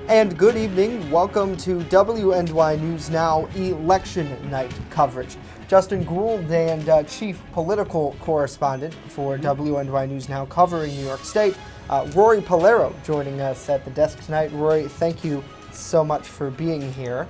And good evening. Welcome to WNY News Now election night coverage. Justin Gould and chief political correspondent for WNY News Now covering New York State, Rory Palero, joining us at the desk tonight. Rory, thank you so much for being here.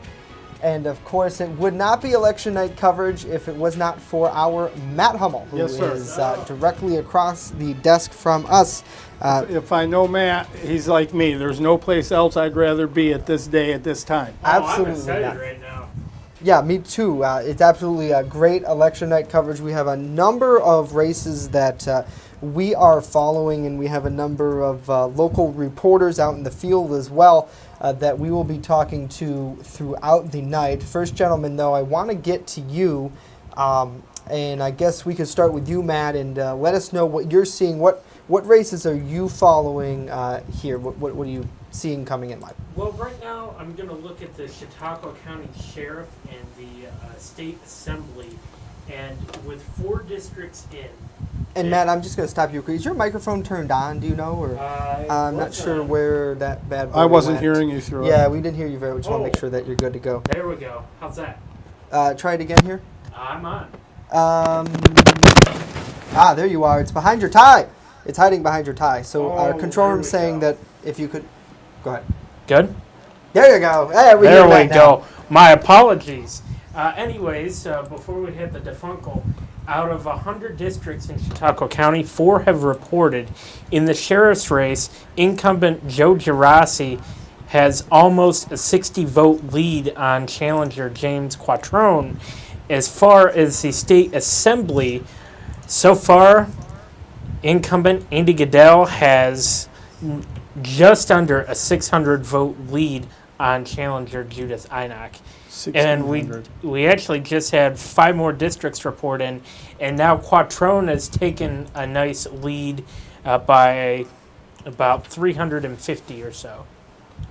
And of course, it would not be election night coverage if it was not for our Matt Hummel, who is directly across the desk from us. If I know Matt, he's like me. There's no place else I'd rather be at this day, at this time. Absolutely. I'm excited right now. Yeah, me too. It's absolutely a great election night coverage. We have a number of races that we are following, and we have a number of local reporters out in the field as well that we will be talking to throughout the night. First, gentlemen, though, I want to get to you, and I guess we could start with you, Matt, and let us know what you're seeing. What races are you following here? What are you seeing coming in live? Well, right now I'm going to look at the Chautauqua County Sheriff and the State Assembly, and with 4 districts in. And Matt, I'm just going to stop you. Is your microphone turned on? Do you know, or I'm not sure where that bad boy I wasn't went. hearing you through it. Yeah, we didn't hear you very much. Just want to make sure that you're good to go. There we go. How's that? Try it again here. I'm on. There you are. It's behind your tie. It's hiding behind your tie. So our control there room we saying go. that if you could, go ahead. Good? There you go. Hey, There we go. My apologies. Anyways, before we hit the defunct, out of 100 districts in Chautauqua County, 4 have reported. In the sheriff's race, incumbent Joe Gerasi has almost a 60-vote lead on challenger James Quattrone. As far as the state assembly, so far, incumbent Andy Goodell has just under a 600-vote lead on challenger Judith Einock. And we actually just had 5 more districts report in, and now Quattrone has taken a nice lead by about 350 or so.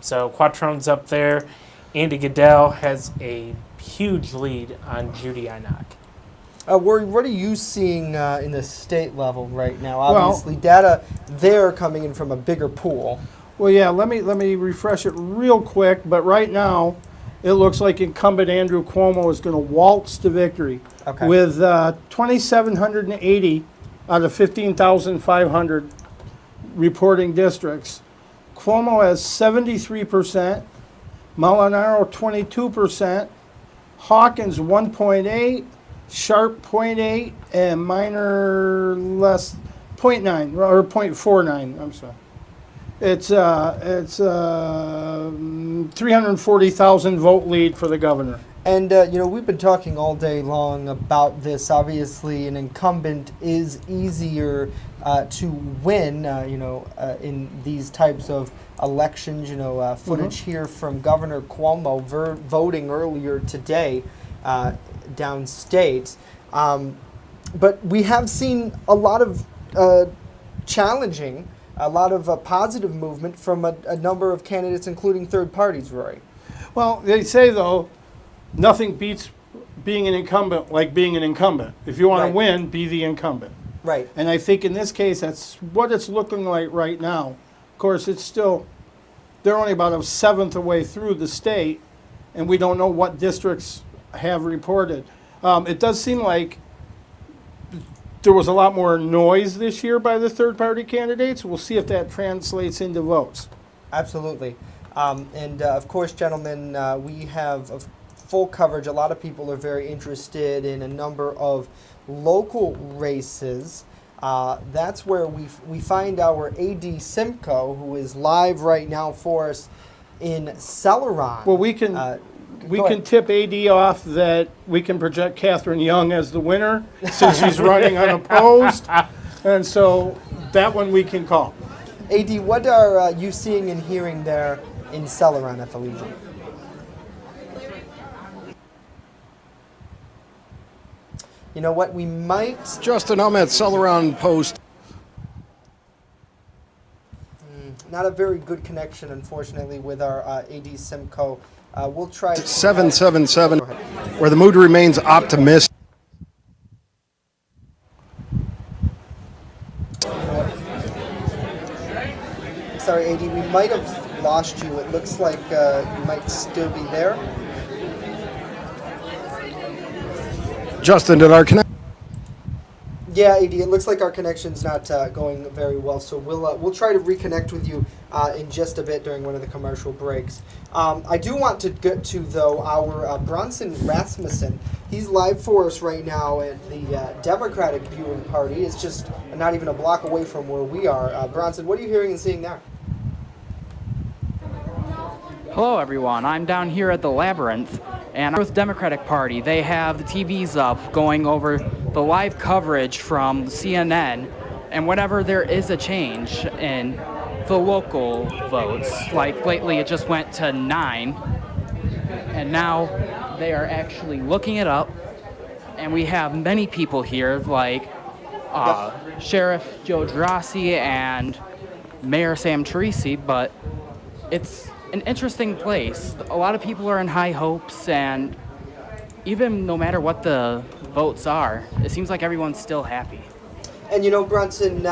So Quattrone's up there. Andy Goodell has a huge lead on Judy Einock. What are you seeing in the state level right now? Obviously, data there coming in from a bigger pool. Well, yeah, let me refresh it real quick. But right now, it looks like incumbent Andrew Cuomo is going to waltz to victory with 2,780 out of 15,500 reporting districts. Cuomo has 73%, Molinaro 22%, Hawkins 1.8%, Sharp 0.8, and Minor less 0.9 or 0.49. I'm sorry. It's 340,000 vote lead for the governor. And we've been talking all day long about this. Obviously, an incumbent is easier to win. In these types of elections. Footage here from Governor Cuomo voting earlier today downstate. But we have seen a lot of challenging. A lot of positive movement from a number of candidates, including third parties, Rory. Well, they say, though, nothing beats being an incumbent like being an incumbent. If you want to win, be the incumbent. Right. And I think in this case, that's what it's looking like right now. Of course, it's still, they're only about a 7th away through the state, and we don't know what districts have reported. It does seem like there was a lot more noise this year by the third-party candidates. We'll see if that translates into votes. Absolutely. Of course, gentlemen, we have full coverage. A lot of people are very interested in a number of local races. That's where we find our AD Simcoe, who is live right now for us in Celeron. Well, we can tip AD off that we can project Catherine Young as the winner since she's running unopposed. And so that one we can call. AD, what are you seeing and hearing there in Celeron at the Legion? You know what, we might... Justin, I'm at Celeron Post. Not a very good connection, unfortunately, with our AD Simcoe. We'll try... 777, where the mood remains optimistic. Sorry, AD, we might have lost you. It looks like you might still be there. Justin, did our connection? Yeah, AD, it looks like our connection's not going very well, so we'll try to reconnect with you in just a bit during one of the commercial breaks. I do want to get to, though, our Bronson Rasmussen. He's live for us right now at the Democratic viewing party. It's just not even a block away from where we are. Bronson, what are you hearing and seeing there? Hello everyone, I'm down here at the Labyrinth, and I'm with the Democratic Party. They have the TVs up going over the live coverage from CNN, and whenever there is a change in the local votes, like lately it just went to 9, and now they are actually looking it up, and we have many people here like Sheriff Joe Drossi and Mayor Sam Teresi, but it's an interesting place. A lot of people are in high hopes, and even no matter what the votes are, it seems like everyone's still happy. And you know, Brunson,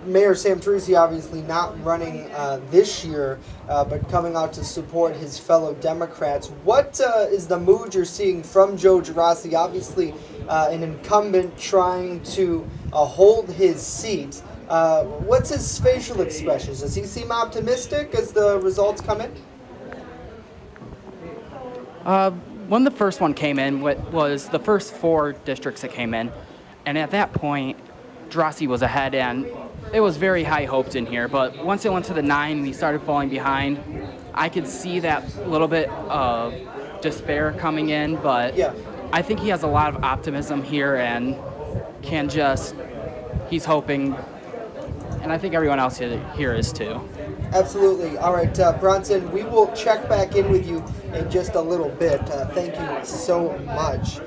Mayor Sam Teresi obviously not running this year, but coming out to support his fellow Democrats. What is the mood you're seeing from Joe Girassi? Obviously, an incumbent trying to hold his seat. What's his facial expressions? Does he seem optimistic as the results come in? When the first one came in, was the first 4 districts that came in, and at that point, Drossi was ahead, and it was very high hopes in here. But once it went to the 9 and he started falling behind, I could see that little bit of despair coming in. But Yeah. I think he has a lot of optimism here and he's hoping, and I think everyone else here is too. Absolutely. All right, Bronson, we will check back in with you in just a little bit. Thank you so much.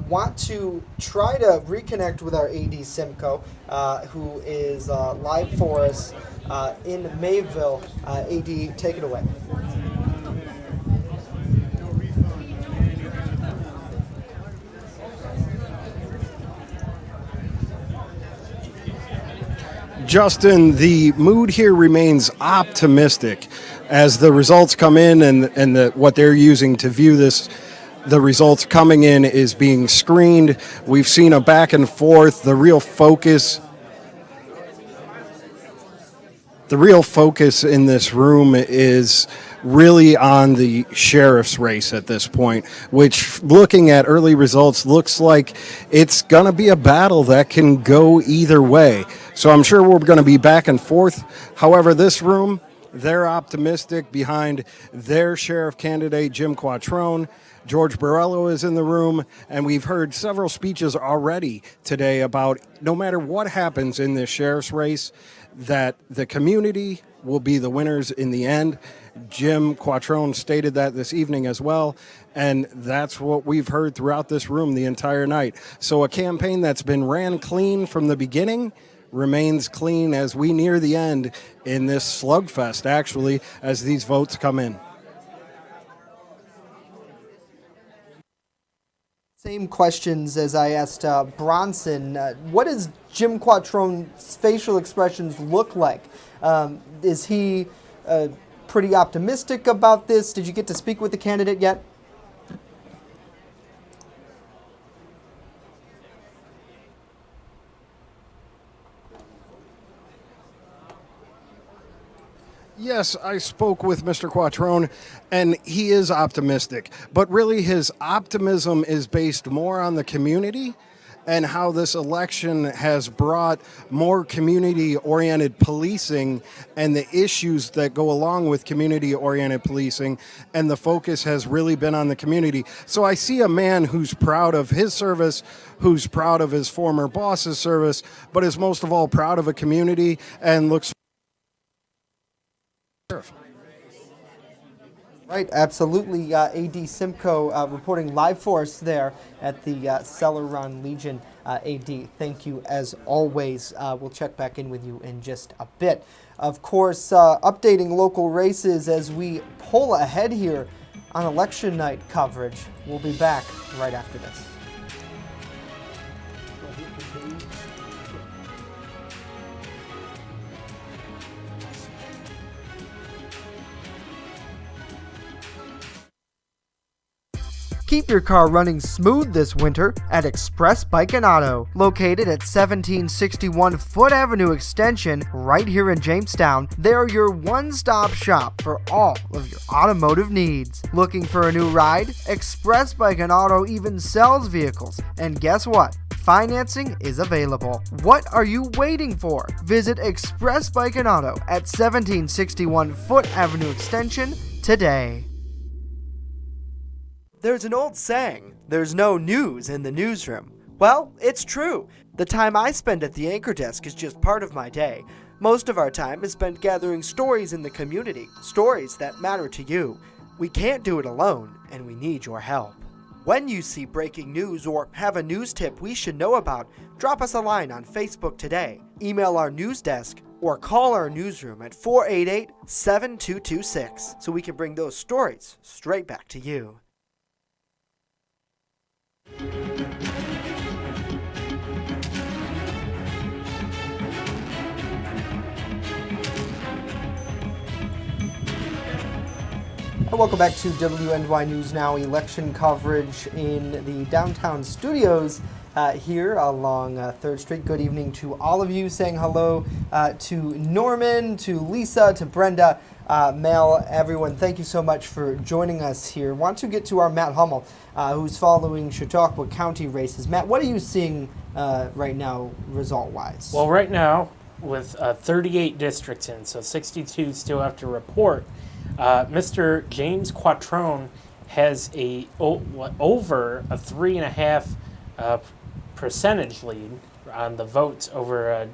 Want to try to reconnect with our AD Simcoe, who is live for us in Mayville. AD, take it away. Justin, the mood here remains optimistic as the results come in, and what they're using to view this. The results coming in is being screened. We've seen a back and forth. The real focus in this room is really on the sheriff's race at this point, which, looking at early results, looks like it's going to be a battle that can go either way. So I'm sure we're going to be back and forth. However, this room, they're optimistic behind their sheriff candidate, Jim Quattrone. George Borrello is in the room, and we've heard several speeches already today about no matter what happens in this sheriff's race, that the community will be the winners in the end. Jim Quattrone stated that this evening as well, and that's what we've heard throughout this room the entire night. So a campaign that's been ran clean from the beginning remains clean as we near the end in this slugfest, actually, as these votes come in. Same questions as I asked Bronson. What does Jim Quattrone's facial expressions look like? Is he pretty optimistic about this? Did you get to speak with the candidate yet? Yes, I spoke with Mr. Quattrone, and he is optimistic. But really, his optimism is based more on the community and how this election has brought more community-oriented policing and the issues that go along with community-oriented policing, and the focus has really been on the community. So I see a man who's proud of his service, who's proud of his former boss's service, but is most of all proud of a community and looks. Right, absolutely. AD Simcoe reporting live for us there at the Celeron Legion. AD, thank you as always. We'll check back in with you in just a bit. Of course, updating local races as we pull ahead here on election night coverage. We'll be back right after this. Keep your car running smooth this winter at Express Bike and Auto, located at 1761 Foot Avenue Extension, right here in Jamestown. They're your one-stop shop for all of your automotive needs. Looking for a new ride? Express Bike and Auto even sells vehicles, and guess what? Financing is available. What are you waiting for? Visit Express Bike and Auto at 1761 Foot Avenue Extension today. There's an old saying, there's no news in the newsroom. Well, it's true. The time I spend at the anchor desk is just part of my day. Most of our time is spent gathering stories in the community, stories that matter to you. We can't do it alone, and we need your help. When you see breaking news or have a news tip we should know about, drop us a line on Facebook today, email our news desk, or call our newsroom at 488-7226 so we can bring those stories straight back to you. Welcome back to WNY News Now election coverage in the downtown studios here along 3rd Street. Good evening to all of you. Saying hello to Norman, to Lisa, to Brenda, Mel, everyone. Thank you so much for joining us here. Want to get to our Matt Hummel, who's following Chautauqua County races. Matt, what are you seeing right now result-wise? Well, right now, with 38 districts in, so 62 still have to report, Mr. James Quattrone has over a 3.5 percentage lead on the votes over,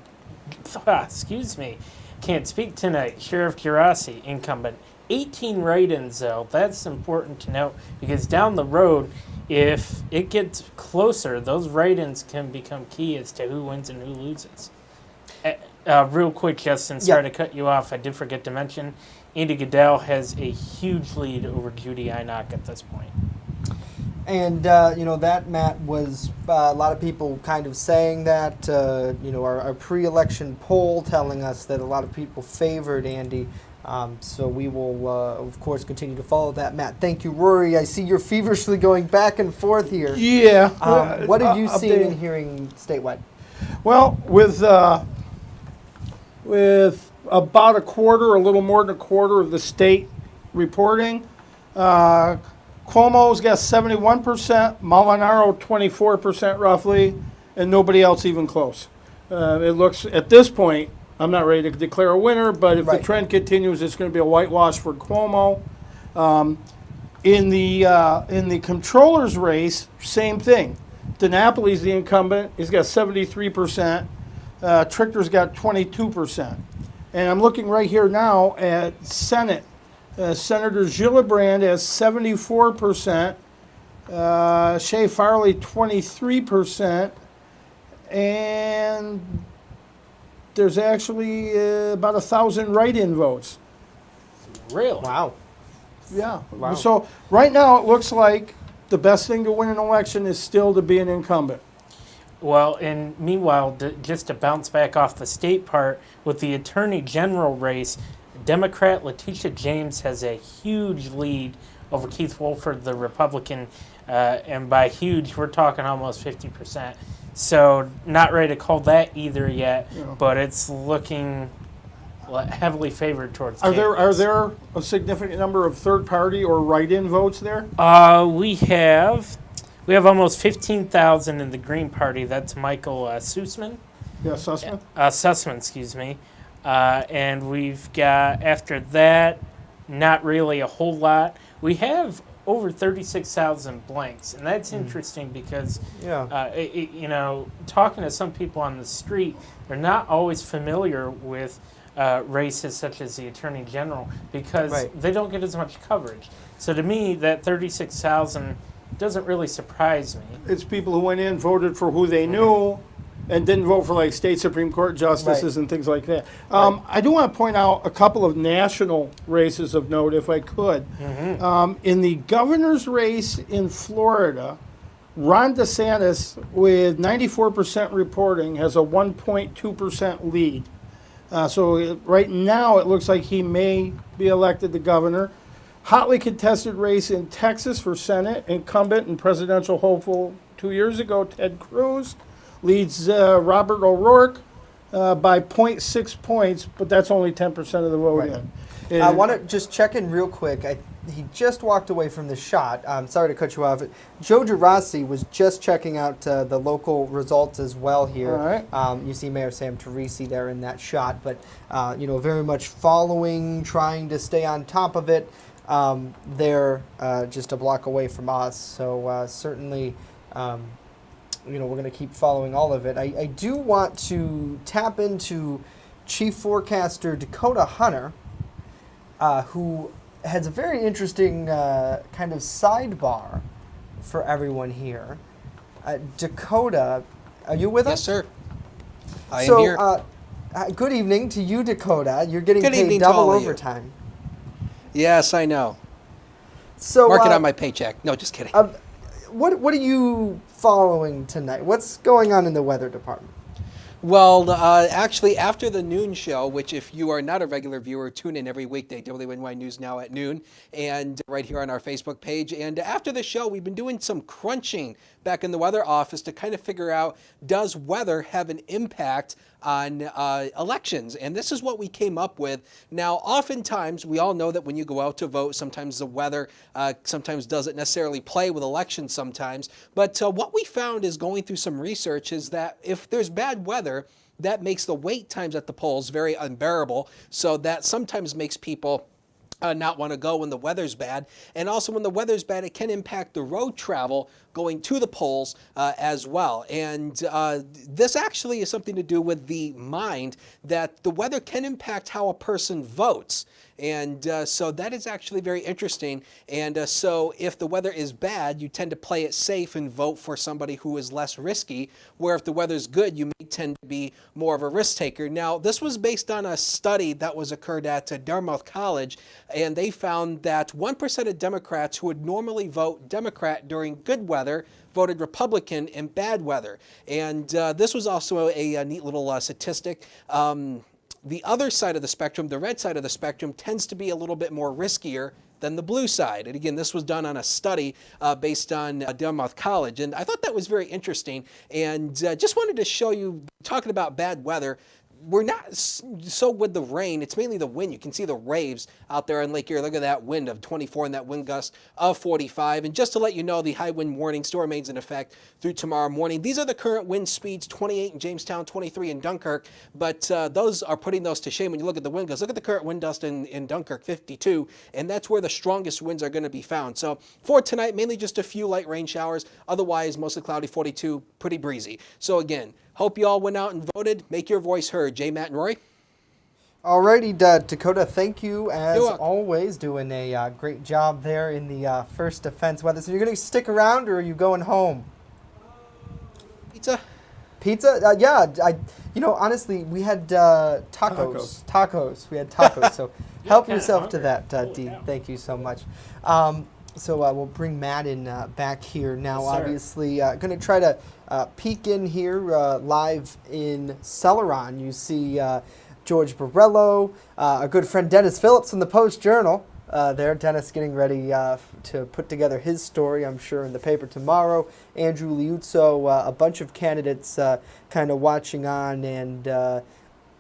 can't speak tonight, Sheriff Gerasi, incumbent. 18 write-ins, though. That's important to note, because down the road, if it gets closer, those write-ins can become key as to who wins and who loses. Real quick, Justin, sorry to cut you off. I did forget to mention, Andy Goodell has a huge lead over Judy Inock at this point. And, that, Matt, was a lot of people kind of saying that, our pre-election poll telling us that a lot of people favored Andy. So we will, of course, continue to follow that. Matt, thank you. Rory, I see you're feverishly going back and forth here. Yeah. What are you seeing and hearing statewide? Well, with about a little more than a quarter of the state reporting, Cuomo's got 71%, Molinaro 24% roughly, and nobody else even close. It looks, at this point, I'm not ready to declare a winner, but if the trend continues, it's going to be a whitewash for Cuomo. In the controller's race, same thing. DiNapoli's the incumbent. He's got 73%. Trichter's got 22%. And I'm looking right here now at Senate. Senator Gillibrand has 74%. Shea Farley 23%. And there's actually about 1,000 write-in votes. Really? Wow. Yeah. Wow. So right now it looks like the best thing to win an election is still to be an incumbent. Well, and meanwhile, just to bounce back off the state part, with the Attorney General race, Democrat Letitia James has a huge lead over Keith Wolford, the Republican, and by huge, we're talking almost 50%. So not ready to call that either yet, but it's looking heavily favored towards James. Are there a significant number of third-party or write-in votes there? We have almost 15,000 in the Green Party. That's Michael Sussman. Yeah, Sussman? Sussman, excuse me. And we've got, after that, not really a whole lot. We have over 36,000 blanks, and that's interesting because, talking to some people on the street, they're not always familiar with races such as the Attorney General because they don't get as much coverage. So to me, that 36,000 doesn't really surprise me. It's people who went in, voted for who they knew, and didn't vote for like state Supreme Court justices and things like that. I do want to point out a couple of national races of note, if I could. In the governor's race in Florida, Ron DeSantis, with 94% reporting, has a 1.2% lead. So right now, it looks like he may be elected the governor. Hotly contested race in Texas for Senate. Incumbent and presidential hopeful 2 years ago, Ted Cruz, leads Robert O'Rourke by 0.6 points, but that's only 10% of the vote Right. in. I want to just check in real quick. He just walked away from the shot. I'm sorry to cut you off. Joe Girassi was just checking out the local results as well here. All right. You see Mayor Sam Teresi there in that shot, but very much following, trying to stay on top of it. They're just a block away from us, so certainly. We're going to keep following all of it. I do want to tap into Chief Forecaster Dakota Hunter, who has a very interesting kind of sidebar for everyone here. Dakota, are you with us? Yes, sir. I am So, here. good evening to you, Dakota. You're getting Good paid evening to double all of you. overtime. Yes, I know. So, Mark it on my paycheck. No, just kidding. what are you following tonight? What's going on in the weather department? Well, actually, after the noon show, which if you are not a regular viewer, tune in every weekday, WNY News Now at noon, and right here on our Facebook page. And after the show, we've been doing some crunching back in the weather office to kind of figure out, does weather have an impact on elections? And this is what we came up with. Now, oftentimes, we all know that when you go out to vote, sometimes the weather sometimes doesn't necessarily play with elections sometimes. But what we found is going through some research is that if there's bad weather, that makes the wait times at the polls very unbearable. So that sometimes makes people not want to go when the weather's bad. And also when the weather's bad, it can impact the road travel going to the polls as well. And this actually is something to do with the mind, that the weather can impact how a person votes. And so that is actually very interesting. And so if the weather is bad, you tend to play it safe and vote for somebody who is less risky, where if the weather's good, you may tend to be more of a risk taker. Now, this was based on a study that was occurred at Dartmouth College, and they found that 1% of Democrats who would normally vote Democrat during good weather voted Republican in bad weather. And this was also a neat little statistic. The other side of the spectrum, the red side of the spectrum, tends to be a little bit more riskier than the blue side. And again, this was done on a study based on Dartmouth College. And I thought that was very interesting. And just wanted to show you, talking about bad weather, we're not so with the rain. It's mainly the wind. You can see the waves out there on Lake Erie. Look at that wind of 24 and that wind gust of 45. And just to let you know, the high wind warning still remains in effect through tomorrow morning. These are the current wind speeds, 28 in Jamestown, 23 in Dunkirk. But those are putting those to shame when you look at the wind gusts. Look at the current wind gust in Dunkirk, 52. And that's where the strongest winds are going to be found. So for tonight, mainly just a few light rain showers. Otherwise, mostly cloudy, 42, pretty breezy. So again, hope you all went out and voted. Make your voice heard. Jay, Matt, and Rory. Alrighty, Dakota, thank you as You're welcome. always, doing a great job there in the first defense weather. So you're going to stick around, or are you going home? Pizza? Pizza? Yeah, honestly, we had tacos. We had tacos. So help kinda yourself to hungry. that, Holy Dee. cow. Thank you so much. So we'll bring Matt in back here now. Yes, sir. Obviously, going to try to peek in here live in Celeron. You see George Borello, our good friend Dennis Phillips from the Post-Journal. There, Dennis getting ready to put together his story, I'm sure, in the paper tomorrow. Andrew Liuzzo, a bunch of candidates kind of watching on and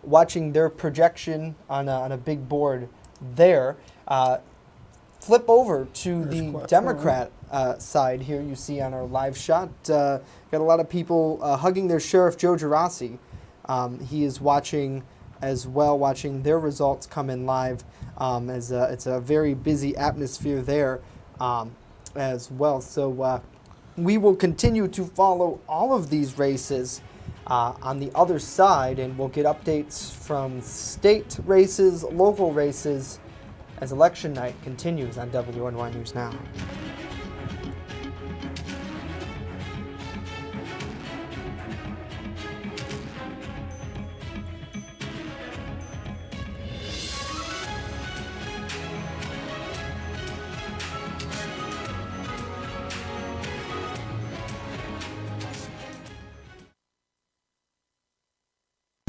watching their projection on a big board there. Flip over to the Democrat side here. You see on our live shot, got a lot of people hugging their Sheriff Joe Girassi. He is watching as well, watching their results come in live, as it's a very busy atmosphere there as well. So we will continue to follow all of these races on the other side, and we'll get updates from state races, local races, as election night continues on WNY News Now.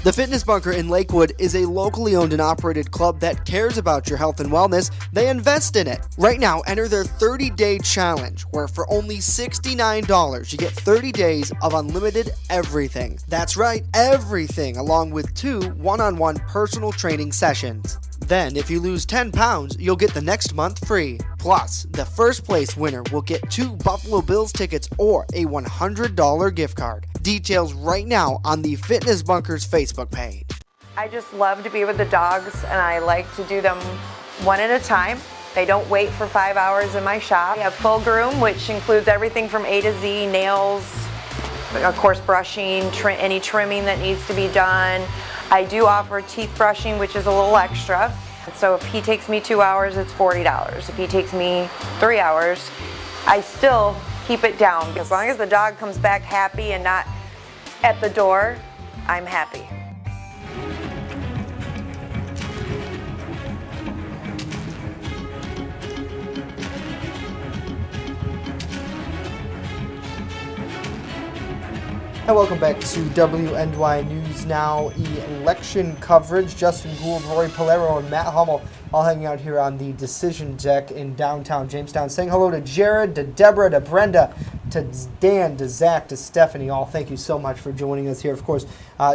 The Fitness Bunker in Lakewood is a locally owned and operated club that cares about your health and wellness. They invest in it. Right now, enter their 30-day challenge, where for only $69, you get 30 days of unlimited everything. That's right, everything, along with 2 one-on-one personal training sessions. Then, if you lose 10 pounds, you'll get the next month free. Plus, the first place winner will get 2 Buffalo Bills tickets or a $100 gift card. Details right now on the Fitness Bunker's Facebook page. I just love to be with the dogs, and I like to do them one at a time. They don't wait for 5 hours in my shop. We have full groom, which includes everything from A to Z, nails, of course brushing, any trimming that needs to be done. I do offer teeth brushing, which is a little extra. So if he takes me 2 hours, it's $40. If he takes me 3 hours, I still keep it down. As long as the dog comes back happy and not at the door, I'm happy. And welcome back to WNY News Now election coverage. Justin Gould, Rory Polero, and Matt Hummel all hanging out here on the decision deck in downtown Jamestown. Saying hello to Jared, to Deborah, to Brenda, to Dan, to Zach, to Stephanie. All thank you so much for joining us here. Of course,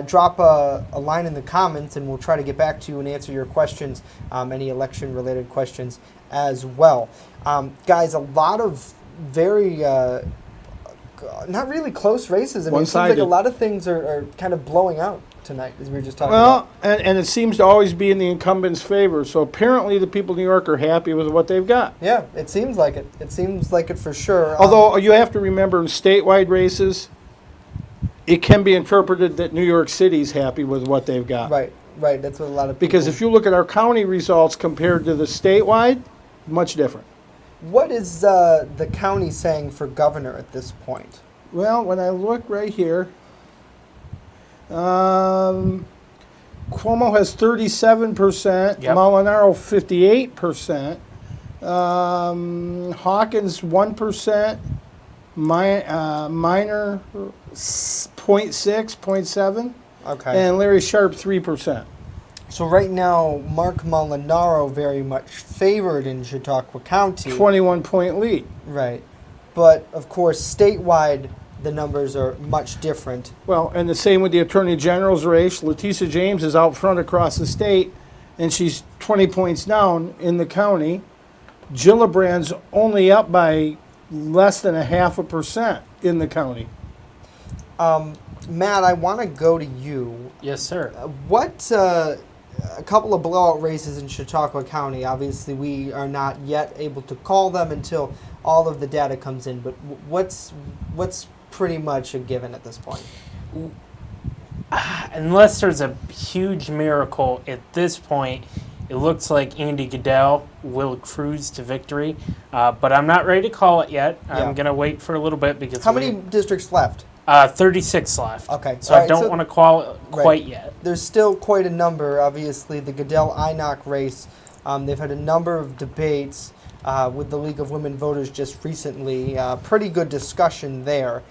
drop a line in the comments and we'll try to get back to you and answer your questions, any election-related questions as well. Guys, a lot of very... not really close races. I mean, it seems like a lot of things are kind of blowing out tonight, as we were just talking about. Well, and it seems to always be in the incumbent's favor. So apparently the people of New York are happy with what they've got. Yeah, it seems like it. It seems like it for sure. Although you have to remember in statewide races, it can be interpreted that New York City's happy with what they've got. Right. That's what a lot of people... Because if you look at our county results compared to the statewide, much different. What is the county saying for governor at this point? Well, when I look right here, Cuomo has 37%, Yep. Molinaro 58%, Hawkins 1%, Minor 0.6, 0.7, Okay. and Larry Sharp 3%. So right now, Mark Molinaro very much favored in Chautauqua County. 21-point lead. Right. But, of course, statewide, the numbers are much different. Well, and the same with the Attorney General's race. Leticia James is out front across the state, and she's 20 points down in the county. Gillibrand's only up by less than 0.5% in the county. Matt, I want to go to you. Yes, sir. What, a couple of blowout races in Chautauqua County. Obviously, we are not yet able to call them until all of the data comes in. But what's pretty much a given at this point? Unless there's a huge miracle at this point, it looks like Andy Goodell will cruise to victory. But I'm not ready to call it yet. Yeah. I'm going to wait for a little bit because How many districts left? 36 left. Okay. So All I right, don't so- want to call it Right. quite yet. There's still quite a number. Obviously, the Goodell-Inock race, they've had a number of debates with the League of Women Voters just recently. Pretty good discussion there.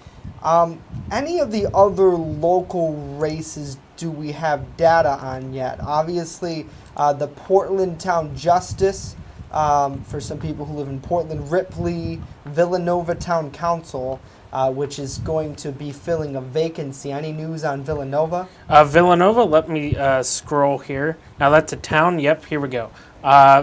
Any of the other local races do we have data on yet? Obviously, the Portland Town Justice, for some people who live in Portland, Ripley, Villanova Town Council, which is going to be filling a vacancy. Any news on Villanova? Villanova, let me scroll here. Now that's a town. Yep, here we go.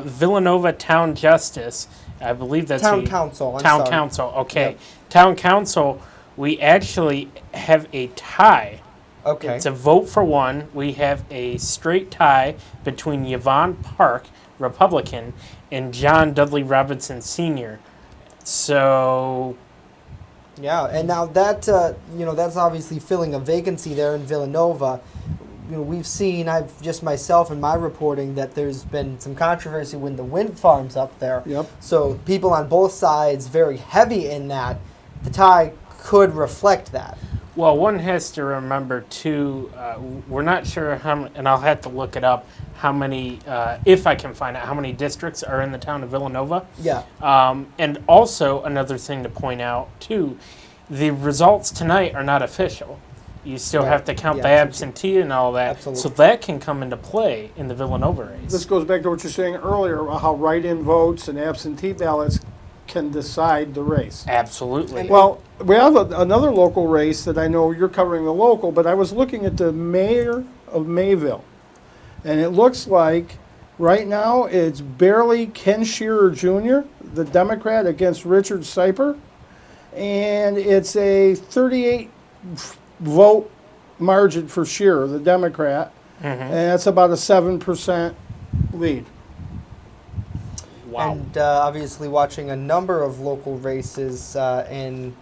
Villanova Town Justice. I believe that's Town Council. I'm Town sorry. Council. Okay. Yep. Town Council. We actually have a tie. Okay. It's a vote for one. We have a straight tie between Yvonne Park, Republican, and John Dudley Robinson Sr. So Yeah, and now that that's obviously filling a vacancy there in Villanova. We've seen, I've just myself in my reporting, that there's been some controversy when the wind farms up there. Yep. So people on both sides very heavy in that. The tie could reflect that. well, one has to remember too. We're not sure how, and I'll have to look it up. How many, if I can find out, how many districts are in the town of Villanova? Yeah. And also another thing to point out too, the results tonight are not official. you still Right. have to count The the absentee and all that. Absolutely. So that can come into play in the Villanova race. This goes back to what you're saying earlier about how write-in votes and absentee ballots can decide the race. Absolutely. Well, we have another local race that I know you're covering the local, but I was looking at the mayor of Mayville. And it looks like right now it's barely Ken Shearer Jr., the Democrat, against Richard Syper. And it's a 38 vote margin for Shearer, the Democrat. And that's about a 7% lead. Wow. And obviously watching a number of local races, and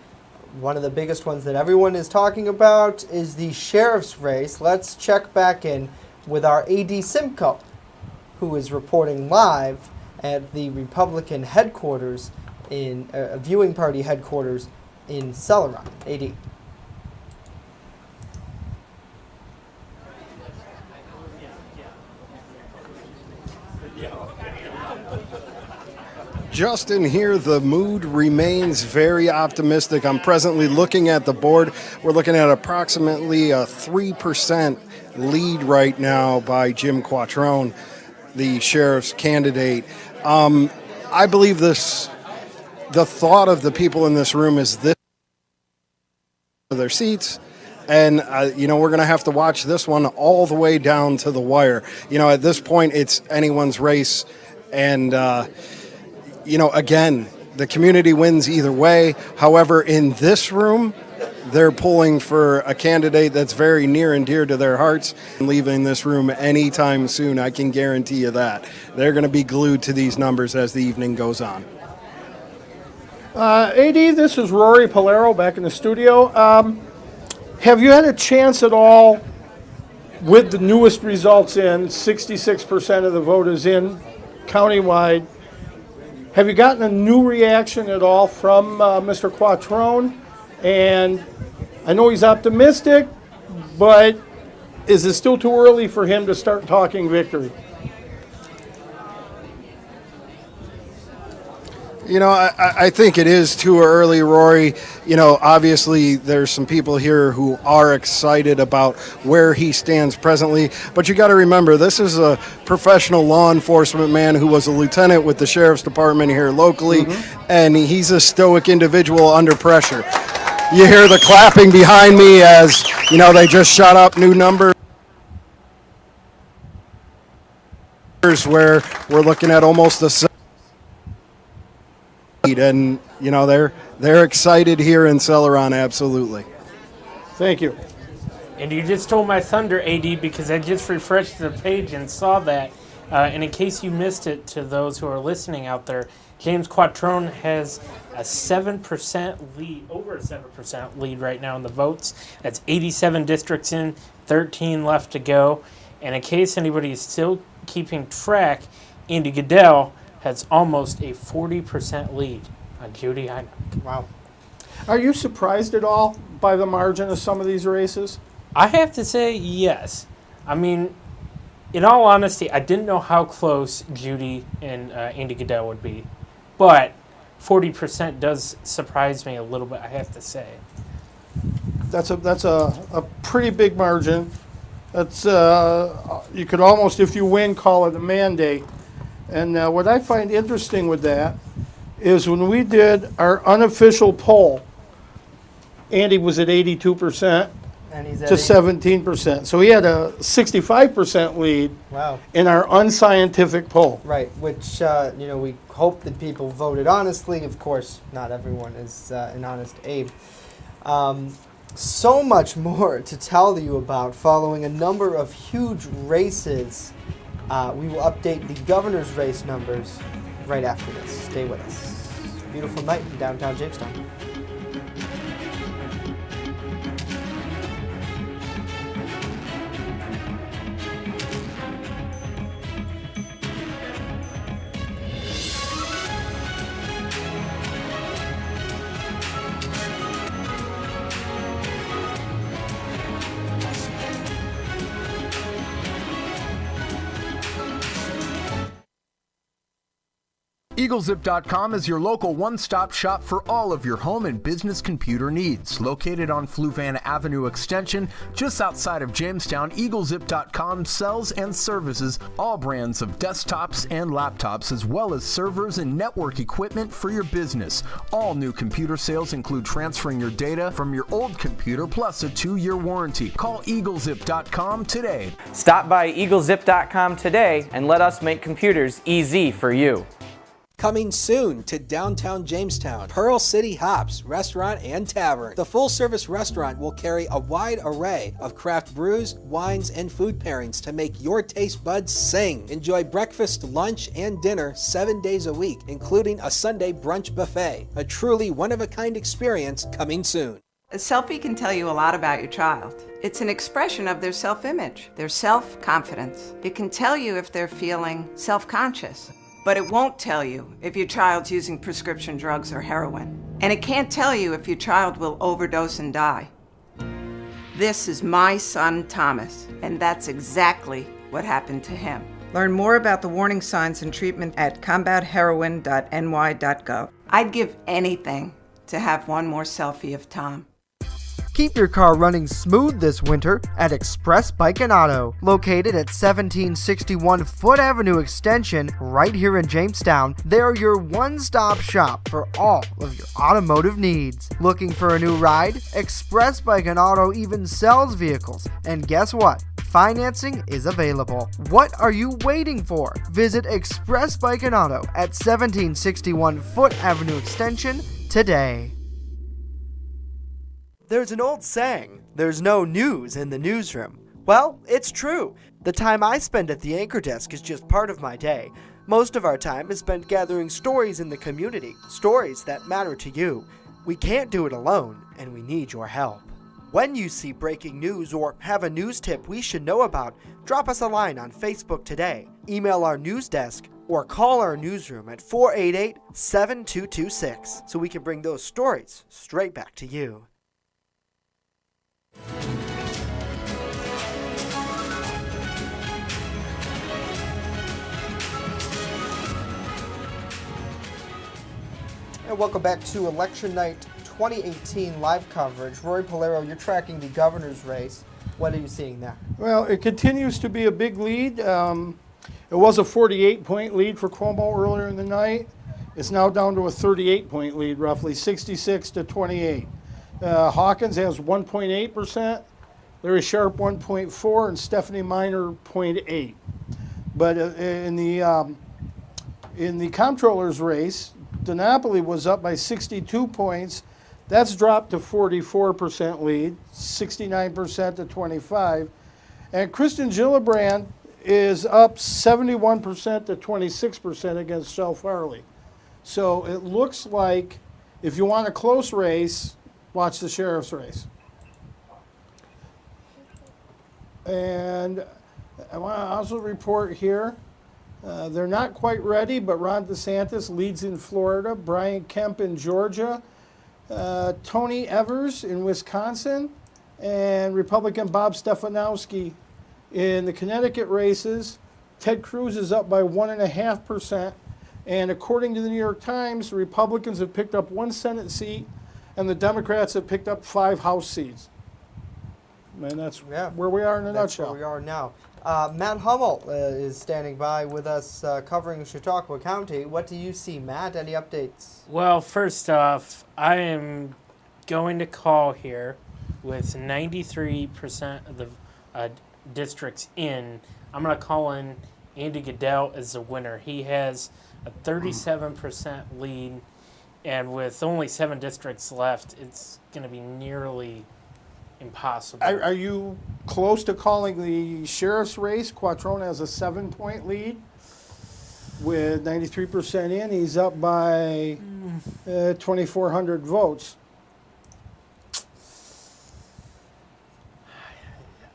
one of the biggest ones that everyone is talking about is the sheriff's race. Let's check back in with our AD Simcoe, who is reporting live at the Republican headquarters in viewing party headquarters in Celeron. AD. Justin, here the mood remains very optimistic. I'm presently looking at the board. We're looking at approximately a 3% lead right now by Jim Quattrone, the sheriff's candidate. I believe the thought of the people in this room is this for their seats. And, we're going to have to watch this one all the way down to the wire. At this point, it's anyone's race. And, again, the community wins either way. However, in this room, they're pulling for a candidate that's very near and dear to their hearts. Leaving this room anytime soon, I can guarantee you that. They're going to be glued to these numbers as the evening goes on. AD, this is Rory Polero back in the studio. Have you had a chance at all, with the newest results in, 66% of the vote is in countywide, have you gotten a new reaction at all from Mr. Quattrone? And I know he's optimistic, but is it still too early for him to start talking victory? I think it is too early, Rory. Obviously there's some people here who are excited about where he stands presently, but you got to remember, this is a professional law enforcement man who was a lieutenant with the sheriff's department here locally, and he's a stoic individual under pressure. You hear the clapping behind me as, they just shot up new numbers where we're looking at almost a and they're excited here in Celeron, absolutely. Thank you. And you just stole my thunder, AD, because I just refreshed the page and saw that. And in case you missed it, to those who are listening out there, James Quattrone has a 7% lead, over a 7% lead right now in the votes. That's 87 districts in, 13 left to go. And in case anybody is still keeping track, Andy Goodell has almost a 40% lead on Judy Hynek. Wow. Are you surprised at all by the margin of some of these races? I have to say yes. I mean, in all honesty, I didn't know how close Judy and Andy Goodell would be. But 40% does surprise me a little bit, I have to say. That's a pretty big margin. That's you could almost, if you win, call it a mandate. And what I find interesting with that is when we did our unofficial poll, Andy was at 82% And he's at to 17%. So he had a 65% lead Wow. in our unscientific poll. Right, which, we hope that people voted honestly. Of course, not everyone is an honest Abe. So much more to tell you about following a number of huge races. We will update the governor's race numbers right after this. Stay with us. Beautiful night in downtown Jamestown. EagleZip.com is your local one-stop shop for all of your home and business computer needs. Located on Fluvan Avenue Extension, just outside of Jamestown, EagleZip.com sells and services all brands of desktops and laptops, as well as servers and network equipment for your business. All new computer sales include transferring your data from your old computer plus a 2-year warranty. Call EagleZip.com today. Stop by EagleZip.com today and let us make computers easy for you. Coming soon to downtown Jamestown, Pearl City Hops Restaurant and Tavern. The full-service restaurant will carry a wide array of craft brews, wines, and food pairings to make your taste buds sing. Enjoy breakfast, lunch, and dinner 7 days a week, including a Sunday brunch buffet. A truly one-of-a-kind experience coming soon. A selfie can tell you a lot about your child. It's an expression of their self-image, their self-confidence. It can tell you if they're feeling self-conscious. But it won't tell you if your child's using prescription drugs or heroin. And it can't tell you if your child will overdose and die. This is my son, Thomas, and that's exactly what happened to him. Learn more about the warning signs and treatment at combatheroin.ny.gov. I'd give anything to have one more selfie of Tom. Keep your car running smooth this winter at Express Bike and Auto, located at 1761 Foot Avenue Extension, right here in Jamestown. They're your one-stop shop for all of your automotive needs. Looking for a new ride? Express Bike and Auto even sells vehicles. And guess what? Financing is available. What are you waiting for? Visit Express Bike and Auto at 1761 Foot Avenue Extension today. There's an old saying, there's no news in the newsroom. Well, it's true. The time I spend at the anchor desk is just part of my day. Most of our time is spent gathering stories in the community, stories that matter to you. We can't do it alone, and we need your help. When you see breaking news or have a news tip we should know about, drop us a line on Facebook today, email our news desk, or call our newsroom at 488-7226 so we can bring those stories straight back to you. And welcome back to Election Night 2018 live coverage. Rory Polero, you're tracking the governor's race. What are you seeing there? Well, it continues to be a big lead. It was a 48-point lead for Cuomo earlier in the night. It's now down to a 38-point lead, roughly 66-28. Hawkins has 1.8%, Larry Sharp 1.4%, and Stephanie Miner 0.8%. But in the comptroller's race, DiNapoli was up by 62 points. That's dropped to 44% lead, 69% to 25. And Kristen Gillibrand is up 71% to 26% against Shel Farley. So it looks like if you want a close race, watch the sheriff's race. And I want to also report here, they're not quite ready, but Ron DeSantis leads in Florida, Brian Kemp in Georgia, Tony Evers in Wisconsin, and Republican Bob Stefanowski in the Connecticut races. Ted Cruz is up by 1.5%. And according to the New York Times, the Republicans have picked up 1 Senate seat, and the Democrats have picked up 5 House seats. And that's where we are in a nutshell. That's where we are now. Matt Hummel is standing by with us covering Chautauqua County. What do you see, Matt? Any updates? Well, first off, I am going to call here with 93% of the districts in. I'm going to call in Andy Goodell as the winner. He has a 37% lead, and with only 7 districts left, it's going to be nearly impossible. Are you close to calling the sheriff's race? Quattrone has a 7-point lead with 93% in. He's up by 2,400 votes.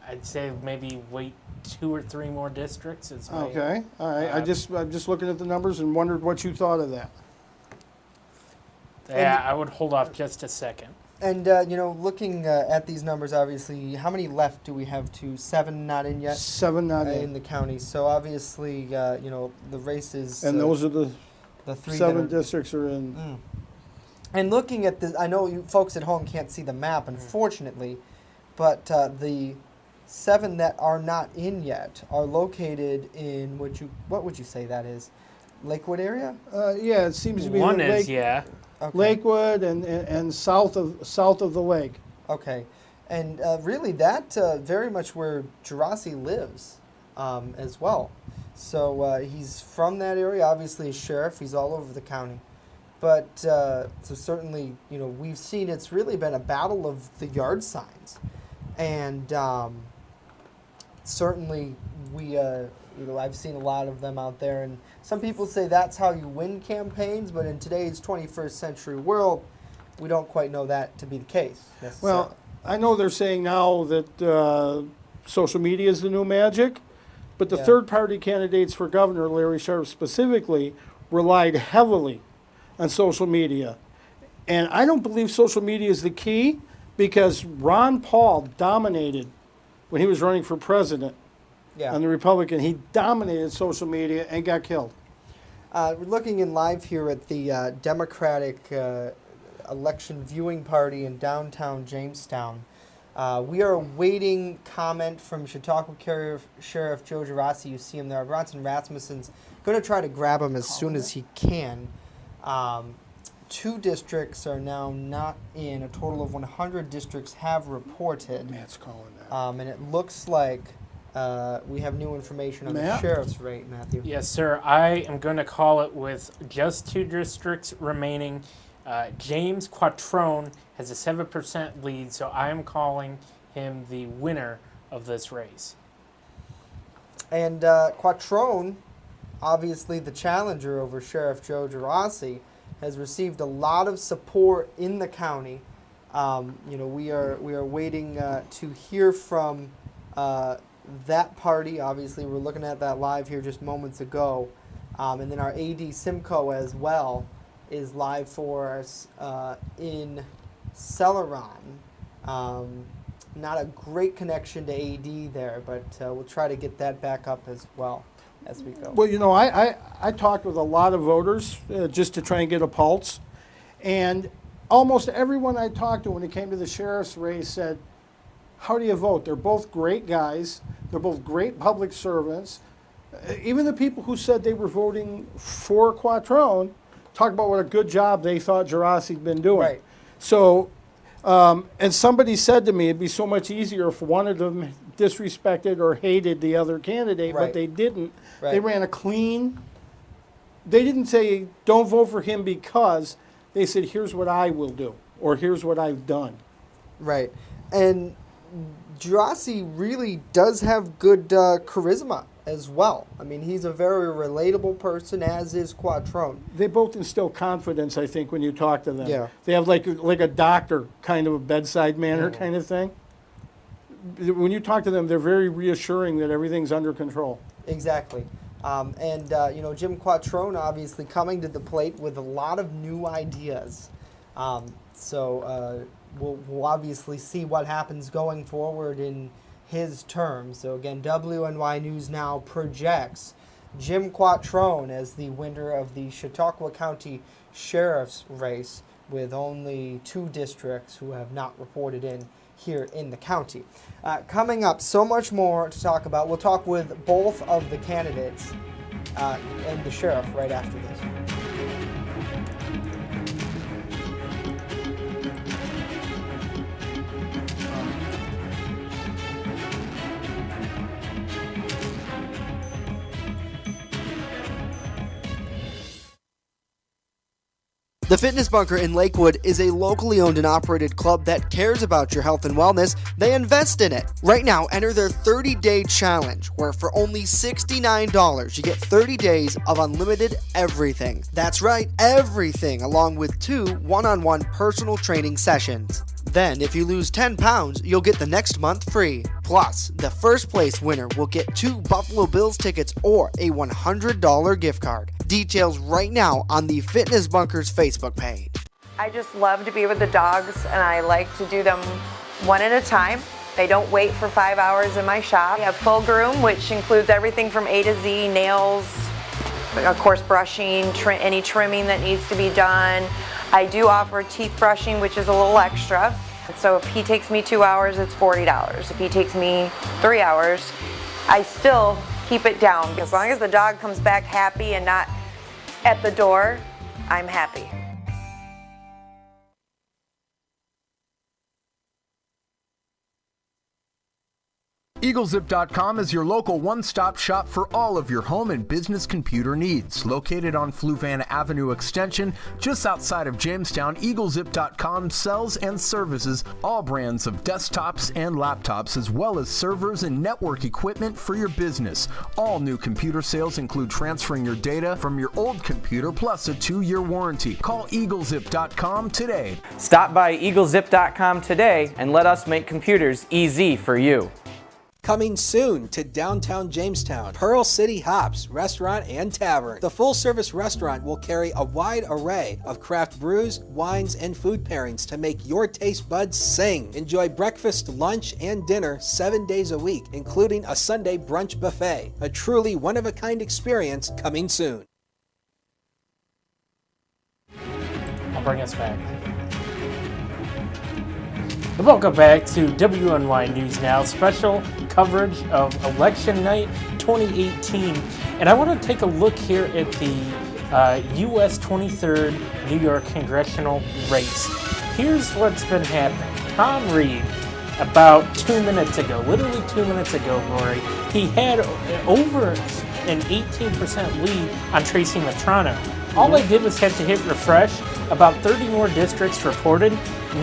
I'd say maybe wait 2 or 3 more districts. Okay, all right. I'm just looking at the numbers and wondered what you thought of that. Yeah, I would hold off just a second. And, looking at these numbers, obviously, how many left do we have to? 7 not in yet? 7 not in. In the county. So, obviously, the race is... And those are the The three that 7 are- districts are in. And looking at this, I know you folks at home can't see the map, unfortunately, but the 7 that are not in yet are located in what would you say that is? Lakewood area? Yeah, it seems to be One the is, yeah. Okay. Lakewood and south of the lake. Okay. And really, that very much where Gerasi lives as well. So he's from that area. Obviously, a sheriff. He's all over the county. But so certainly, we've seen it's really been a battle of the yard signs, and certainly I've seen a lot of them out there. And some people say that's how you win campaigns, but in today's 21st century world, we don't quite know that to be the case necessarily. Well, I know they're saying now that social media is the new magic, but the Yeah. third-party candidates for governor, Larry Sharp specifically, relied heavily on social media. And I don't believe social media is the key, because Ron Paul dominated when he was running for president Yeah. on the Republican. He dominated social media and got killed. We're looking in live here at the Democratic election viewing party in downtown Jamestown. We are awaiting comment from Chautauqua Sheriff Joe Gerasi. You see him there. Bronson Rasmussen's going to try to grab him as soon as he can. 2 districts are now not in. A total of 100 districts have reported. Matt's calling that. And it looks like we have new information on the Matt? sheriff's rate, Matthew. Yes, sir. I am going to call it with just 2 districts remaining. James Quattrone has a 7% lead, so I am calling him the winner of this race. And Quattrone, obviously the challenger over Sheriff Joe Gerasi, has received a lot of support in the county. We are waiting to hear from that party. Obviously, we're looking at that live here just moments ago. And then our AD Simcoe as well is live for us in Celeron. Not a great connection to AD there, but we'll try to get that back up as well as we go. Well, I talked with a lot of voters just to try and get a pulse. And almost everyone I talked to when it came to the sheriff's race said, how do you vote? They're both great guys. They're both great public servants. Even the people who said they were voting for Quattrone talked about what a good job they thought Gerasi'd been doing. Right. So, and somebody said to me, it'd be so much easier if one of them disrespected or hated the other candidate, Right. but they didn't. Right. They ran a clean, they didn't say, don't vote for him because, they said, here's what I will do, or here's what I've done. Right. And Gerasi really does have good charisma as well. I mean, he's a very relatable person, as is Quattrone. They both instill confidence, I think, when you talk to them. Yeah. They have like a doctor kind of a bedside manner kind of thing. When you talk to them, they're very reassuring that everything's under control. Exactly. Jim Quattrone obviously coming to the plate with a lot of new ideas. We'll obviously see what happens going forward in his term. So again, WNY News Now projects Jim Quattrone as the winner of the Chautauqua County Sheriff's race, with only 2 districts who have not reported in here in the county. Coming up, so much more to talk about. We'll talk with both of the candidates and the sheriff right after this. The Fitness Bunker in Lakewood is a locally owned and operated club that cares about your health and wellness. They invest in it. Right now, enter their 30-day challenge, where for only $69, you get 30 days of unlimited everything. That's right, everything, along with 2 one-on-one personal training sessions. Then, if you lose 10 pounds, you'll get the next month free. Plus, the first place winner will get 2 Buffalo Bills tickets or a $100 gift card. Details right now on the Fitness Bunker's Facebook page. I just love to be with the dogs, and I like to do them one at a time. They don't wait for 5 hours in my shop. We have full groom, which includes everything from A to Z, nails, Of course, brushing, any trimming that needs to be done. I do offer teeth brushing, which is a little extra. So if he takes me 2 hours, it's $40. If he takes me 3 hours, I still keep it down. As long as the dog comes back happy and not at the door, I'm happy. EagleZip.com is your local one-stop shop for all of your home and business computer needs. Located on Fluvanna Avenue Extension, just outside of Jamestown, EagleZip.com sells and services all brands of desktops and laptops, as well as servers and network equipment for your business. All new computer sales include transferring your data from your old computer plus a 2-year warranty. Call EagleZip.com today. Stop by EagleZip.com today and let us make computers easy for you. Coming soon to downtown Jamestown, Pearl City Hops Restaurant and Tavern. The full-service restaurant will carry a wide array of craft brews, wines, and food pairings to make your taste buds sing. Enjoy breakfast, lunch, and dinner 7 days a week, including a Sunday brunch buffet. A truly one-of-a-kind experience coming soon. I'll bring us back. Welcome back to WNY News Now, special coverage of Election Night 2018. And I want to take a look here at the U.S. 23rd New York congressional race. Here's what's been happening. Tom Reed, about 2 minutes ago, literally 2 minutes ago, Rory, he had over an 18% lead on Tracy Matrano. All I did was have to hit refresh. About 30 more districts reported.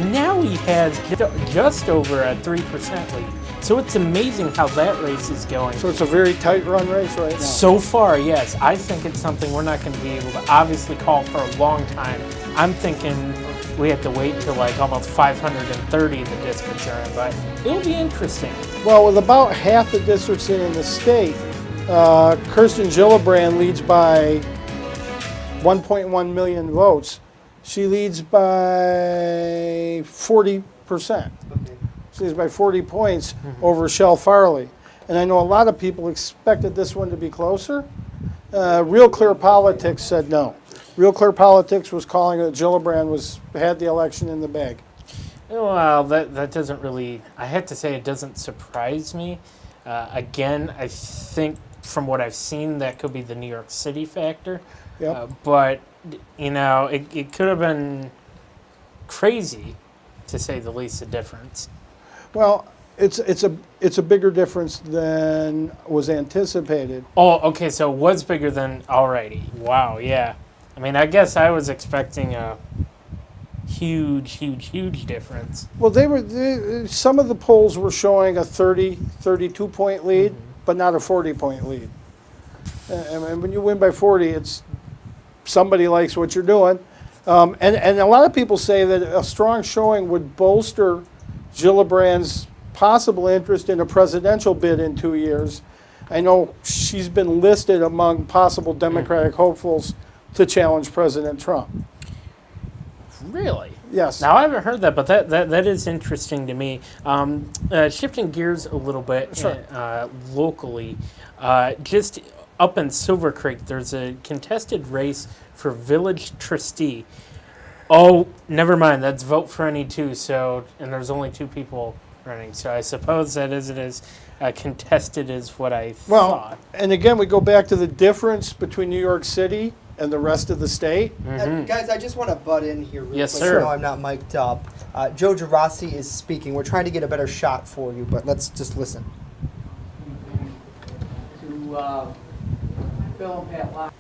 Now he has just over a 3% lead. So it's amazing how that race is going. So it's a very tight run race right now. So far, yes. I think it's something we're not going to be able to obviously call for a long time. I'm thinking we have to wait till like almost 530 the districts are in, but it'll be interesting. Well, with about half the districts in the state, Kirsten Gillibrand leads by 1.1 million votes. She leads by 40%. She leads by 40 points over Shell Farley. And I know a lot of people expected this one to be closer. Real Clear Politics said no. Real Clear Politics was calling it Gillibrand had the election in the bag. Well, that doesn't really, I have to say it doesn't surprise me. Again, I think from what I've seen, that could be the New York City factor. Yep. But, you know, it could have been crazy, to say the least, the difference. Well, it's a bigger difference than was anticipated. Oh, okay, so it was bigger than, alrighty. Wow, yeah. I mean, I guess I was expecting a huge difference. Well, some of the polls were showing a 32 point lead, but not a 40 point lead. And when you win by 40, it's somebody likes what you're doing. And a lot of people say that a strong showing would bolster Gillibrand's possible interest in a presidential bid in 2 years. I know she's been listed among possible Democratic hopefuls to challenge President Trump. Really? Yes. Now, I haven't heard that, but that is interesting to me. Shifting gears a little bit, Sure. Locally, just up in Silver Creek, there's a contested race for village trustee. Oh, never mind. That's vote for any two. So, and there's only 2 people running. So I suppose that isn't as contested as what I thought. And again, we go back to the difference between New York City and the rest of the state. Guys, I just want to butt in here real Yes, quick. sir. No, I'm not mic'd up. Joe Girassi is speaking. We're trying to get a better shot for you, but let's just listen. To Bill and Pat Locke.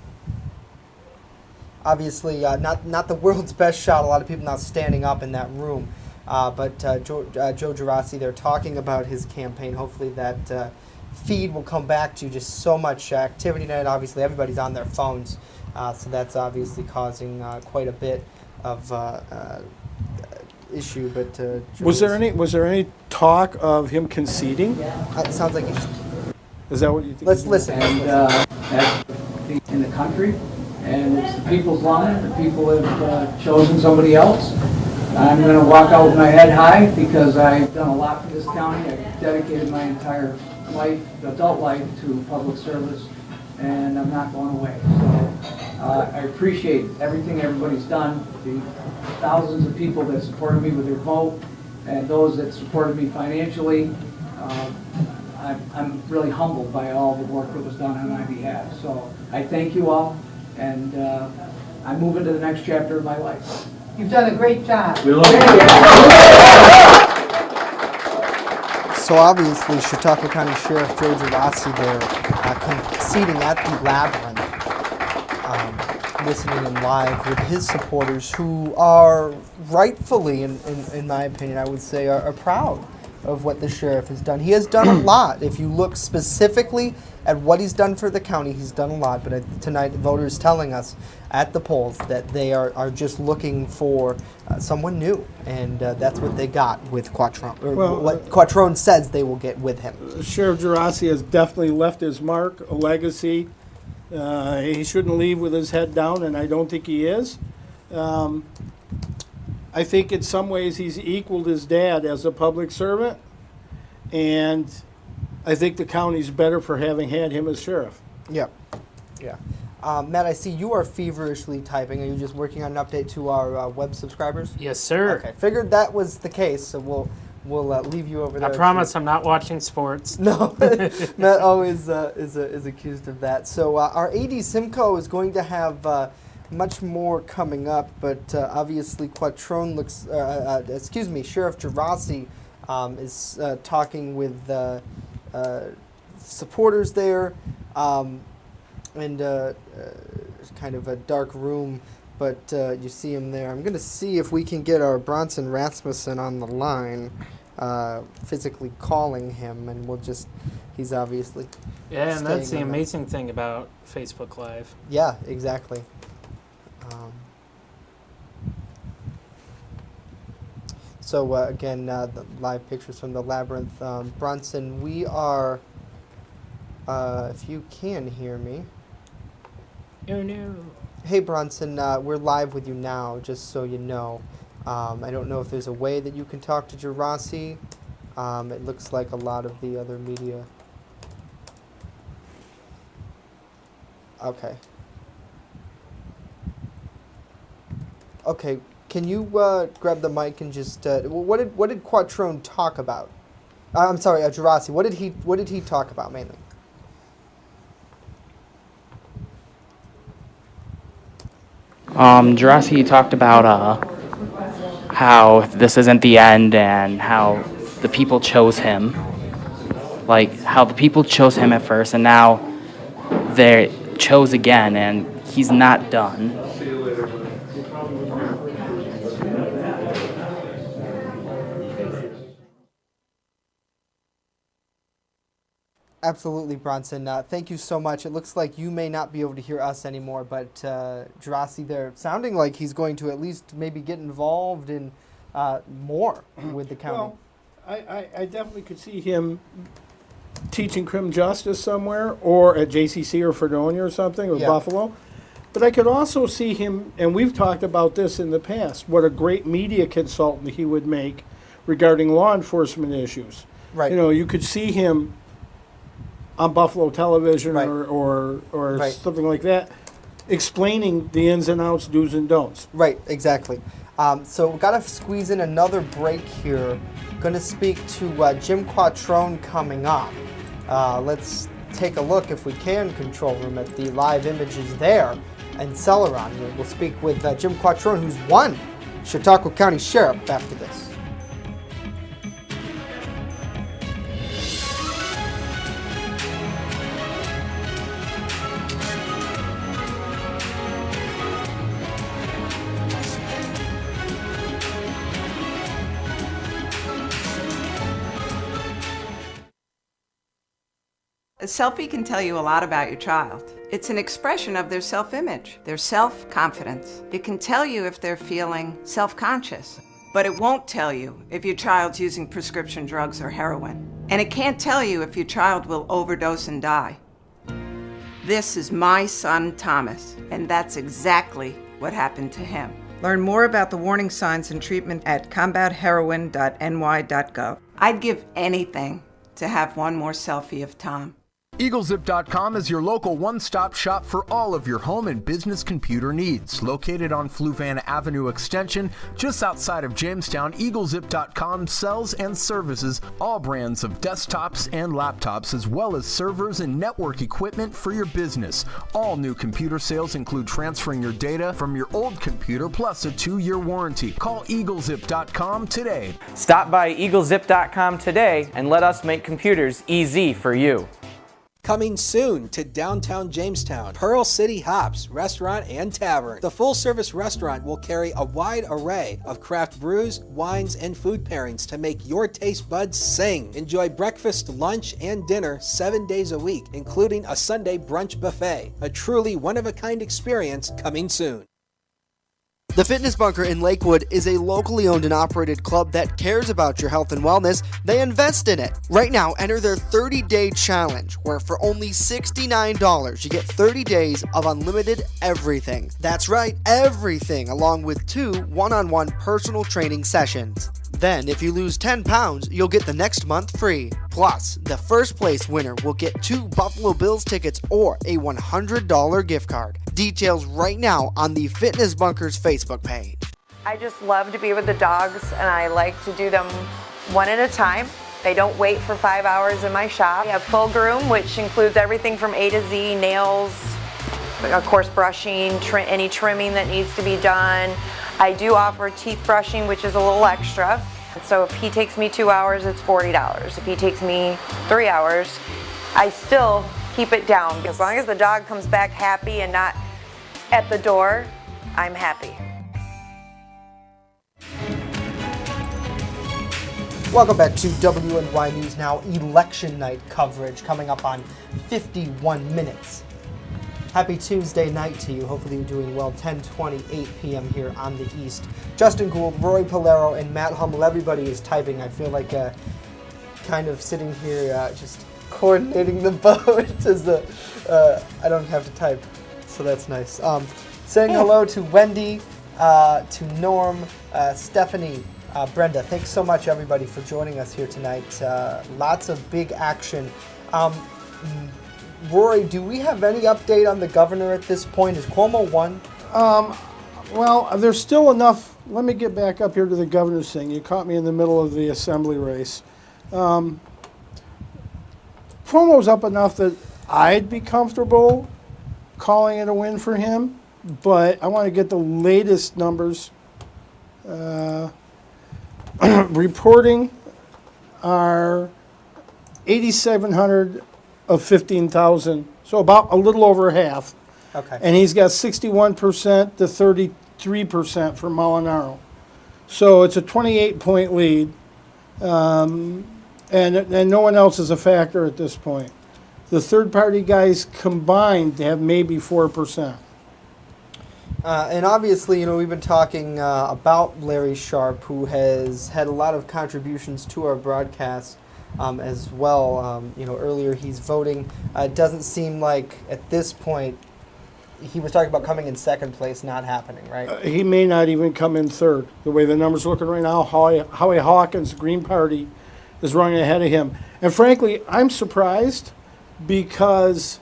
Obviously, not the world's best shot. A lot of people now standing up in that room. But Joe Girassi, they're talking about his campaign. Hopefully that feed will come back to you. Just so much activity tonight. Obviously, everybody's on their phones. So that's obviously causing quite a bit of issue. But Was there any talk of him conceding? It sounds like he's. Is that what you think? Let's listen. And in the country, and it's the people's line. The people have chosen somebody else. I'm going to walk out with my head high because I've done a lot for this county. I've dedicated my entire life, adult life, to public service, and I'm not going away. So I appreciate everything everybody's done, the thousands of people that supported me with their vote, and those that supported me financially. I'm really humbled by all the work that was done on my behalf. So I thank you all, and I move into the next chapter of my life. You've done a great job. So obviously, Chautauqua County Sheriff Joe Gerasi there conceding at the Labyrinth, listening in live with his supporters who are rightfully, in my opinion, I would say, are proud of what the sheriff has done. He has done a lot. If you look specifically at what he's done for the county, he's done a lot. But tonight, voters telling us at the polls that they are just looking for someone new, and that's what they got with Quattrone, or what Quattrone says they will get with him. Sheriff Gerasi has definitely left his mark, a legacy. He shouldn't leave with his head down, and I don't think he is. I think in some ways he's equaled his dad as a public servant, and I think the county's better for having had him as sheriff. Yeah, yeah. Matt, I see you are feverishly typing. Are you just working on an update to our web subscribers? Yes, sir. Okay, figured that was the case, so we'll leave you over there. I promise I'm not watching sports. No, Matt always is accused of that. So our AD Simcoe is going to have much more coming up, but obviously Quattrone looks, Sheriff Gerasi is talking with supporters there, and it's kind of a dark room, but you see him there. I'm going to see if we can get our Bronson Rasmussen on the line, physically calling him, and he's obviously Yeah, and that's the staying on amazing thing about Facebook Live. Yeah, exactly. So again, the live pictures from the Labyrinth. Bronson, we are, if you can hear me. Oh no. Hey Bronson, we're live with you now, just so you know. I don't know if there's a way that you can talk to Gerasi. It looks like a lot of the other media. Okay. Okay, can you grab the mic and just what did Quattrone talk about? I'm sorry, Gerasi. What did he talk about mainly? Gerasi talked about how this isn't the end and how the people chose him. Like how the people chose him at first and now they chose again and he's not done. Absolutely, Bronson. Thank you so much. It looks like you may not be able to hear us anymore, but Gerasi there sounding like he's going to at least maybe get involved in more with the county. Well, I definitely could see him teaching criminal justice somewhere, or at JCC or Fredonia or something, or Buffalo. But I could also see him, and we've talked about this in the past, what a great media consultant he would make regarding law enforcement issues. Right. You know, you could see him on Buffalo television or something like that, explaining the ins and outs, do's and don'ts. Right, exactly. So we've got to squeeze in another break here. Going to speak to Jim Quattrone coming up. Let's take a look, if we can, control room, at the live images there in Celeron. We'll speak with Jim Quattrone, who's won Chautauqua County Sheriff, after this. A selfie can tell you a lot about your child. It's an expression of their self-image, their self-confidence. It can tell you if they're feeling self-conscious, but it won't tell you if your child's using prescription drugs or heroin. And it can't tell you if your child will overdose and die. This is my son, Thomas, and that's exactly what happened to him. Learn more about the warning signs and treatment at combatheroin.ny.gov. I'd give anything to have one more selfie of Tom. EagleZip.com is your local one-stop shop for all of your home and business computer needs. Located on Fluvan Avenue Extension, just outside of Jamestown, EagleZip.com sells and services all brands of desktops and laptops, as well as servers and network equipment for your business. All new computer sales include transferring your data from your old computer plus a 2-year warranty. Call EagleZip.com today. Stop by EagleZip.com today and let us make computers easy for you. Coming soon to downtown Jamestown, Pearl City Hops Restaurant and Tavern. The full-service restaurant will carry a wide array of craft brews, wines, and food pairings to make your taste buds sing. Enjoy breakfast, lunch, and dinner 7 days a week, including a Sunday brunch buffet. A truly one-of-a-kind experience coming soon. The Fitness Bunker in Lakewood is a locally owned and operated club that cares about your health and wellness. They invest in it. Right now, enter their 30-day challenge, where for only $69, you get 30 days of unlimited everything. That's right, everything, along with 2 one-on-one personal training sessions. Then, if you lose 10 pounds, you'll get the next month free. Plus, the first place winner will get 2 Buffalo Bills tickets or a $100 gift card. Details right now on the Fitness Bunker's Facebook page. I just love to be with the dogs, and I like to do them one at a time. They don't wait for 5 hours in my shop. We have full groom, which includes everything from A to Z, nails, of course brushing, any trimming that needs to be done. I do offer teeth brushing, which is a little extra. So if he takes me 2 hours, it's $40. If he takes me 3 hours, I still keep it down. As long as the dog comes back happy and not at the door, I'm happy. Welcome back to WNY News Now election night coverage coming up on 51 minutes. Happy Tuesday night to you. Hopefully you're doing well. 10:28 p.m. here on the East. Justin Gould, Roy Polero, and Matt Hummel. Everybody is typing. I feel like kind of sitting here just coordinating the vote as I don't have to type, so that's nice. Saying hello to Wendy, to Norm, Stephanie, Brenda. Thanks so much, everybody, for joining us here tonight. Lots of big action. Rory, do we have any update on the governor at this point? Is Cuomo won? Well, there's still enough. Let me get back up here to the governor's thing. You caught me in the middle of the assembly race. Cuomo's up enough that I'd be comfortable calling it a win for him, but I want to get the latest numbers. Reporting are 8,700 of 15,000, so about a little over half. Okay. And he's got 61% to 33% for Molinaro. So it's a 28-point lead, and no one else is a factor at this point. The third-party guys combined have maybe 4%. And obviously, we've been talking about Larry Sharp, who has had a lot of contributions to our broadcast as well. Earlier he's voting. It doesn't seem like at this point, he was talking about coming in second place, not happening, right? He may not even come in third. The way the numbers are looking right now, Howie Hawkins, the Green Party, is running ahead of him. And frankly, I'm surprised because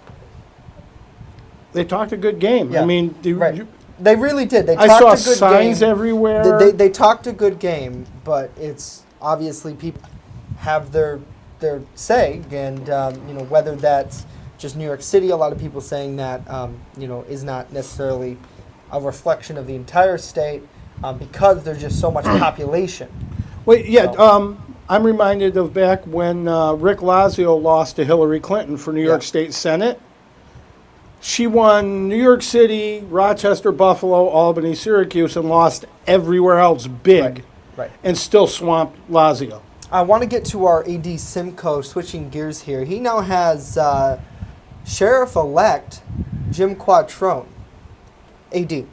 they talked a good game. Yeah, I mean, they really did. They I talked saw a good signs game. everywhere. They talked a good game, but it's obviously people have their say, and whether that's just New York City, a lot of people saying that is not necessarily a reflection of the entire state because there's just so much population. Wait, yeah. I'm reminded of back when Rick Lazio lost to Hillary Clinton for New York State Senate. She won New York City, Rochester, Buffalo, Albany, Syracuse, and lost everywhere else big, Right. and still swamped Lazio. I want to get to our AD Simcoe, switching gears here. He now has Sheriff-elect Jim Quattrone. AD.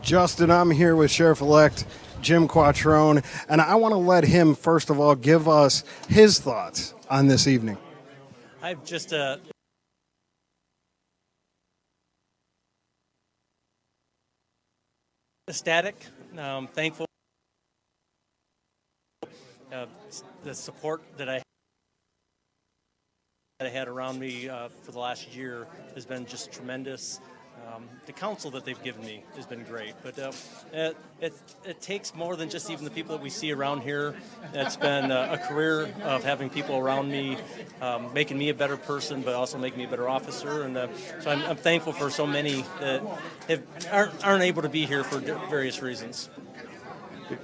Justin, I'm here with Sheriff-elect Jim Quattrone, and I want to let him, first of all, give us his thoughts on this evening. I've just Ecstatic, thankful. The support that I had around me for the last year has been just tremendous. The counsel that they've given me has been great, but it takes more than just even the people that we see around here. It's been a career of having people around me, making me a better person, but also making me a better officer. And so I'm thankful for so many that aren't able to be here for various reasons.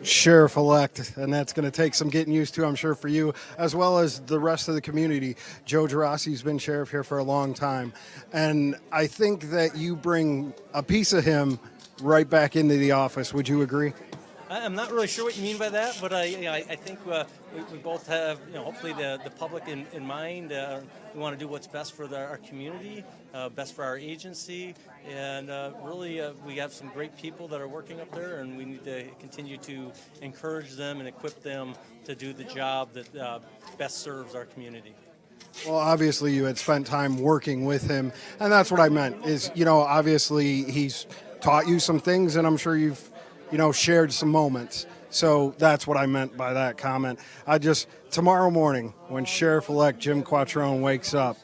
Sheriff-elect, and that's going to take some getting used to, I'm sure, for you, as well as the rest of the community. Joe Gerassi's been sheriff here for a long time, and I think that you bring a piece of him right back into the office. Would you agree? I'm not really sure what you mean by that, but I think we both have, hopefully the public in mind. We want to do what's best for our community, best for our agency, and really we have some great people that are working up there, and we need to continue to encourage them and equip them to do the job that best serves our community. Well, obviously you had spent time working with him, and that's what I meant is, obviously he's taught you some things, and I'm sure you've shared some moments. So that's what I meant by that comment. Tomorrow morning, when Sheriff-elect Jim Quattrone wakes up,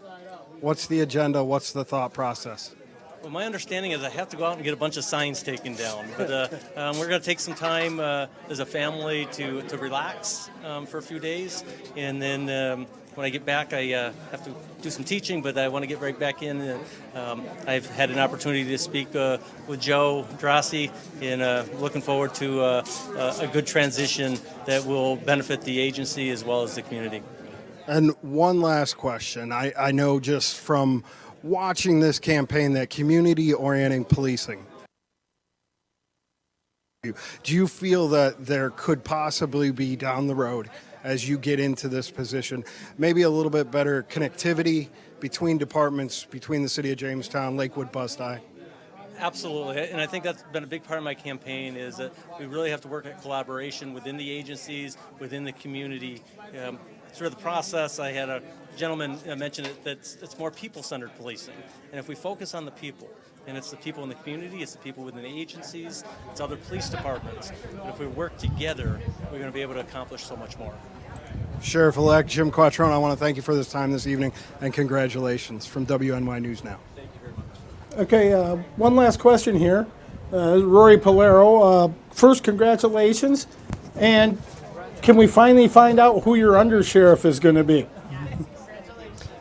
what's the agenda? What's the thought process? Well, my understanding is I have to go out and get a bunch of signs taken down. But we're going to take some time as a family to relax for a few days. And then when I get back, I have to do some teaching, but I want to get right back in. I've had an opportunity to speak with Joe Gerassi, and looking forward to a good transition that will benefit the agency as well as the community. And one last question. I know just from watching this campaign that community-oriented policing, do you feel that there could possibly be down the road, as you get into this position, maybe a little bit better connectivity between departments, between the city of Jamestown, Lakewood, Buzz-Eye? Absolutely, and I think that's been a big part of my campaign, is that we really have to work at collaboration within the agencies, within the community. Through the process, I had a gentleman mention that it's more people-centered policing, and if we focus on the people, and it's the people in the community, it's the people within the agencies, it's other police departments, but if we work together, we're going to be able to accomplish so much more. Sheriff-elect Jim Quattrone, I want to thank you for this time this evening, and congratulations from WNY News Now. Thank you very much. Okay, one last question here. Rory Polero, first, congratulations. And can we finally find out who your undersheriff is going to be?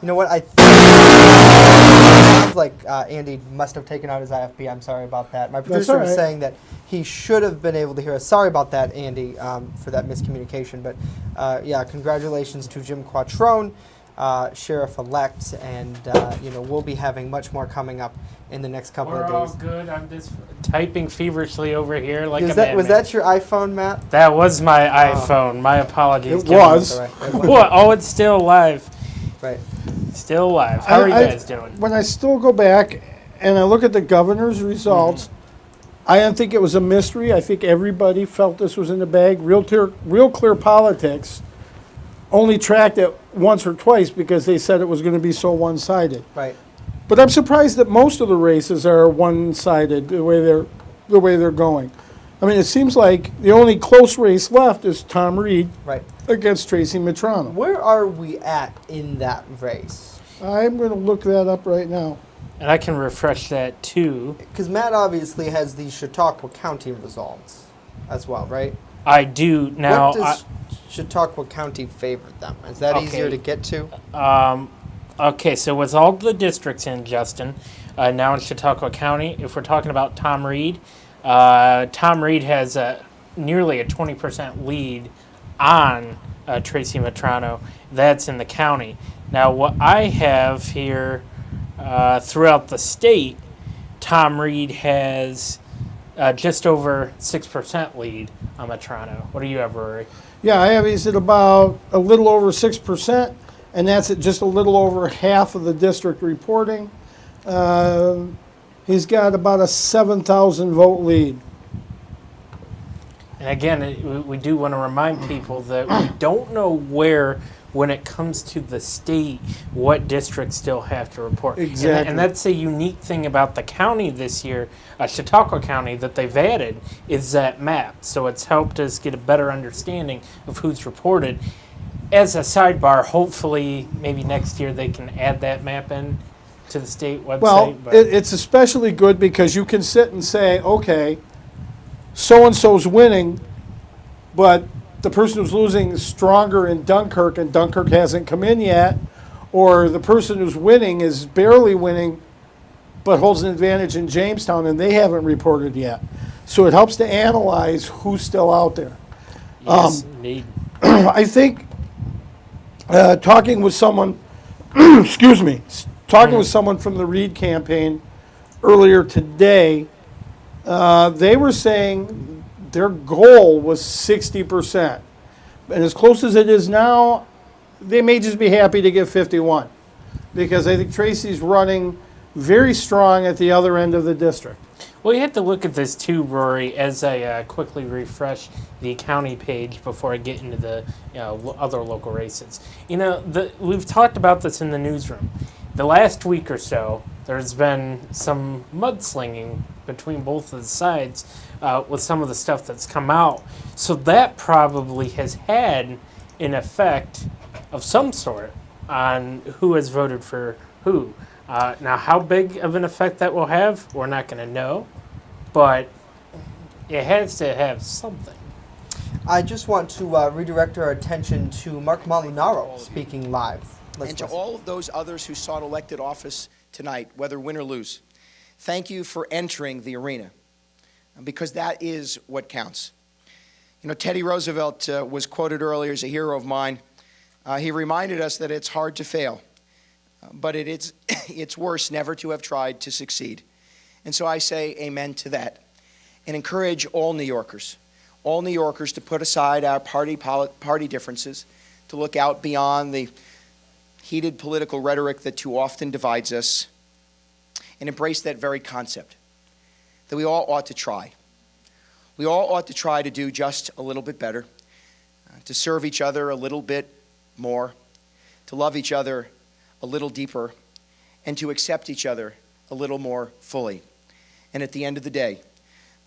You know what? Sounds like Andy must have taken out his IFB. I'm sorry about that. My producer was saying that he should have been able to hear us. Sorry about that, Andy, for that miscommunication. But yeah, congratulations to Jim Quattrone, Sheriff-elect, and we'll be having much more coming up in the next couple of days. We're all good. I'm just typing feverishly over here like a madman. Was that your iPhone, Matt? That was my iPhone. My apologies. It was. What? Oh, it's still live. Right. Still live. How are you guys doing? When I still go back and I look at the governor's results, I don't think it was a mystery. I think everybody felt this was in the bag. Real Clear Politics only tracked it once or twice because they said it was going to be so one-sided. Right. But I'm surprised that most of the races are one-sided the way they're going. I mean, it seems like the only close race left is Tom Reed against Tracy Matrano. Where are we at in that race? I'm going to look that up right now. And I can refresh that too. Because Matt obviously has the Chautauqua County results as well, right? I do. Now, what does Chautauqua County favor them? Is that easier to get to? Okay, so with all the districts in, Justin, now in Chautauqua County, if we're talking about Tom Reed has nearly a 20% lead on Tracy Matrano. That's in the county. Now, what I have here throughout the state, Tom Reed has just over 6% lead on Matrano. What do you have, Rory? Yeah, I have he's at about a little over 6%, and that's at just a little over half of the district reporting. He's got about a 7,000 vote lead. And again, we do want to remind people that we don't know where when it comes to the state, what districts still have to report. Exactly. And that's a unique thing about the county this year, Chautauqua County, that they've added, is that map. So it's helped us get a better understanding of who's reported. As a sidebar, hopefully maybe next year they can add that map in to the state website. Well, it's especially good because you can sit and say, okay, so-and-so's winning, but the person who's losing is stronger in Dunkirk, and Dunkirk hasn't come in yet, or the person who's winning is barely winning, but holds an advantage in Jamestown, and they haven't reported yet. So it helps to analyze who's still out there. Yes, indeed. I think talking with someone, excuse me, talking with someone from the Reid campaign earlier today, they were saying their goal was 60%. And as close as it is now, they may just be happy to get 51. Because I think Tracy's running very strong at the other end of the district. Well, you have to look at this too, Rory, as I quickly refresh the county page before I get into the other local races. We've talked about this in the newsroom. The last week or so, there's been some mudslinging between both of the sides with some of the stuff that's come out. So that probably has had an effect of some sort on who has voted for who. Now, how big of an effect that will have, we're not going to know, but it has to have something. I just want to redirect our attention to Mark Molinaro speaking live. And to all of those others who sought elected office tonight, whether win or lose, thank you for entering the arena, because that is what counts. Teddy Roosevelt was quoted earlier as a hero of mine. He reminded us that it's hard to fail, but it's worse never to have tried to succeed. And so I say amen to that and encourage all New Yorkers to put aside our party differences, to look out beyond the heated political rhetoric that too often divides us, and embrace that very concept that we all ought to try. We all ought to try to do just a little bit better, to serve each other a little bit more, to love each other a little deeper, and to accept each other a little more fully. And at the end of the day,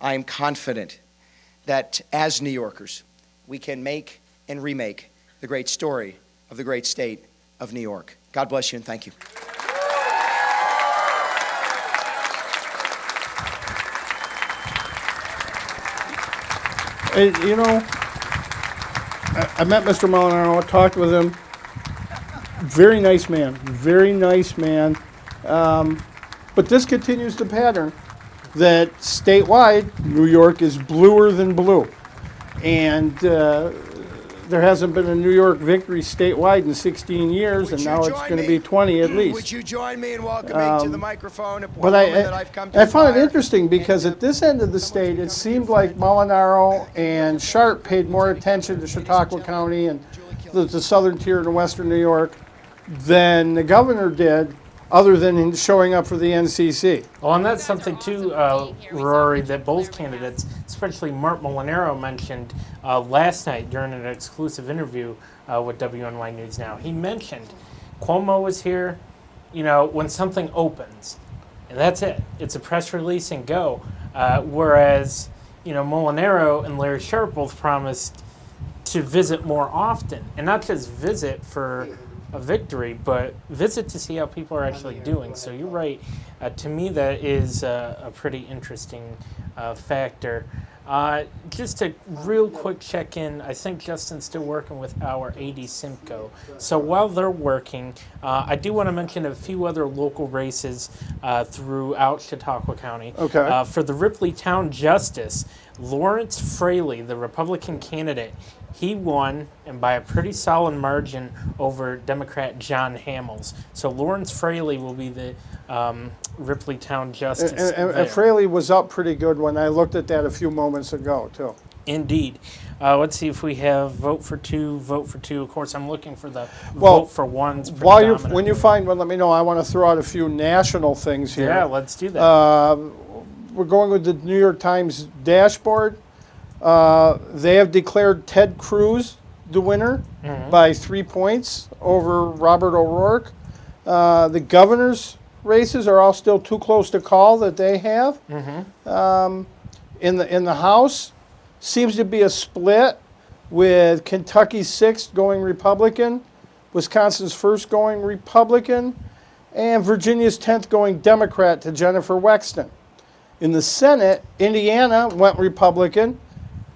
I am confident that as New Yorkers, we can make and remake the great story of the great state of New York. God bless you and thank you. I met Mr. Molinaro, I talked with him. Very nice man, very nice man. But this continues the pattern that statewide, New York is bluer than blue. And there hasn't been a New York victory statewide in 16 years, and now it's going to be 20 at least. Would you join me in welcoming to the microphone a But woman that I've come to I found it admire? interesting because at this end of the state, it seemed like Molinaro and Sharp paid more attention to Chautauqua County and the southern tier in western New York than the governor did, other than in showing up for the NCC. Well, and that's something too, Rory, that both candidates, especially Mark Molinaro, mentioned last night during an exclusive interview with WNY News Now. He mentioned Cuomo was here, when something opens, and that's it. It's a press release and go. Whereas, Molinaro and Larry Sharp both promised to visit more often, and not just visit for a victory, but visit to see how people are actually doing. So you're right. To me, that is a pretty interesting factor. Just a real quick check-in. I think Justin's still working with our AD Simcoe. So while they're working, I do want to mention a few other local races throughout Chautauqua County. Okay. For the Ripley Town Justice, Lawrence Fraley, the Republican candidate, he won, and by a pretty solid margin, over Democrat John Hamels. So Lawrence Fraley will be the Ripley Town Justice. And Fraley was up pretty good when I looked at that a few moments ago, too. Indeed. Let's see if we have vote for two. Of course, I'm looking for the vote for ones. When you find one, let me know. I want to throw out a few national things here. Yeah, let's do that. We're going with the New York Times dashboard. They have declared Ted Cruz the winner by 3 points over Robert O'Rourke. The governor's races are all still too close to call that they have. In the House, seems to be a split with Kentucky's 6th going Republican, Wisconsin's 1st going Republican, and Virginia's 10th going Democrat to Jennifer Wexton. In the Senate, Indiana went Republican.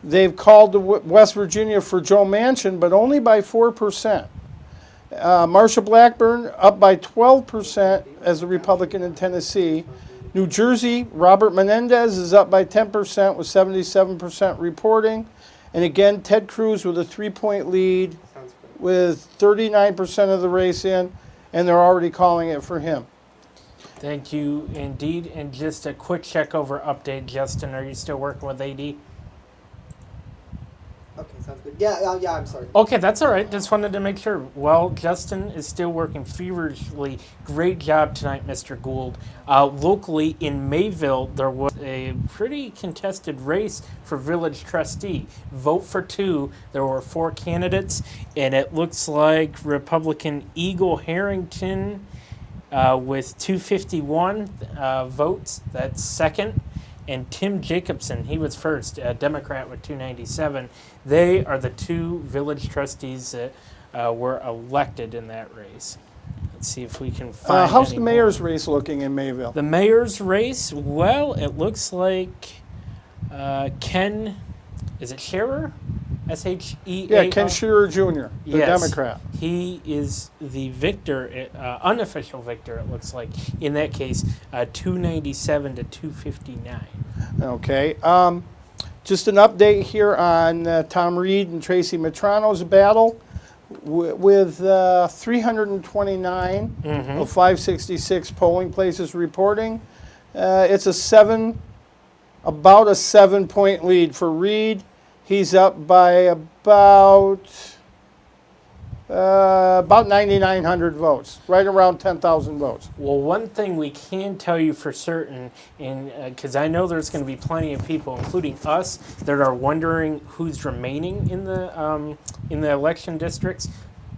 They've called to West Virginia for Joe Manchin, but only by 4%. Marsha Blackburn up by 12% as a Republican in Tennessee. New Jersey, Robert Menendez is up by 10% with 77% reporting. And again, Ted Cruz with a 3-point lead with 39% of the race in, and they're already calling it for him. Thank you indeed. And just a quick check over update, Justin. Are you still working with AD? Okay, sounds good. Yeah, I'm sorry. Okay, that's all right. Just wanted to make sure. Well, Justin is still working feverishly. Great job tonight, Mr. Gould. Locally in Mayville, there was a pretty contested race for village trustee. Vote for 2. There were 4 candidates, and it looks like Republican Eagle Harrington with 251 votes. That's second. And Tim Jacobson, he was first, a Democrat with 297. They are the 2 village trustees that were elected in that race. Let's see if we can find how's any the mayor's more. race looking in Mayville? The mayor's race, well, it looks like Ken, is it Scherer? S-H-E-A-R? Yeah, Ken Scherer Jr., the Democrat. He is the victor, unofficial victor, it looks like, in that case, 297 to 259. Okay. Just an update here on Tom Reed and Tracy Matrano's battle with 329 of 566 polling places reporting. It's about a 7-point lead for Reed. He's up by about 9,900 votes, right around 10,000 votes. Well, one thing we can tell you for certain, because I know there's going to be plenty of people, including us, that are wondering who's remaining in the election districts.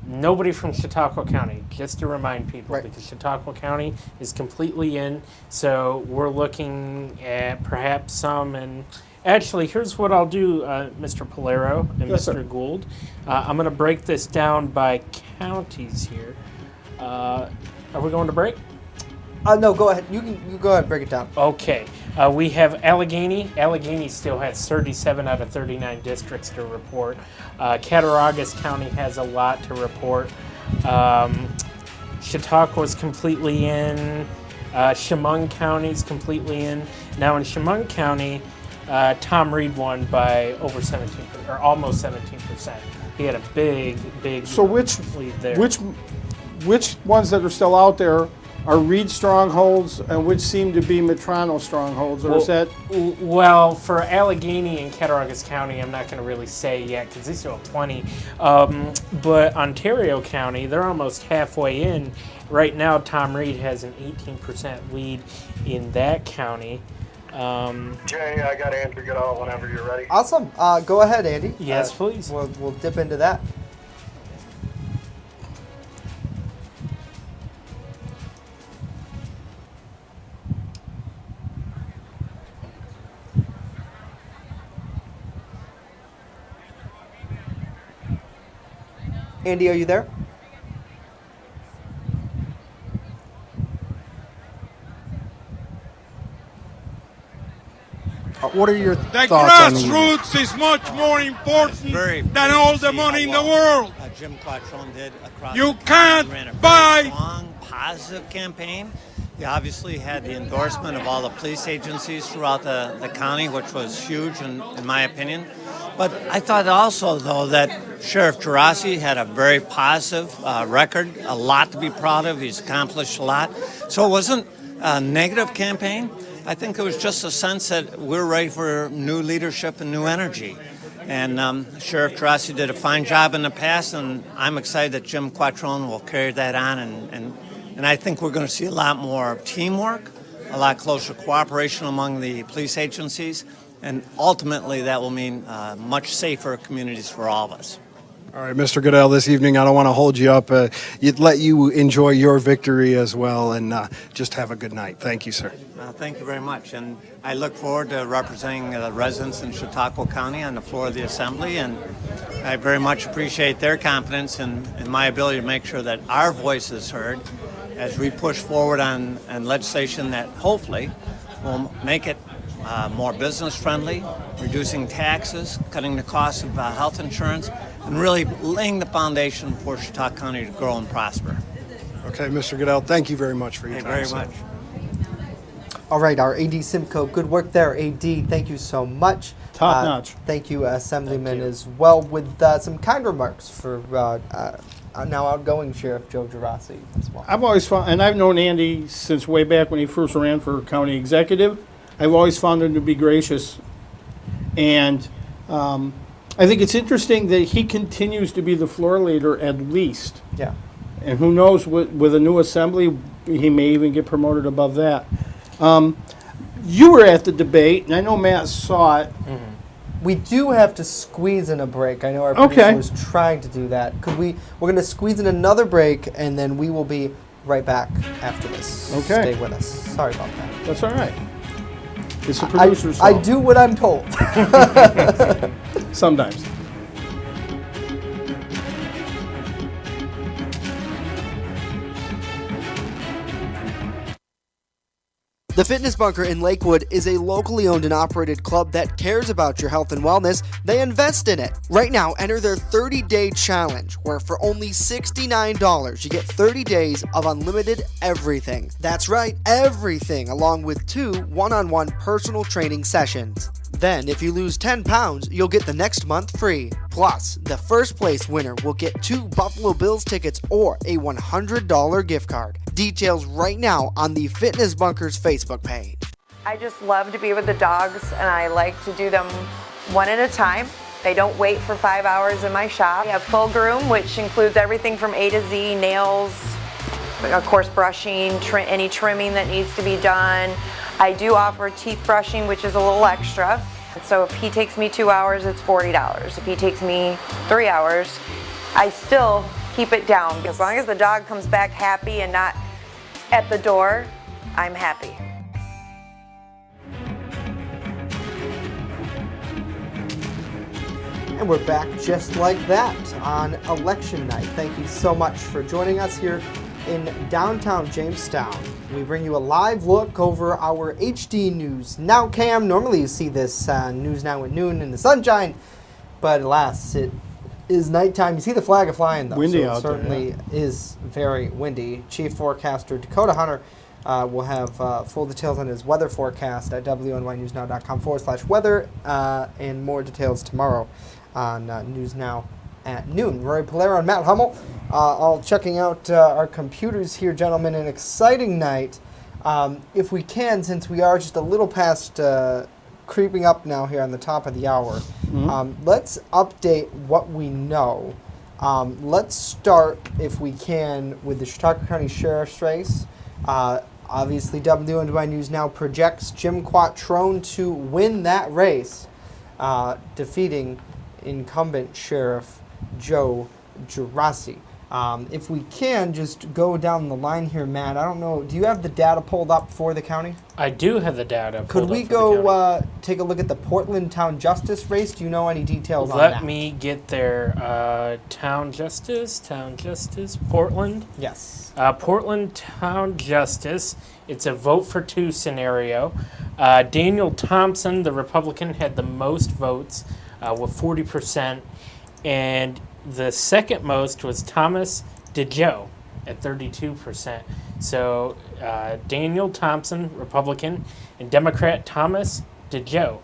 Nobody from Chautauqua County, just to remind people, because Chautauqua County is completely in. So we're looking at perhaps some and. Actually, here's what I'll do, Mr. Polero and Yes, Mr. sir. Gould. I'm going to break this down by counties here. Are we going to break? No, go ahead. You go ahead and break it down. Okay. We have Allegheny. Allegheny still has 37 out of 39 districts to report. Cattaraugus County has a lot to report. Chautauqua is completely in. Chemung County is completely in. Now in Chemung County, Tom Reed won by over 17%, or almost 17%. He had a big So which lead there. which ones that are still out there are Reed strongholds, and which seem to be Matrano strongholds, or is that? Well, for Allegheny and Cattaraugus County, I'm not going to really say yet because they still have plenty. But Ontario County, they're almost halfway in. Right now, Tom Reed has an 18% lead in that county. Jay, I got Andrew Goodall whenever you're ready. Awesome. Go ahead, Andy. Yes, please. We'll dip into that. Andy, are you there? What are your The thoughts on the grassroots is much more important than all the money in the world. Jim Quattrone did across You the country. can't He ran a very buy. strong, positive campaign. He obviously had the endorsement of all the police agencies throughout the county, which was huge in my opinion. But I thought also, though, that Sheriff Gerasi had a very positive record, a lot to be proud of. He's accomplished a lot. So it wasn't a negative campaign. I think it was just a sense that we're ready for new leadership and new energy. And Sheriff Gerasi did a fine job in the past, and I'm excited that Jim Quattrone will carry that on. And I think we're going to see a lot more teamwork, a lot closer cooperation among the police agencies, and ultimately that will mean much safer communities for all of us. All right, Mr. Goodell, this evening, I don't want to hold you up. Let you enjoy your victory as well, and just have a good night. Thank you, sir. Thank you very much, and I look forward to representing the residents in Chautauqua County on the floor of the Assembly, and I very much appreciate their confidence in my ability to make sure that our voice is heard as we push forward on legislation that hopefully will make it more business-friendly, reducing taxes, cutting the cost of health insurance, and really laying the foundation for Chautauqua County to grow and prosper. Okay, Mr. Goodell, thank you very much for your time. Very sir. much. All right, our AD Simcoe, good work there, AD. Thank you so much. Top notch. Thank you, Assemblyman, as well, with some kind remarks for now outgoing Sheriff Joe Gerasi as well. I've always found, and I've known Andy since way back when he first ran for county executive. I've always found him to be gracious, and I think it's interesting that he continues to be the floor leader at least. Yeah. And who knows, with a new assembly, he may even get promoted above that. You were at the debate, and I know Matt saw it. We do have to squeeze in a break. I know our producer was trying to do that. We're going to squeeze in another break, and then we will be right back after this. Okay. Stay with us. Sorry about that. That's all right. It's the producer's I fault. do what I'm told. Sometimes. The Fitness Bunker in Lakewood is a locally owned and operated club that cares about your health and wellness. They invest in it. Right now, enter their 30-day challenge, where for only $69, you get 30 days of unlimited everything. That's right, everything, along with 2 one-on-one personal training sessions. Then, if you lose 10 pounds, you'll get the next month free. Plus, the first place winner will get 2 Buffalo Bills tickets or a $100 gift card. Details right now on the Fitness Bunker's Facebook page. I just love to be with the dogs, and I like to do them one at a time. They don't wait for 5 hours in my shop. We have full groom, which includes everything from A to Z, nails, of course brushing, any trimming that needs to be done. I do offer teeth brushing, which is a little extra. So if he takes me 2 hours, it's $40. If he takes me 3 hours, I still keep it down. As long as the dog comes back happy and not at the door, I'm happy. And we're back just like that on election night. Thank you so much for joining us here in downtown Jamestown. We bring you a live look over our HD News Now cam. Normally you see this News Now at noon in the sunshine, but alas, it is nighttime. You see the flag flying though, windy so it out there, certainly is very windy. Chief forecaster Dakota Hunter will have full details on his weather forecast at WNYNewsNow.com/weather and more details tomorrow on News Now at noon. Rory Polero and Matt Hummel all checking out our computers here, gentlemen. An exciting night. If we can, since we are just a little past creeping up now here on the top of the hour, let's update what we know. Let's start, if we can, with the Chautauqua County Sheriff's race. Obviously, WNY News Now projects Jim Quattrone to win that race, defeating incumbent Sheriff Joe Gerasi. If we can, just go down the line here, Matt. I don't know, do you have the data pulled up for the county? I do have the data pulled Could up we for the county. go take a look at the Portland Town Justice race? Do you know any details on that? Let me get there. Town Justice, Portland. Yes. Portland Town Justice. It's a vote for 2 scenario. Daniel Thompson, the Republican, had the most votes with 40%, and the second most was Thomas DeJoe at 32%. So Daniel Thompson, Republican, and Democrat Thomas DeJoe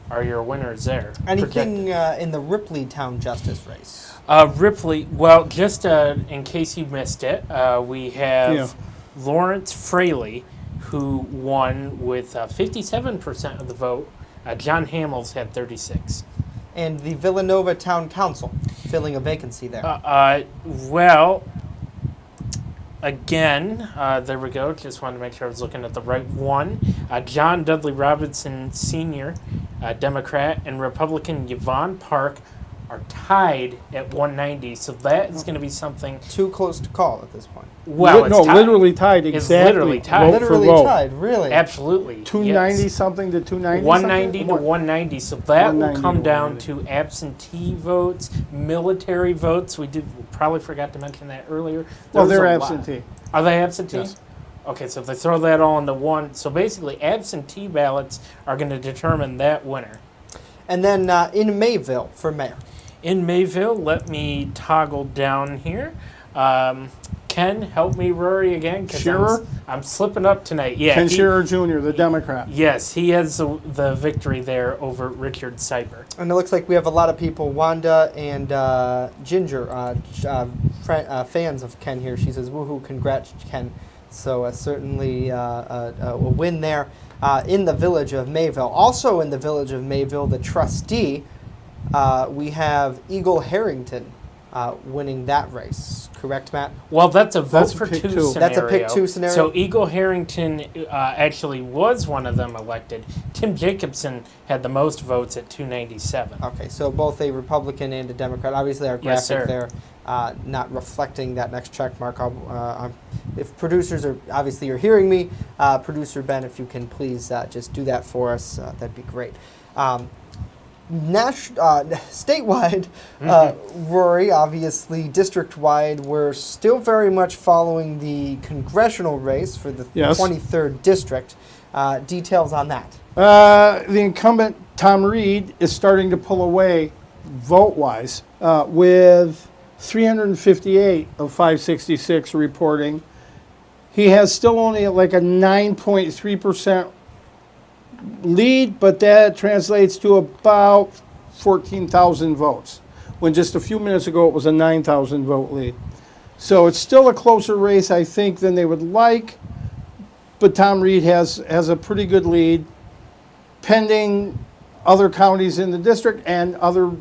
are your winners there. Anything in the Ripley Town Justice race? Ripley, well, just in case you missed it, we have Lawrence Fraley, who won with 57% of the vote. John Hamels had 36%. And the Villanova Town Council, filling a vacancy there. Well, again, there we go. Just wanted to make sure I was looking at the right one. John Dudley Robinson Sr., Democrat, and Republican Yvonne Park are tied at 190. So that is going to be something. Too close to call at this point. Well, it's no, tied. literally tied. Exactly. It's literally tied. Vote for Literally vote. tied, really. Absolutely. 290 yes. something to 290 190 something? to 190. So that will 190 come to down 190. to absentee votes, military votes. We probably forgot to mention that earlier. Well, There's they're a lot. absentee. Are they absentee? Yes. Okay, so if they throw that all into one, so basically absentee ballots are going to determine that winner. And then in Mayville for mayor. In Mayville, let me toggle down here. Ken, help me, Rory, again. 'Cause Shearer? I'm slipping up tonight. Yeah, Ken Shearer Jr., the Democrat. Yes, he has the victory there over Richard Seiber. And it looks like we have a lot of people, Wanda and Ginger, fans of Ken here. She says, woohoo, congrats, Ken. So certainly a win there in the village of Mayville. Also in the village of Mayville, the trustee, we have Eagle Harrington winning that race. Correct, Matt? Well, that's a vote That's a for pick two two. scenario. That's a pick two scenario? So Eagle Harrington actually was one of them elected. Tim Jacobson had the most votes at 297. Okay, so both a Republican and a Democrat. Obviously, our Yes, graphic sir. there not reflecting that next check mark. If producers are, obviously you're hearing me, producer Ben, if you can please just do that for us, that'd be great. Statewide, Rory, obviously district-wide, we're still very much following the congressional race for the Yes. 23rd district. Details on that. The incumbent, Tom Reed, is starting to pull away vote-wise with 358 of 566 reporting. He has still only like a 9.3% lead, but that translates to about 14,000 votes, when just a few minutes ago it was a 9,000 vote lead. So it's still a closer race, I think, than they would like, but Tom Reed has a pretty good lead, pending other counties in the district and other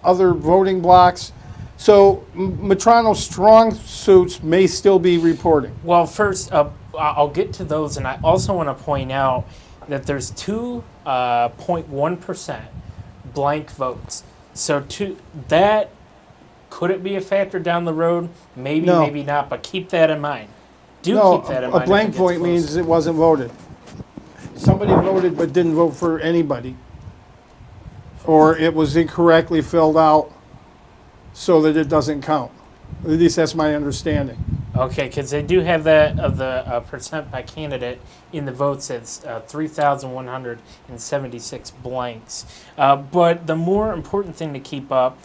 voting blocks. So Matrano's strong suits may still be reporting. Well, first, I'll get to those, and I also want to point out that there's 2.1% blank votes. So that, could it be a factor down the road? Maybe, No. maybe not, but keep that in mind. No, Keep that in a mind. if it blank gets point close. means it wasn't voted. Somebody voted but didn't vote for anybody. Or it was incorrectly filled out so that it doesn't count. At least that's my understanding. Okay, because they do have that of the percent by candidate in the votes. It's 3,176 blanks. But the more important thing to keep up,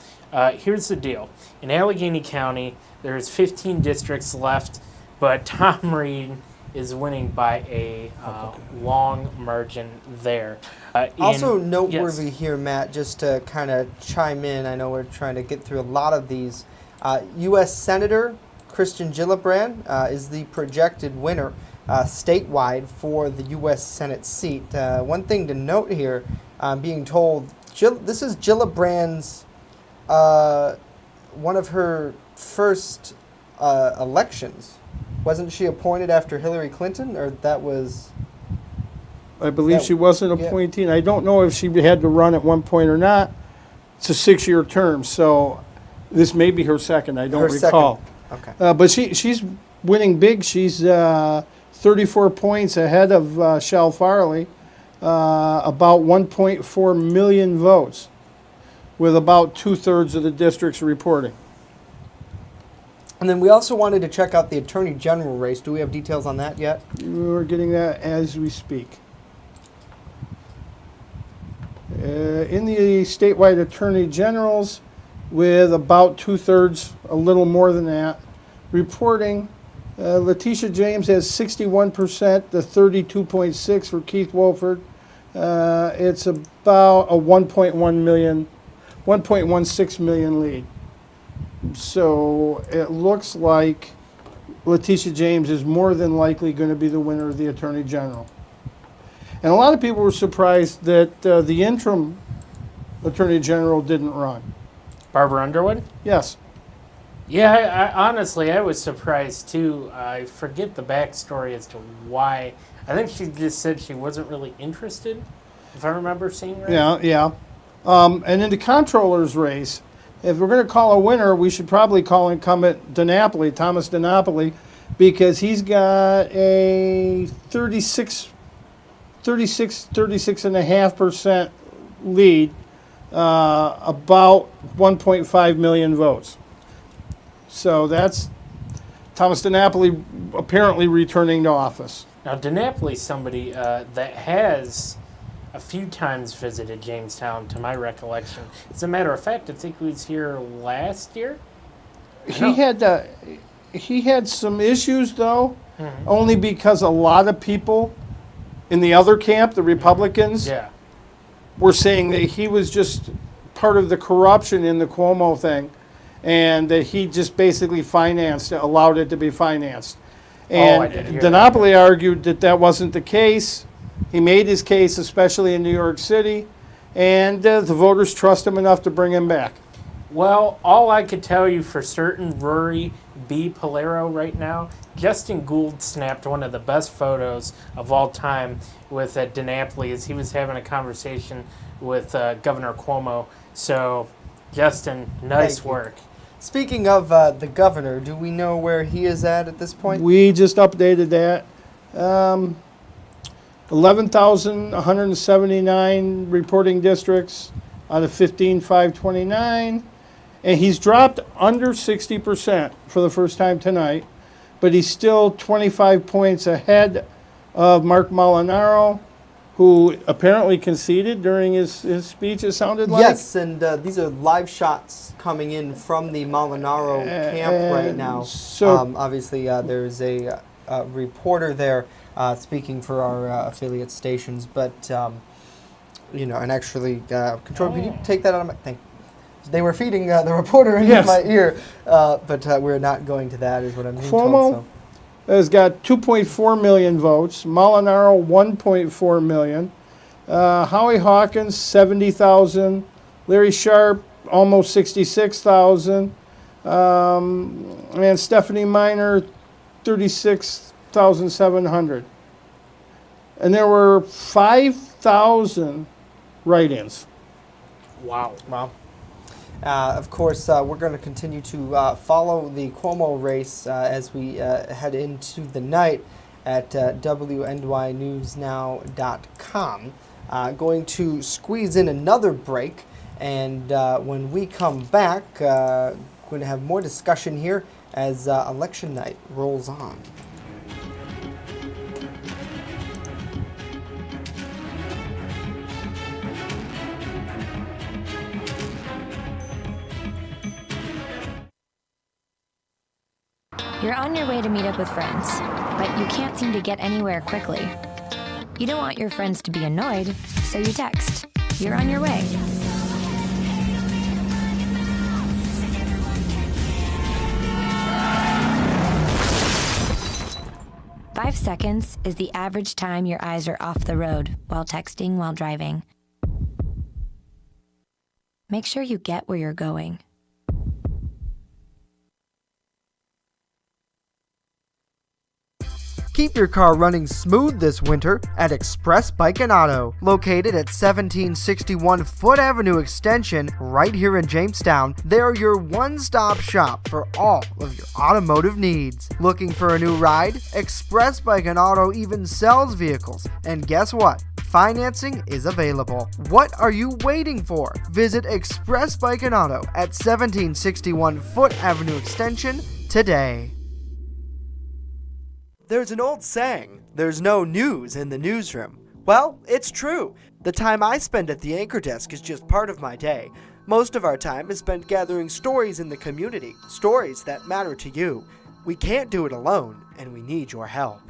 here's the deal. In Allegheny County, there's 15 districts left, but Tom Reed is winning by a long margin there. Also noteworthy here, Matt, just to kind of chime in, I know we're trying to get through a lot of these. U.S. Senator Christian Gillibrand is the projected winner statewide for the U.S. Senate seat. One thing to note here, I'm being told, this is Gillibrand's, one of her first elections. Wasn't she appointed after Hillary Clinton, or that was... I believe That- she was an yeah. appointee, and I don't know if she had to run at one point or not. It's a 6-year term, so this may be her second. I don't Her recall. second. Okay. But she's winning big. She's 34 points ahead of Shell Farley, about 1.4 million votes, with about 2/3 of the districts reporting. And then we also wanted to check out the Attorney General race. Do we have details on that yet? We're getting that as we speak. In the statewide attorney generals, with about 2/3, a little more than that, reporting, Letitia James has 61% to 32.6 for Keith Wolford. It's about a 1.16 million lead. So it looks like Letitia James is more than likely going to be the winner of the Attorney General. And a lot of people were surprised that the interim Attorney General didn't run. Barbara Underwood? Yes. Yeah, I honestly, I was surprised too. I forget the backstory as to why. I think she just said she wasn't really interested, if I remember seeing right. Yeah. And in the comptroller's race, If we're going to call a winner, we should probably call incumbent DiNapoli, Thomas DiNapoli, because he's got a 36.5% lead, about 1.5 million votes. So that's Thomas DiNapoli apparently returning to office. Now, DiNapoli's somebody that has a few times visited Jamestown, to my recollection. As a matter of fact, I think he was here last year. He had some issues, though, only because a lot of people in the other camp, the Republicans, were saying that he was just part of the corruption in the Cuomo thing, and that he just basically allowed it to be financed. And DiNapoli argued that that wasn't the case. He made his case, especially in New York City, and the voters trust him enough to bring him back. Well, all I could tell you for certain, Rory B. Polero right now, Justin Gould snapped one of the best photos of all time with DiNapoli as he was having a conversation with Governor Cuomo. So, Justin, nice work. Speaking of the governor, do we know where he is at this point? We just updated that. 11,179 reporting districts out of 15,529. And he's dropped under 60% for the first time tonight, but he's still 25 points ahead of Mark Molinaro, who apparently conceded during his speech, it sounded like. Yes, and these are live shots coming in from the Molinaro camp right now. So obviously, there's a reporter there speaking for our affiliate stations, but, and actually, Control, could you take that out of my thing? They were feeding the reporter into my ear, but we're not going to that, is what I'm being told. Cuomo has got 2.4 million votes. Molinaro, 1.4 million. Howie Hawkins, 70,000. Larry Sharp, almost 66,000. And Stephanie Miner, 36,700. And there were 5,000 write-ins. Wow. Wow. Of course, we're going to continue to follow the Cuomo race as we head into the night at WNYNewsNow.com. Going to squeeze in another break, and when we come back, we're going to have more discussion here as election night rolls on. You're on your way to meet up with friends, but you can't seem to get anywhere quickly. You don't want your friends to be annoyed, so you text. You're on your way. Five seconds is the average time your eyes are off the road while texting while driving. Make sure you get where you're going. Keep your car running smooth this winter at Express Bike and Auto, located at 1761 Foote Avenue Extension, right here in Jamestown. They're your one-stop shop for all of your automotive needs. Looking for a new ride? Express Bike and Auto even sells vehicles. And guess what? Financing is available. What are you waiting for? Visit Express Bike and Auto at 1761 Foote Avenue Extension today. There's an old saying, there's no news in the newsroom. Well, it's true. The time I spend at the anchor desk is just part of my day. Most of our time is spent gathering stories in the community, stories that matter to you. We can't do it alone, and we need your help.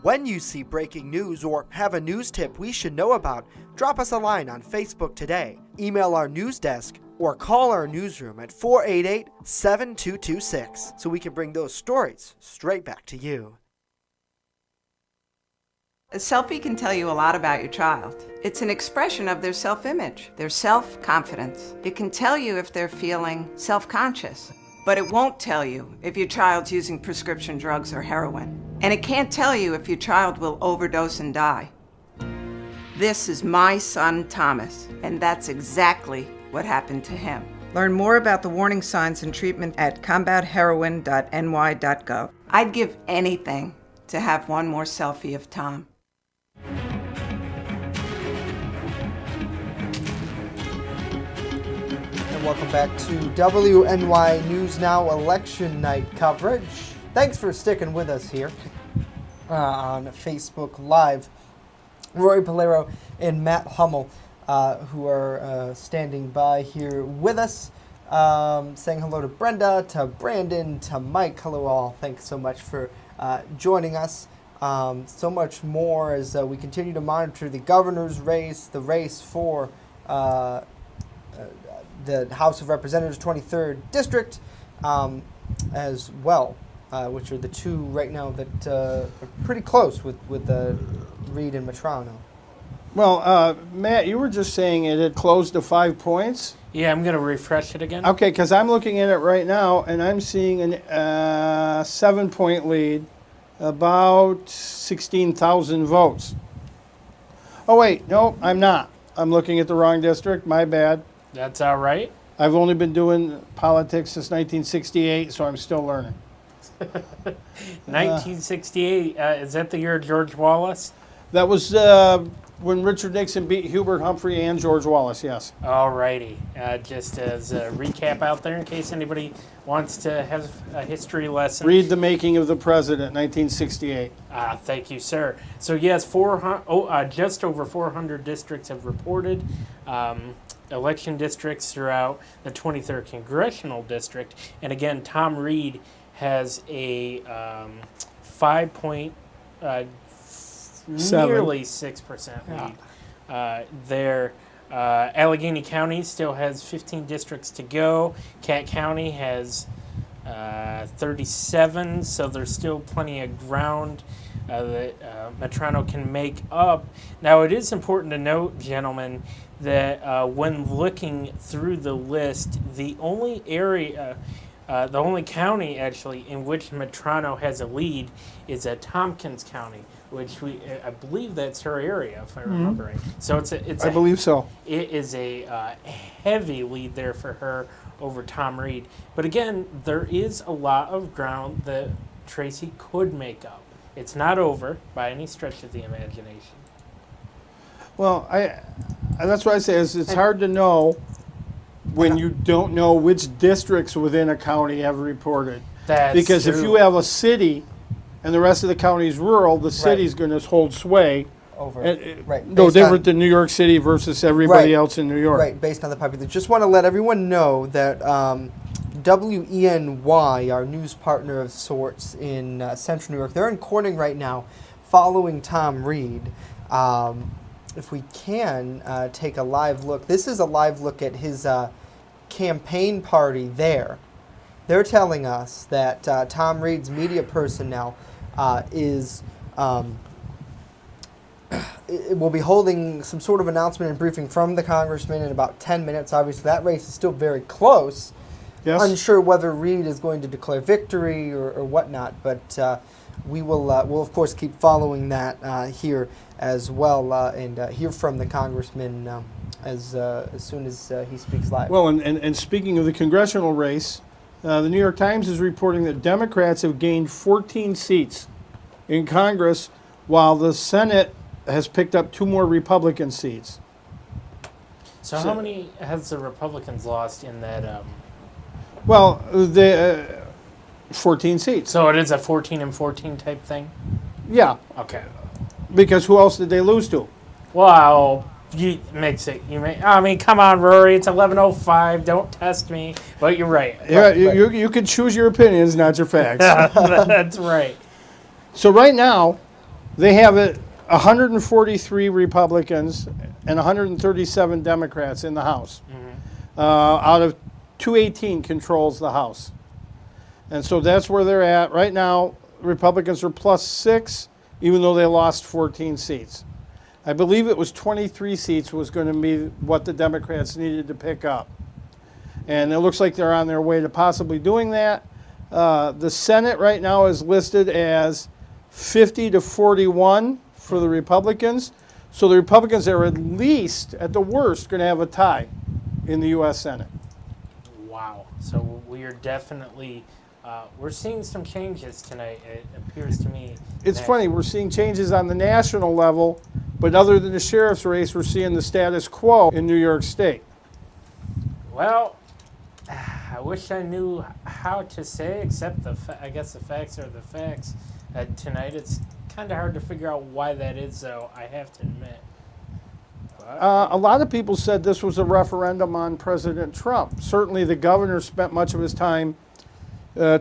When you see breaking news or have a news tip we should know about, drop us a line on Facebook today, email our news desk, or call our newsroom at 488-7226 so we can bring those stories straight back to you. A selfie can tell you a lot about your child. It's an expression of their self-image, their self-confidence. It can tell you if they're feeling self-conscious, but it won't tell you if your child's using prescription drugs or heroin. And it can't tell you if your child will overdose and die. This is my son, Thomas, and that's exactly what happened to him. Learn more about the warning signs and treatment at combatheroin.ny.gov. I'd give anything to have one more selfie of Tom. And welcome back to WNY News Now election night coverage. Thanks for sticking with us here on Facebook Live. Rory Polero and Matt Hummel, who are standing by here with us, saying hello to Brenda, to Brandon, to Mike. Hello all. Thanks so much for joining us. So much more as we continue to monitor the governor's race, the race for the House of Representatives 23rd District as well, which are the two right now that are pretty close with Reed and Metrano. Well, Matt, you were just saying it had closed to 5 points. Yeah, I'm going to refresh it again. Okay, because I'm looking at it right now, and I'm seeing a 7-point lead, about 16,000 votes. Oh, wait, no, I'm not. I'm looking at the wrong district. My bad. That's all right. I've only been doing politics since 1968, so I'm still learning. 1968, is that the year of George Wallace? That was when Richard Nixon beat Hubert Humphrey and George Wallace, yes. All righty. Just as a recap out there in case anybody wants to have a history lesson. Read The Making of the President, 1968. Thank you, sir. So yes, just over 400 districts have reported. Election districts throughout the 23rd Congressional District. And again, Tom Reed has a 5-point, nearly 6% lead there. Allegheny County still has 15 districts to go. Cat County has 37, so there's still plenty of ground that Metrano can make up. Now, it is important to note, gentlemen, that when looking through the list, the only area, the only county actually in which Metrano has a lead is Tompkins County, which I believe that's her area, if I remember right. So I believe so. It is a heavy lead there for her over Tom Reed. But again, there is a lot of ground that Tracy could make up. It's not over by any stretch of the imagination. Well, that's what I say is it's hard to know when you don't know which districts within a county have reported. Because if you have a city and the rest of the county is rural, the city's going to hold sway. Over. Right. No different than New York City versus everybody else in New York. Right, based on the population. Just want to let everyone know that WNY, our news partner of sorts in Central New York, they're in Corning right now following Tom Reed. If we can take a live look. This is a live look at his campaign party there. They're telling us that Tom Reed's media personnel will be holding some sort of announcement and briefing from the congressman in about 10 minutes. Obviously, that race is still very close. Yes. Unsure whether Reed is going to declare victory or whatnot, but we'll of course keep following that here as well and hear from the congressman as soon as he speaks live. Well, and speaking of the congressional race, the New York Times is reporting that Democrats have gained 14 seats in Congress, while the Senate has picked up 2 more Republican seats. So how many has the Republicans lost in that? Well, 14 seats. So it is a 14 and 14 type thing? Yeah. Okay. Because who else did they lose to? Well, I mean, come on, Rory. It's 11:05. Don't test me. But you're right. Yeah, you can choose your opinions, not your facts. That's right. So right now, they have 143 Republicans and 137 Democrats in the House. Out of 218 controls the House. And so that's where they're at. Right now, Republicans are +6, even though they lost 14 seats. I believe it was 23 seats was going to be what the Democrats needed to pick up. And it looks like they're on their way to possibly doing that. The Senate right now is listed as 50 to 41 for the Republicans. So the Republicans are at least, at the worst, going to have a tie in the U.S. Senate. Wow. So we are definitely we're seeing some changes tonight. It appears to me. It's funny, we're seeing changes on the national level, but other than the sheriff's race, we're seeing the status quo in New York State. Well, I wish I knew how to say, except I guess the facts are the facts. Tonight, it's kind of hard to figure out why that is, though, I have to admit. A lot of people said this was a referendum on President Trump. Certainly the governor spent much of his time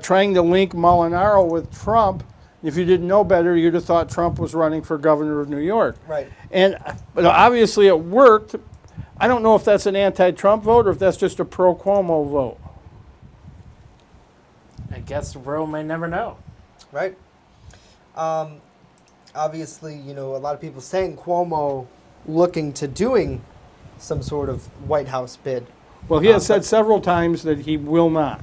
trying to link Molinaro with Trump. If you didn't know better, you'd have thought Trump was running for governor of New York. Right. But obviously it worked. I don't know if that's an anti-Trump vote or if that's just a pro-Cuomo vote. I guess the world may never know. Right. Obviously, you know, a lot of people saying Cuomo looking to doing some sort of White House bid. Well, he has said several times that he will not,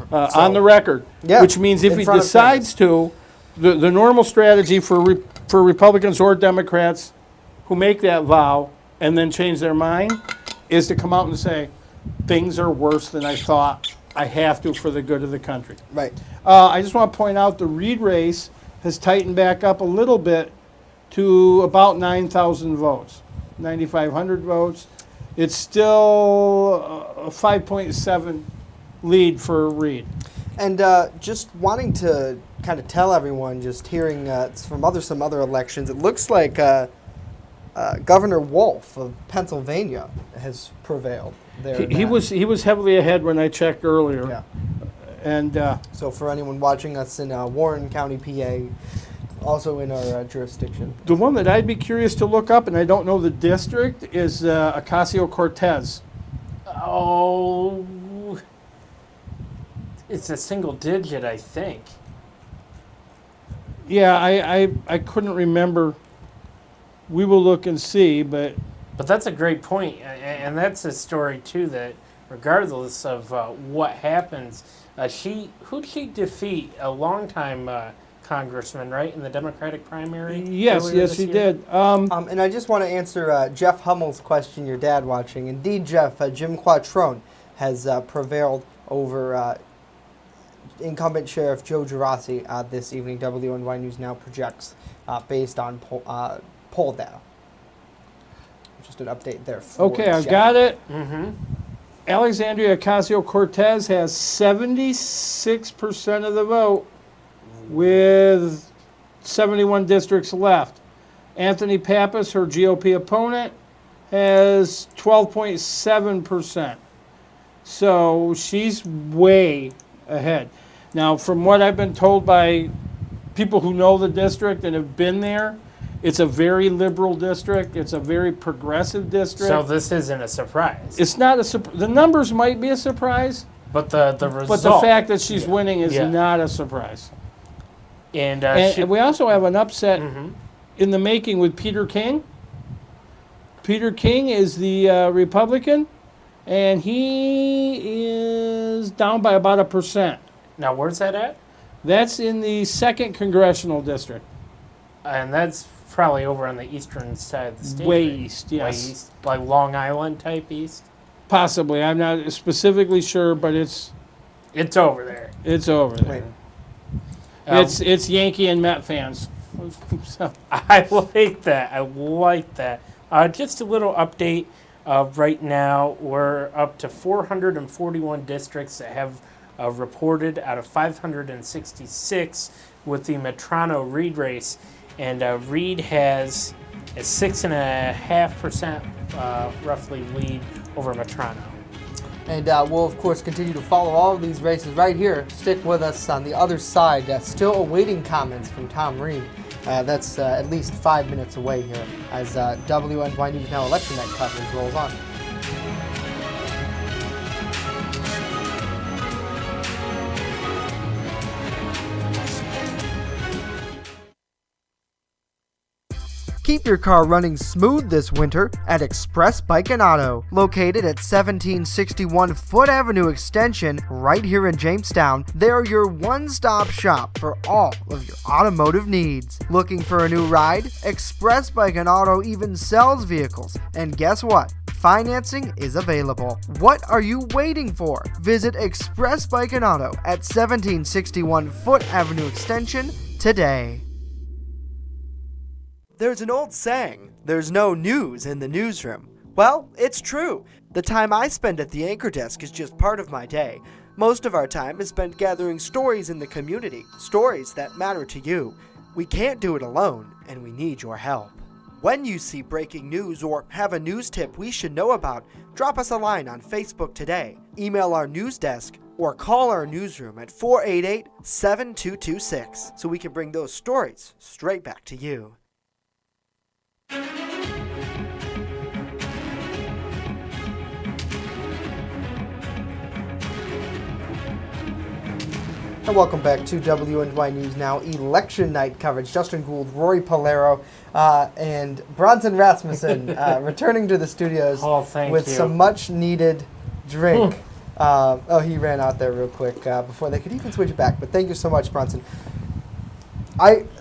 So- on the record. Yeah, Which means if in he front of decides to, the normal strategy for Republicans or Democrats who make that vow and then change their mind is to come out and say, things are worse than I thought. I have to for the good of the country. Right. I just want to point out the Reid race has tightened back up a little bit to about 9,000 votes, 9,500 votes. It's still a 5.7 lead for Reid. And just wanting to kind of tell everyone, just hearing from some other elections, it looks like Governor Wolf of Pennsylvania has prevailed there. He was heavily ahead when I checked earlier. Yeah. And so for anyone watching us in Warren County, PA, also in our jurisdiction. the one that I'd be curious to look up, and I don't know the district, is Ocasio-Cortez. Oh, it's a single digit, I think. Yeah, I couldn't remember. We will look and see, but that's a great point, and that's a story too. That regardless of what happens, who'd she defeat? A longtime congressman, right, in the Democratic primary? yes, she did. And I just want to answer Jeff Hummel's question, your dad watching. Indeed, Jeff, Jim Quattrone has prevailed over incumbent Sheriff Joe Girassi this evening. WNY News now projects based on poll data. Just an update there. Okay, I've got it. Mm-hmm. Alexandria Ocasio-Cortez has 76% of the vote with 71 districts left. Anthony Pappas, her GOP opponent, has 12.7%. So she's way ahead. Now, from what I've been told by people who know the district and have been there, it's a very liberal district. It's a very progressive district. So this isn't a surprise. It's not a surprise. The numbers might be a surprise, but the result. But the fact that she's winning is not a surprise. And we also have an upset in the making with Peter King. Peter King is the Republican, and he is down by about 1%. Now, where's that at? That's in the 2nd Congressional District. And that's probably over on the eastern side of the state. Way right? east, yes. Way east, like Long Island type east? Possibly. I'm not specifically sure, but it's over there. It's over there. It's Yankee and Met fans. So. I like that. I like that. Just a little update. Right now, we're up to 441 districts that have reported out of 566 with the Metrano-Reid race. And Reid has a 6.5% roughly lead over Metrano. And we'll, of course, continue to follow all of these races right here. Stick with us on the other side. Still awaiting comments from Tom Reed. That's at least 5 minutes away here as WNY News Now Election Night coverage rolls on. Keep your car running smooth this winter at Express Bike and Auto. Located at 1761 Foote Avenue Extension, right here in Jamestown, they're your one-stop shop for all of your automotive needs. Looking for a new ride? Express Bike and Auto even sells vehicles. And guess what? financing is available. What are you waiting for? Visit Express Bike and Auto at 1761 Foot Avenue Extension today. There's an old saying, there's no news in the newsroom. Well, it's true. The time I spend at the anchor desk is just part of my day. Most of our time is spent gathering stories in the community, stories that matter to you. We can't do it alone, and we need your help. When you see breaking news or have a news tip we should know about, drop us a line on Facebook today, email our news desk, or call our newsroom at 488-7226 so we can bring those stories straight back to you. And welcome back to WNY News Now election night coverage. Justin Gould, Rory Polero, and Bronson Rasmussen returning to the studios with some much needed drink. He ran out there real quick before they could even switch back. But thank you so much, Bronson.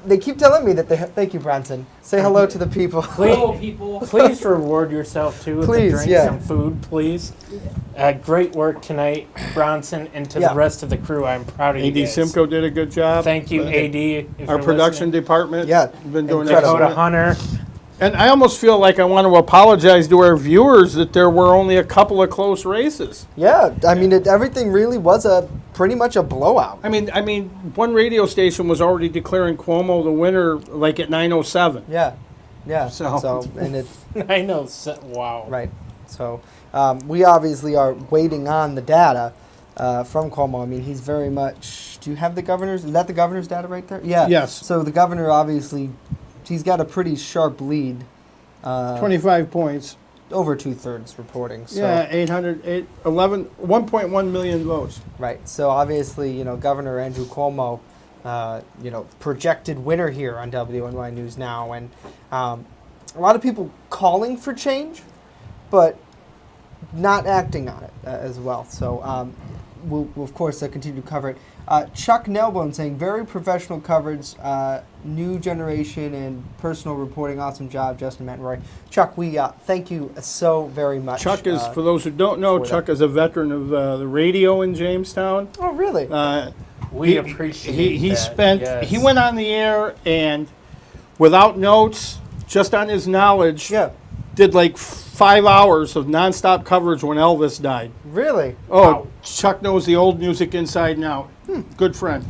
They keep telling me that thank you, Bronson. Say hello to the people. Please reward yourself too with a drink, some food, please. Great work tonight, Bronson, and to the rest of the crew. I'm proud of you guys. AD Simcoe did a good job. Thank you, AD. If Our production department. Been doing Dakota Hunter. And I almost feel like I want to apologize to our viewers that there were only a couple of close races. Yeah, I mean, everything really was pretty much a blowout. I mean, one radio station was already declaring Cuomo the winner, like at 9:07. Yeah. So and it's 9:07. Wow. Right. So we obviously are waiting on the data from Cuomo. I mean, he's very much. Do you have the governor's? Is that the governor's data right there? Yeah. Yes. So the governor obviously. He's got a pretty sharp lead. 25 points. Over 2/3 reporting. So. Yeah, 1.1 million votes. Right. So obviously, Governor Andrew Cuomo, projected winner here on WNY News Now. And a lot of people calling for change, but not acting on it as well. So we'll of course, continue to cover it. Chuck Nelbone saying, very professional coverage, new generation and personal reporting. Awesome job, Justin, Matt, and Roy. Chuck, we thank you so very much. Chuck is, for those who don't know, Chuck is a veteran of the radio in Jamestown. Oh, really? We appreciate that. He went on the air and without notes, just on his knowledge, did like 5 hours of nonstop coverage when Elvis died. Really? Oh, wow. Chuck knows the old music inside and out. Good friend.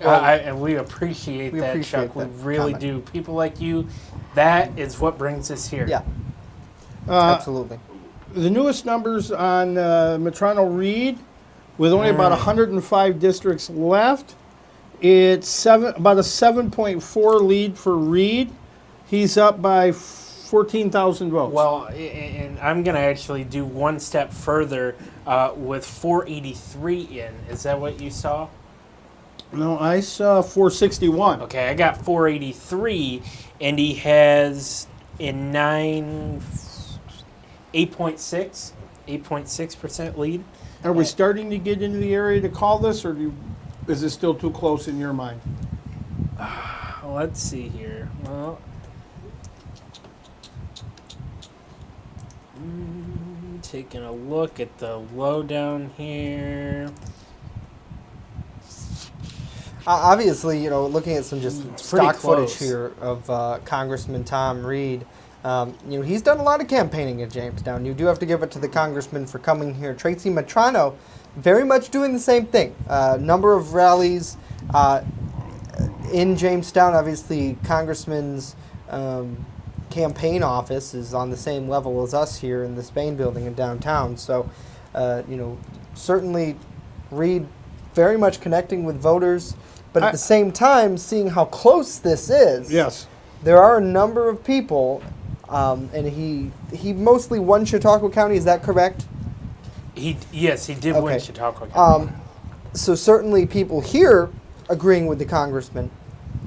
And we appreciate that, Chuck. We really do. People like you, that is what brings us here. Yeah. Absolutely. The newest numbers on Metrano Reed, with only about 105 districts left, it's about a 7.4 lead for Reed. He's up by 14,000 votes. Well, and I'm going to actually do one step further with 483 in. Is that what you saw? No, I saw 461. Okay, I got 483, and he has in 8.6% lead. Are we starting to get into the area to call this, or is it still too close in your mind? Let's see here. Well, taking a look at the lowdown here. Obviously, looking at some just stock footage close here of Congressman Tom Reed, he's done a lot of campaigning at Jamestown. You do have to give it to the congressman for coming here. Tracy Metrano, very much doing the same thing. Number of rallies in Jamestown. Obviously, Congressman's campaign office is on the same level as us here in the Spain building in downtown. So, certainly Reed very much connecting with voters, but at the same time, seeing how close this is. Yes. There are a number of people, and he mostly won Chautauqua County, is that correct? Yes, he did win Chautauqua County. So certainly people here agreeing with the congressman,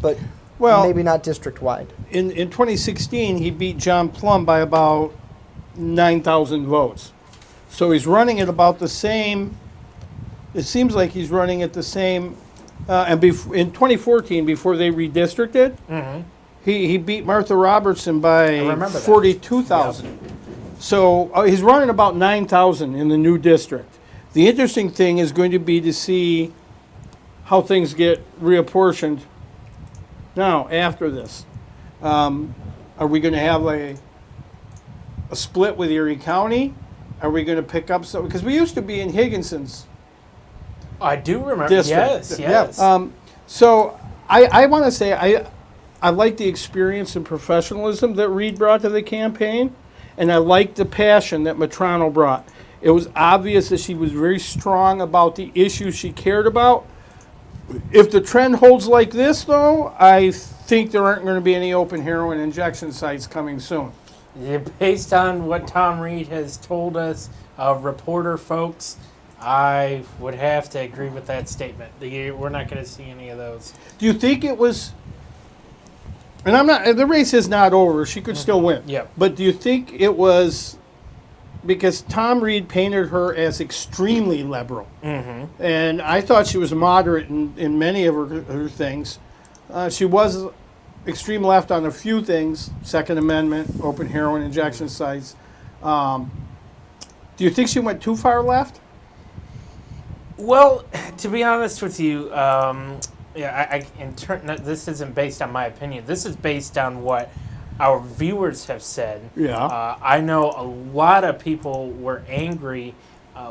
but maybe not district-wide. In 2016, he beat John Plum by about 9,000 votes. So he's running at about the same. It seems like he's running at the same. And in 2014, before they redistricted, he beat Martha Robertson by 42,000. So he's running about 9,000 in the new district. The interesting thing is going to be to see how things get reapportioned now after this. Are we going to have a split with Erie County? Are we going to pick up some? Because we used to be in Higginson's I do remember. district. Yes. So I want to say I like the experience and professionalism that Reed brought to the campaign, and I like the passion that Matrano brought. It was obvious that she was very strong about the issues she cared about. If the trend holds like this, though, I think there aren't going to be any open heroin injection sites coming soon. Yeah, based on what Tom Reed has told us, reporter folks, I would have to agree with that statement. We're not going to see any of those. Do you think it was? And I'm not. The race is not over. She could still win. Yep. But do you think it was because Tom Reed painted her as extremely liberal, and I thought she was moderate in many of her things. She was extreme left on a few things: Second Amendment, open heroin injection sites. Do you think she went too far left? Well, to be honest with you, this isn't based on my opinion. This is based on what our viewers have said. Yeah. I know a lot of people were angry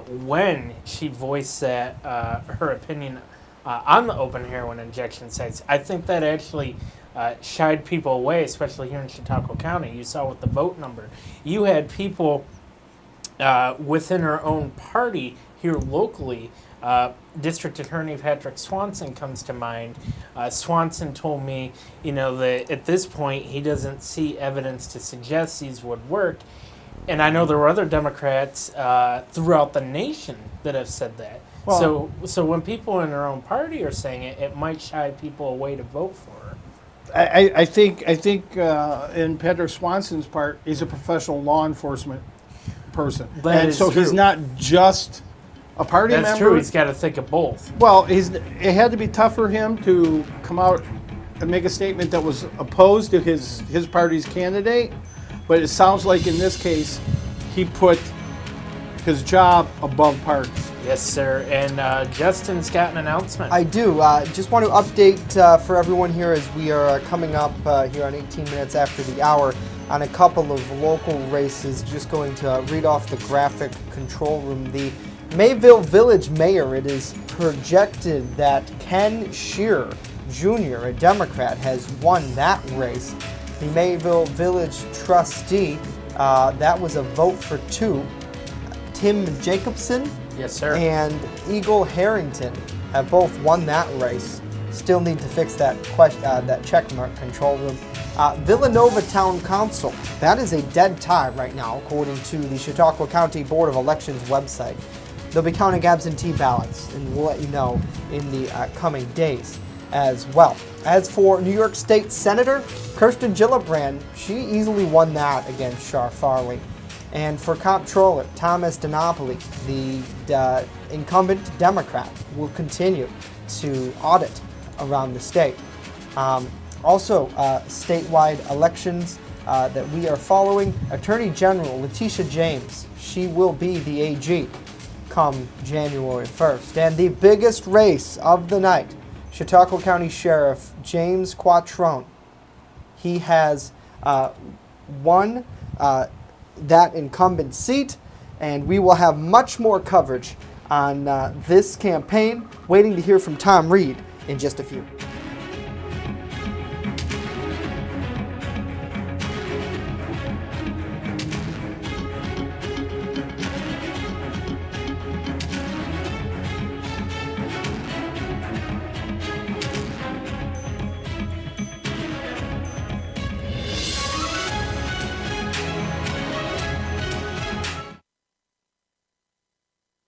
when she voiced that her opinion on the open heroin injection sites. I think that actually shied people away, especially here in Chautauqua County. You saw with the vote number. You had people within her own party here locally. District Attorney Patrick Swanson comes to mind. Swanson told me, that at this point he doesn't see evidence to suggest these would work. And I know there were other Democrats throughout the nation that have said that. Well, so when people in their own party are saying it, it might shy people away to vote for her. I think in Patrick Swanson's part, he's a professional law enforcement person, That so is true. he's not just a party member. That's true. He's got to think of both. Well, it had to be tough for him to come out and make a statement that was opposed to his party's candidate, but it sounds like in this case, he put his job above party. Yes, sir. And Justin's got an announcement. I do. Just want to update for everyone here as we are coming up here on 18 minutes after the hour on a couple of local races. Just going to read off the graphic control room. The Mayville Village Mayor, it is projected that Ken Shearer Jr., a Democrat, has won that race. The Mayville Village Trustee, that was a vote for 2. Tim Jacobson Yes, sir. and Eagle Harrington have both won that race. Still need to fix that that check mark control room. Villanova Town Council, that is a dead tie right now, according to the Chautauqua County Board of Elections website. They'll be counting absentee ballots, and we'll let you know in the coming days as well. As for New York State Senator Kirsten Gillibrand, she easily won that against Char Farley. And for Comptroller Thomas DiNapoli, the incumbent Democrat, will continue to audit around the state. Also, statewide elections that we are following. Attorney General Letitia James, she will be the AG come January 1st. And the biggest race of the night, Chautauqua County Sheriff James Quattrone. He has won that incumbent seat, and we will have much more coverage on this campaign. Waiting to hear from Tom Reed in just a few.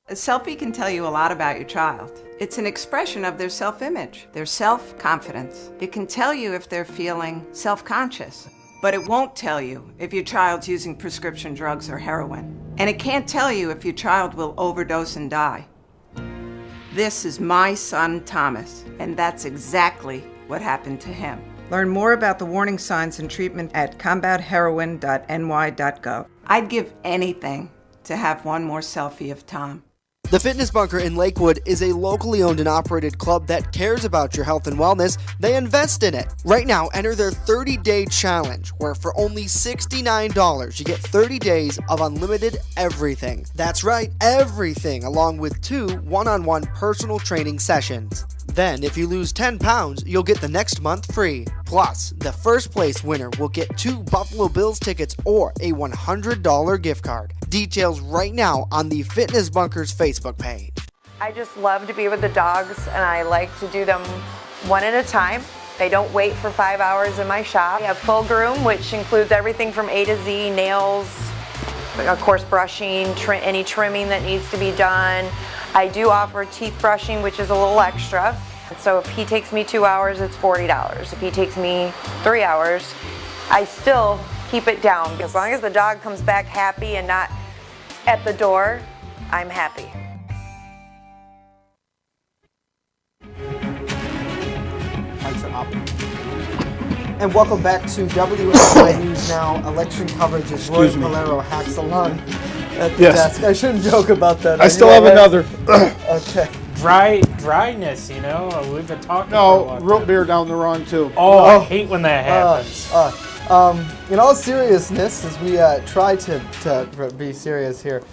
A selfie can tell you a lot about your child. It's an expression of their self-image, their self-confidence. It can tell you if they're feeling self-conscious, but it won't tell you if your child's using prescription drugs or heroin. And it can't tell you if your child will overdose and die. This is my son, Thomas, and that's exactly what happened to him. Learn more about the warning signs and treatment at combatheroin.ny.gov. I'd give anything to have one more selfie of Tom. The Fitness Bunker in Lakewood is a locally owned and operated club that cares about your health and wellness. They invest in it. Right now, enter their 30-day challenge, where for only $69, you get 30 days of unlimited everything. That's right, everything, along with 2 one-on-one personal training sessions. Then, if you lose 10 pounds, you'll get the next month free. Plus, the first place winner will get 2 Buffalo Bills tickets or a $100 gift card. Details right now on the Fitness Bunker's Facebook page. I just love to be with the dogs, and I like to do them one at a time. They don't wait for 5 hours in my shop. I have full groom, which includes everything from A to Z, nails, of course brushing, any trimming that needs to be done. I do offer teeth brushing, which is a little extra. So if he takes me 2 hours, it's $40. If he takes me 3 hours, I still keep it down. As long as the dog comes back happy and not at the door, I'm happy. Lights are up. And welcome back to WNY News Now. Election coverage as Roy Excuse me. Valero hacks a lung at the Yes. desk. I shouldn't joke about that. I still have another. Okay. Dryness, you know. We've been talking. for a No, long root time. beer down the wrong tube. Oh, I hate when that happens. In all seriousness, as we try to be serious here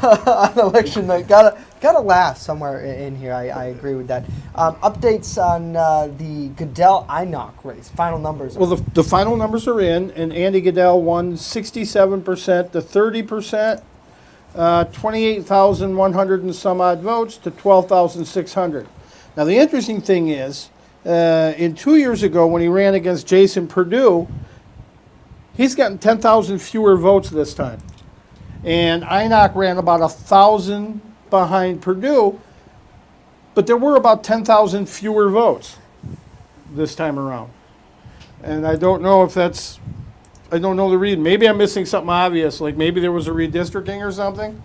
on election night, gotta laugh somewhere in here. I agree with that. Updates on the Goodell-Inock race. Final numbers. Well, the final numbers are in, and Andy Goodell won 67% to 30%, 28,100 and some odd votes to 12,600. Now, the interesting thing is, in 2 years ago when he ran against Jason Perdue, he's gotten 10,000 fewer votes this time. And Inock ran about 1,000 behind Perdue, but there were about 10,000 fewer votes this time around. And I don't know if that's, I don't know the reason. Maybe I'm missing something obvious, like maybe there was a redistricting or something.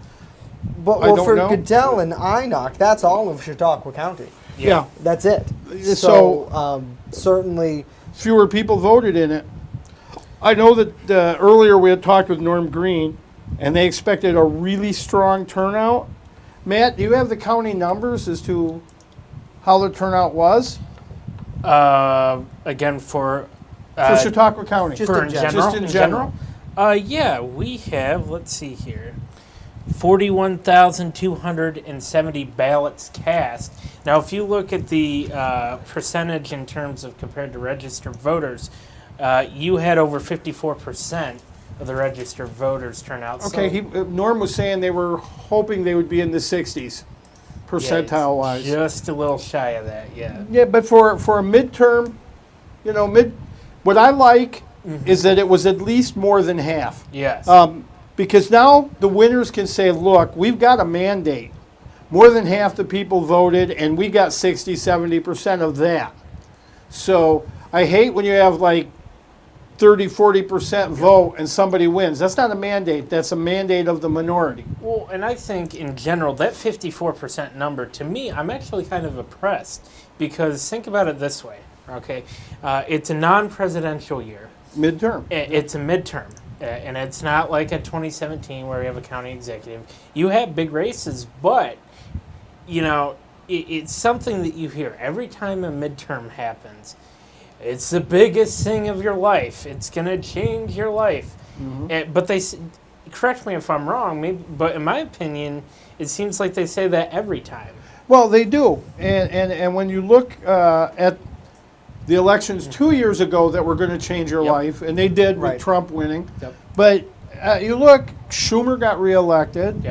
But I don't for know. Goodell and Inock, that's all of Chautauqua County. Yeah. That's it. So, certainly fewer people voted in it. I know that earlier we had talked with Norm Green, and they expected a really strong turnout. Matt, do you have the county numbers as to how the turnout was? Again, for Chautauqua County. for Just in general. Yeah, we have. Let's see here. 41,270 ballots cast. Now, if you look at the percentage in terms of compared to registered voters, you had over 54% of the registered voters turn out. Okay, Norm was saying they were hoping they would be in the 60s, percentile-wise. Just a little shy of that, yeah. Yeah, but for a midterm, you know, what I like is that it was at least more than half. Yes. Because now the winners can say, look, we've got a mandate. More than half the people voted, and we got 60, 70% of that. So I hate when you have like 30, 40% vote and somebody wins. That's not a mandate. That's a mandate of the minority. Well, and I think in general, that 54% number, to me, I'm actually kind of impressed. Because think about it this way, okay? It's a non-presidential year. Midterm. It's a midterm. And it's not like a 2017 where we have a county executive. You have big races, but, you know, it's something that you hear every time a midterm happens. It's the biggest thing of your life. It's going to change your life. But they, correct me if I'm wrong, maybe, but in my opinion, it seems like they say that every time. Well, they do. And when you look at the elections 2 years ago that were going to change your life, and they did with Trump winning. But you look, Schumer got reelected.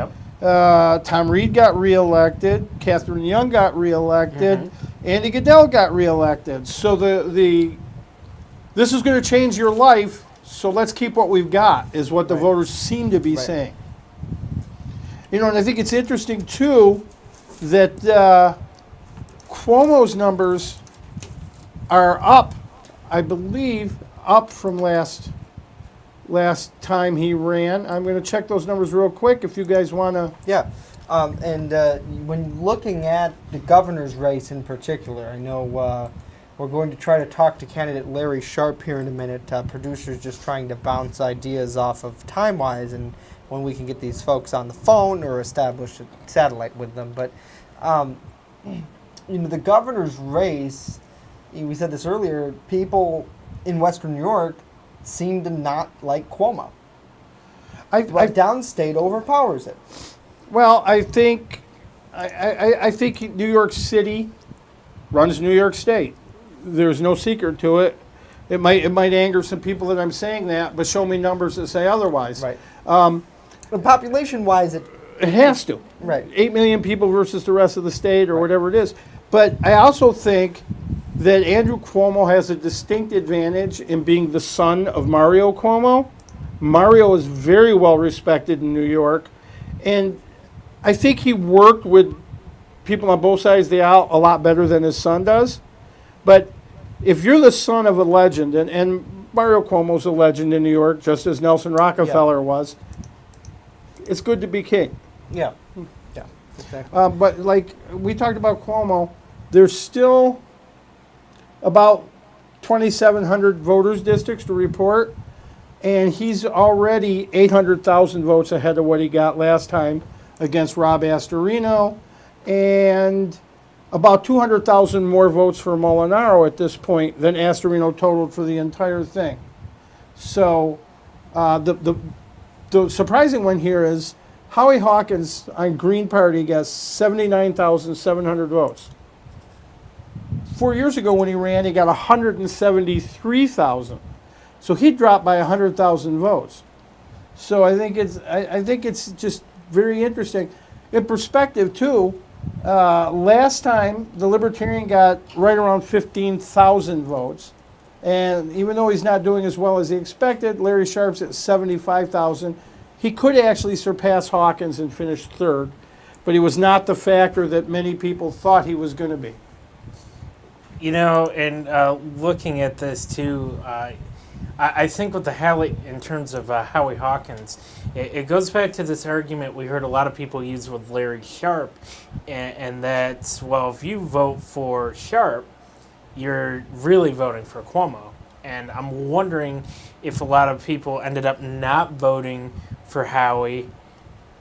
Tom Reed got reelected. Catherine Young got reelected. Andy Goodell got reelected. So this is going to change your life. So let's keep what we've got, is what the voters seem to be saying. You know, and I think it's interesting too that Cuomo's numbers are up, I believe, up from last time he ran. I'm going to check those numbers real quick if you guys want to. Yeah. And when looking at the governor's race in particular, I know We're going to try to talk to candidate Larry Sharp here in a minute. Producers just trying to bounce ideas off of time-wise and when we can get these folks on the phone or establish a satellite with them. But, the governor's race, we said this earlier, people in Western New York seem to not like Cuomo. Downstate overpowers it. Well, I think New York City runs New York State. There's no secret to it. It might anger some people that I'm saying that, but show me numbers that say otherwise. Right. But population-wise, it has to. Right. 8 million people versus the rest of the state or whatever it is. But I also think that Andrew Cuomo has a distinct advantage in being the son of Mario Cuomo. Mario is very well respected in New York, and I think he worked with people on both sides of the aisle a lot better than his son does. But if you're the son of a legend, and Mario Cuomo's a legend in New York, just as Nelson Rockefeller was, it's good to be king. Yeah. Yeah, exactly. But like we talked about Cuomo, there's still about 2,700 voters districts to report, and he's already 800,000 votes ahead of what he got last time against Rob Astorino, and about 200,000 more votes for Molinaro at this point than Astorino totaled for the entire thing. So the surprising one here is Howie Hawkins on Green Party got 79,700 votes. 4 years ago when he ran, he got 173,000. So he dropped by 100,000 votes. So I think it's just very interesting. In perspective, too, last time the Libertarian got right around 15,000 votes. And even though he's not doing as well as he expected, Larry Sharp's at 75,000. He could actually surpass Hawkins and finish third, but he was not the factor that many people thought he was going to be. And looking at this too, I think with the Howie, in terms of Howie Hawkins, it goes back to this argument we heard a lot of people use with Larry Sharp, and that's, well, if you vote for Sharp, you're really voting for Cuomo. And I'm wondering if a lot of people ended up not voting for Howie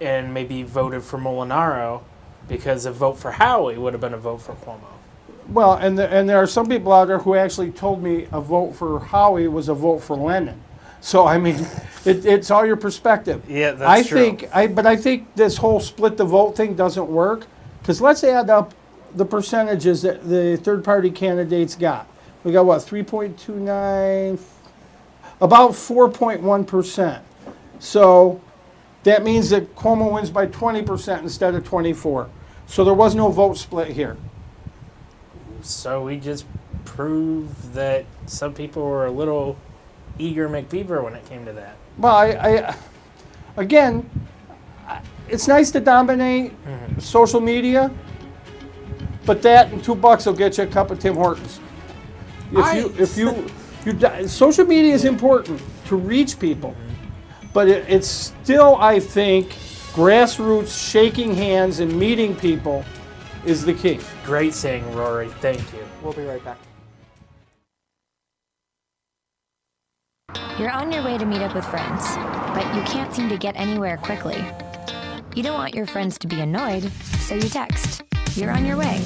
and maybe voted for Molinaro because a vote for Howie would have been a vote for Cuomo. Well, and there are some people out there who actually told me a vote for Howie was a vote for Lennon. So, I mean, it's all your perspective. Yeah, that's true. But I think this whole split the vote thing doesn't work, because let's add up the percentages that the third-party candidates got. We got, what, 3.29, about 4.1%. So that means that Cuomo wins by 20% instead of 24%. So there was no vote split here. So we just proved that some people were a little eager McBeaver when it came to that. Well, again, it's nice to dominate social media, but that and $2 will get you a cup of Tim Hortons. Social media is important to reach people, but it's still, I think, grassroots shaking hands and meeting people is the key. Great saying, Rory. Thank you. We'll be right back. You're on your way to meet up with friends, but you can't seem to get anywhere quickly. You don't want your friends to be annoyed, so you text. You're on your way.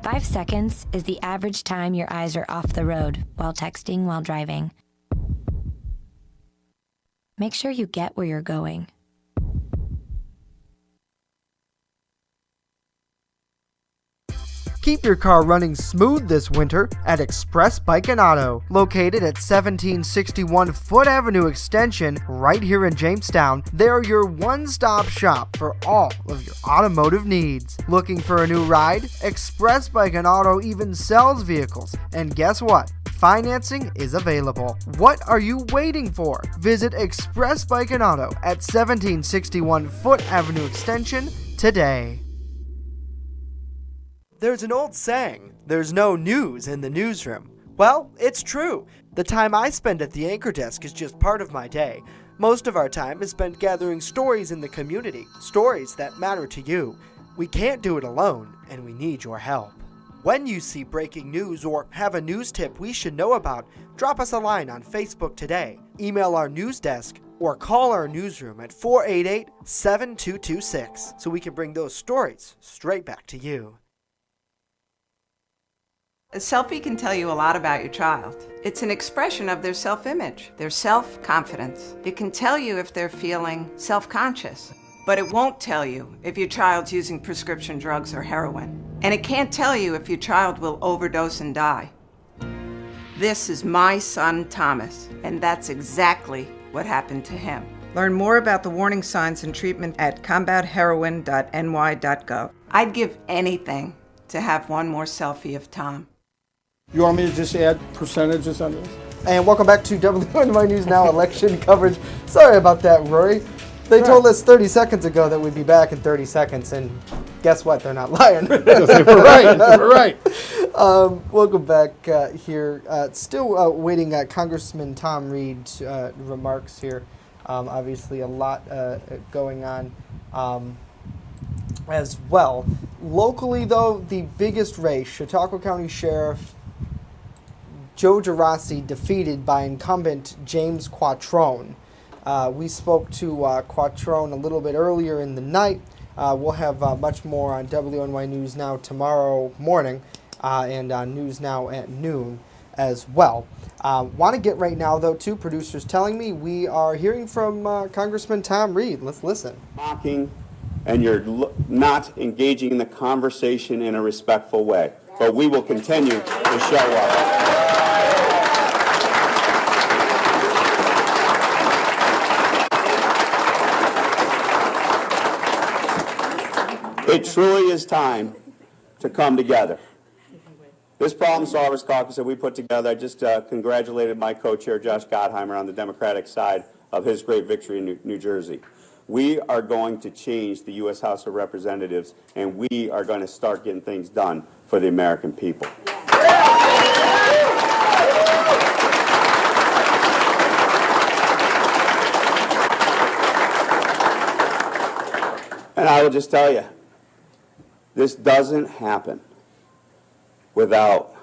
"5 seconds is the average time your eyes are off the road while texting while driving. Make sure you get where you're going." Keep your car running smooth this winter at Express Bike and Auto, located at 1761 Foot Avenue Extension, right here in Jamestown. They're your one-stop shop for all of your automotive needs. Looking for a new ride? Express Bike and Auto even sells vehicles, and guess what? Financing is available. What are you waiting for? Visit Express Bike and Auto at 1761 Foot Avenue Extension today. There's an old saying, there's no news in the newsroom. Well, it's true. The time I spend at the anchor desk is just part of my day. Most of our time is spent gathering stories in the community, stories that matter to you. We can't do it alone, and we need your help. When you see breaking news or have a news tip we should know about, drop us a line on Facebook today, email our news desk, or call our newsroom at 488-7226 so we can bring those stories straight back to you. A selfie can tell you a lot about your child. It's an expression of their self-image, their self-confidence. It can tell you if they're feeling self-conscious, but it won't tell you if your child's using prescription drugs or heroin. And it can't tell you if your child will overdose and die. This is my son, Thomas, and that's exactly what happened to him. Learn more about the warning signs and treatment at combatheroin.ny.gov. I'd give anything to have one more selfie of Tom. You want me to just add percentages on this? And welcome back to WNY News Now election coverage. Sorry about that, Rory. They told us 30 seconds ago that we'd be back in 30 seconds, and guess what? They're not lying. They were right. They were right. Welcome back here. Still waiting Congressman Tom Reed's remarks here. Obviously, a lot going on as well. Locally, though, the biggest race, Chautauqua County Sheriff Joe Gerasi defeated by incumbent James Quattrone. We spoke to Quattrone a little bit earlier in the night. We'll have much more on WNY News Now tomorrow morning and on News Now at noon as well. Want to get right now, though, to producers telling me we are hearing from Congressman Tom Reed. Let's listen. Mocking, and you're not engaging in the conversation in a respectful way. But we will continue to show up. It truly is time to come together. This Problem Solvers Caucus that we put together, I just congratulated my co-chair, Josh Gottheimer, on the Democratic side of his great victory in New Jersey. We are going to change the U.S. House of Representatives, and we are going to start getting things done for the American people. And I will just tell you, this doesn't happen without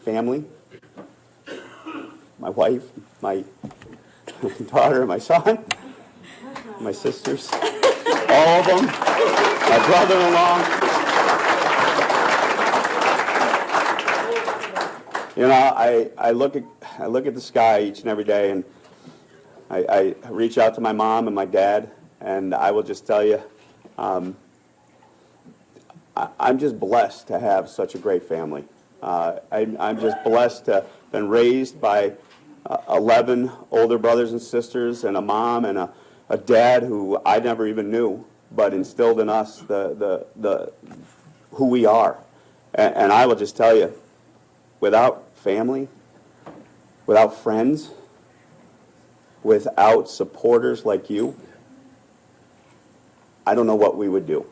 family, my wife, my daughter, my son, my sisters, all of them, my brother-in-law. You know, I look at the sky each and every day, and I reach out to my mom and my dad, and I will just tell you, I'm just blessed to have such a great family. I'm just blessed to have been raised by 11 older brothers and sisters and a mom and a dad who I never even knew, but instilled in us the who we are. And I will just tell you, without family, without friends, without supporters like you, I don't know what we would do,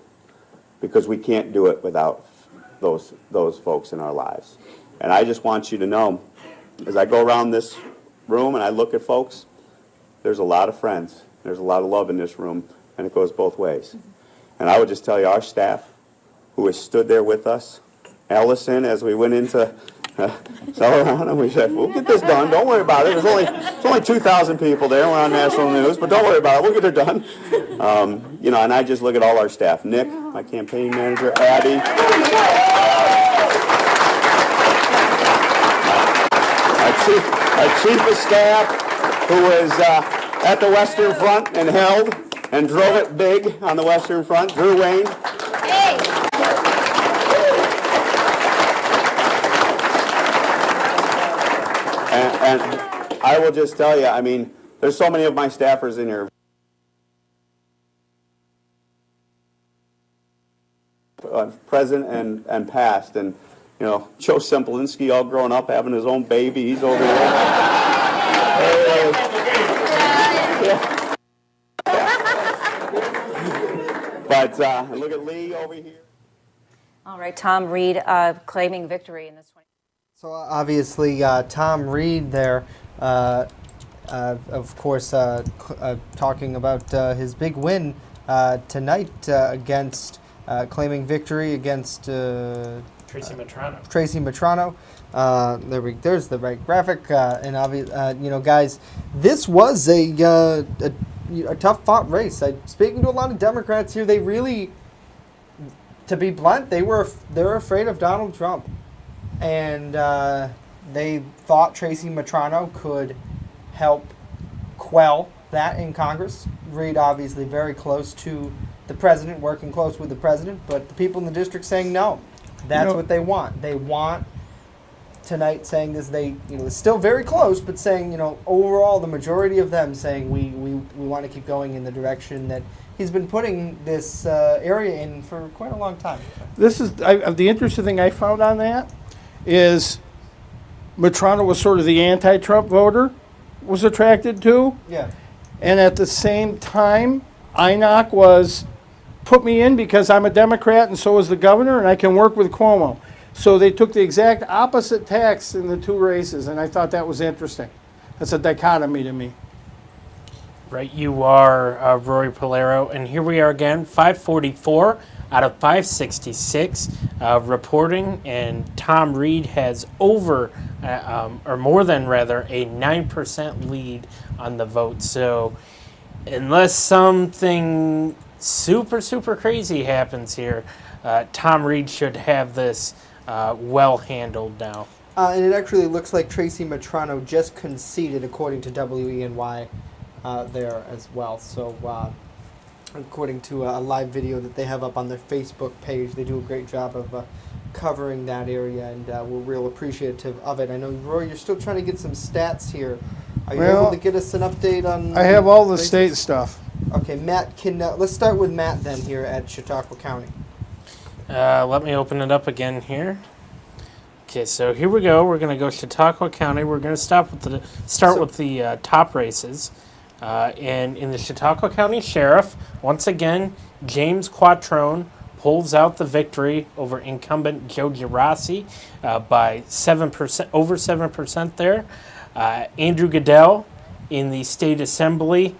because we can't do it without those folks in our lives. And I just want you to know, as I go around this room and I look at folks, there's a lot of friends, there's a lot of love in this room, and it goes both ways. And I would just tell you, our staff, who has stood there with us, Allison, as we went into sell around, and we said, we'll get this done, don't worry about it. There's only 2,000 people there, we're on national news, but don't worry about it, we'll get it done. You know, and I just look at all our staff. Nick, my campaign manager, Abby, our chief of staff, who was at the Western Front and held and drove it big on the Western Front, Drew Wayne. And I will just tell you, I mean, there's so many of my staffers in here, present and past, and you know, Joe Semplinsky, all grown up, having his own baby, he's over there. But look at Lee over here. All right, Tom Reed claiming victory in this 20. So obviously, Tom Reed there of course, talking about his big win tonight against claiming victory against Tracy Matrano. Tracy Matrano. There's the right graphic, and guys, this was a tough fought race. Speaking to a lot of Democrats here, they really, to be blunt, they're afraid of Donald Trump, and they thought Tracy Matrano could help quell that in Congress. Reid obviously very close to the president, working close with the president, but the people in the district saying no. That's what they want. They want tonight saying this. It's still very close, but saying, overall the majority of them saying we want to keep going in the direction that he's been putting this area in for quite a long time. This is the interesting thing I found on that is Matrano was sort of the anti-Trump voter was attracted to. Yeah. And at the same time, Inoc was put me in because I'm a Democrat and so is the governor and I can work with Cuomo. So they took the exact opposite tacks in the two races, and I thought that was interesting. That's a dichotomy to me. Right, you are Rory Polero, and here we are again, 544 out of 566 reporting, and Tom Reid has or more than rather, a 9% lead on the vote. So unless something super crazy happens here, Tom Reid should have this well handled now. And it actually looks like Tracy Matrano just conceded, according to WNY, there as well. So, according to a live video that they have up on their Facebook page, they do a great job of covering that area, and we're real appreciative of it. I know, Roy, you're still trying to get some stats here. Are you able to get us an update on? I have all the state stuff. Okay, Matt, let's start with Matt then here at Chautauqua County. Let me open it up again here. Okay, so here we go. We're going to go Chautauqua County. We're going to start with the top races. And in the Chautauqua County Sheriff, once again, James Quattrone pulls out the victory over incumbent Joe Girassi by 7%, over 7% there. Andrew Goodell in the State Assembly,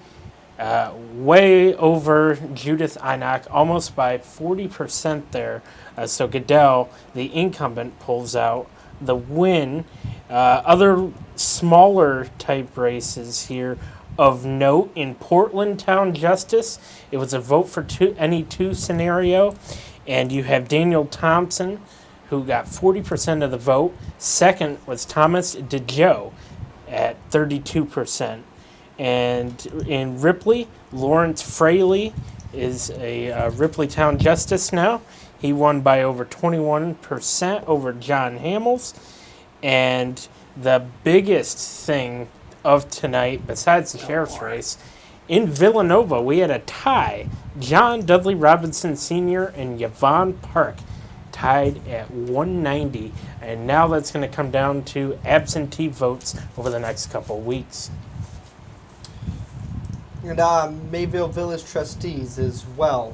way over Judith Inoc, almost by 40% there. So Goodell, the incumbent, pulls out the win. Other smaller type races here of note in Portland Town Justice, it was a vote for any two scenario, and you have Daniel Thompson, who got 40% of the vote. Second was Thomas DeJoe at 32%. And in Ripley, Lawrence Fraley is a Ripley Town Justice now. He won by over 21% over John Hamels. And the biggest thing of tonight, besides the sheriff's race, in Villanova, we had a tie. John Dudley Robinson Sr. and Yvonne Park tied at 190. And now that's going to come down to absentee votes over the next couple weeks. And Mayville Village trustees as well,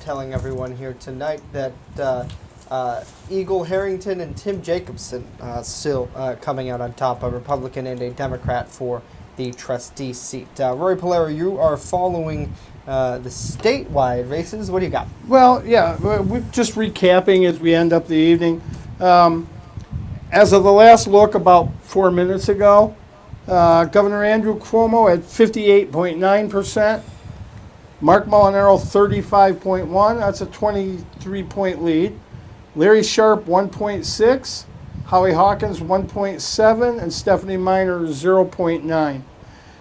telling everyone here tonight that Eagle Harrington and Tim Jacobson still coming out on top, a Republican and a Democrat for the trustee seat. Rory Polero, you are following the statewide races. What do you got? Well, yeah, we're just recapping as we end up the evening. As of the last look about 4 minutes ago, Governor Andrew Cuomo at 58.9%. Mark Molinaro 35.1. That's a 23-point lead. Larry Sharp 1.6. Howie Hawkins 1.7. And Stephanie Miner 0.9.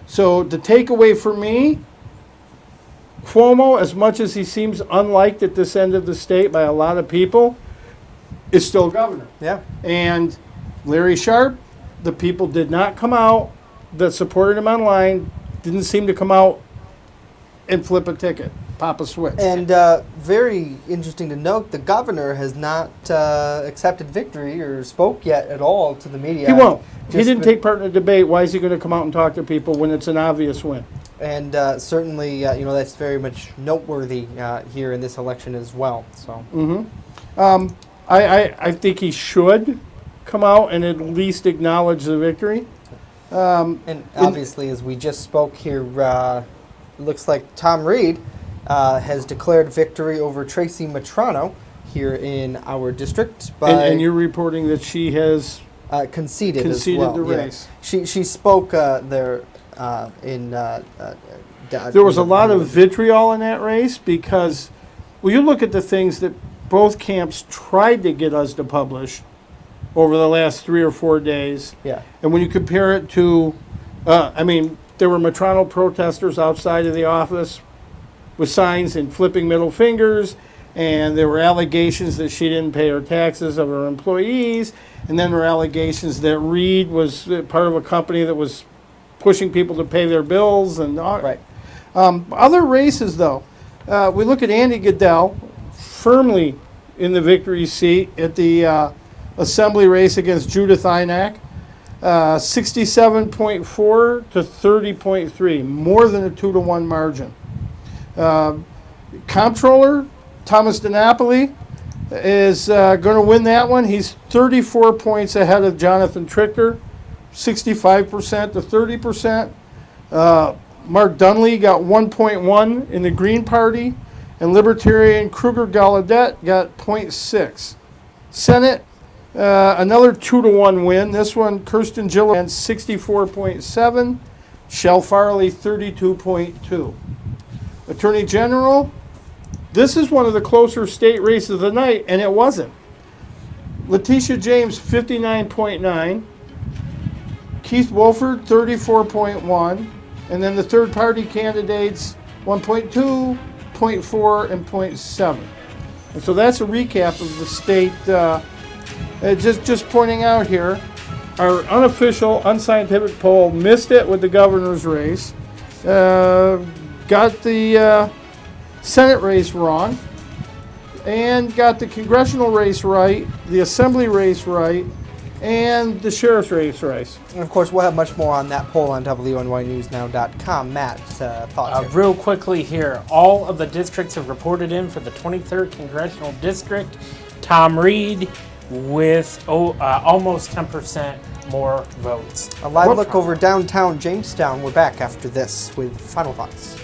So the takeaway for me, Cuomo, as much as he seems unliked at this end of the state by a lot of people, is still governor. Yeah. And Larry Sharp, the people did not come out that supported him online, didn't seem to come out and flip a ticket, pop a switch. And very interesting to note, the governor has not accepted victory or spoke yet at all to the media. He won't. He didn't take part in the debate. Why is he going to come out and talk to people when it's an obvious win? And certainly, that's very much noteworthy here in this election as well. So. Mm-hmm. I think he should come out and at least acknowledge the victory. And obviously, as we just spoke here, it looks like Tom Reed has declared victory over Tracy Matrano here in our district. And you're reporting that she has conceded as well. the race. She spoke there in. There was a lot of vitriol in that race because, well, you look at the things that both camps tried to get us to publish over the last 3 or 4 days. Yeah. And when you compare it to, there were Matrano protesters outside of the office with signs and flipping middle fingers, and there were allegations that she didn't pay her taxes of her employees, and then there were allegations that Reed was part of a company that was pushing people to pay their bills. And right. Other races, though, we look at Andy Goodell, firmly in the victory seat at the assembly race against Judith Einak, 67.4 to 30.3, more than a 2-to-1 margin. Comptroller Thomas DiNapoli is going to win that one. He's 34 points ahead of Jonathan Tricker, 65% to 30%. Mark Dunley got 1.1 in the Green Party, and Libertarian Kruger Gallaudet got 0.6. Senate, another 2-to-1 win. This one, Kirsten Gillibrand, 64.7. Shel Farley, 32.2. Attorney General, this is one of the closer state races of the night, and it wasn't. Letitia James, 59.9. Keith Wolford, 34.1. And then the third-party candidates, 1.2, 0.4, and 0.7. And so that's a recap of the state. Just pointing out here, our unofficial, unscientific poll missed it with the governor's race, got the Senate race wrong, and got the congressional race right, the assembly race right, and the sheriff's race right. And of course, we'll have much more on that poll on WNYNewsNow.com. Matt, thoughts here? Real quickly here, all of the districts have reported in for the 23rd Congressional District. Tom Reed with almost 10% more votes. A live look over downtown Jamestown. We're back after this with final thoughts.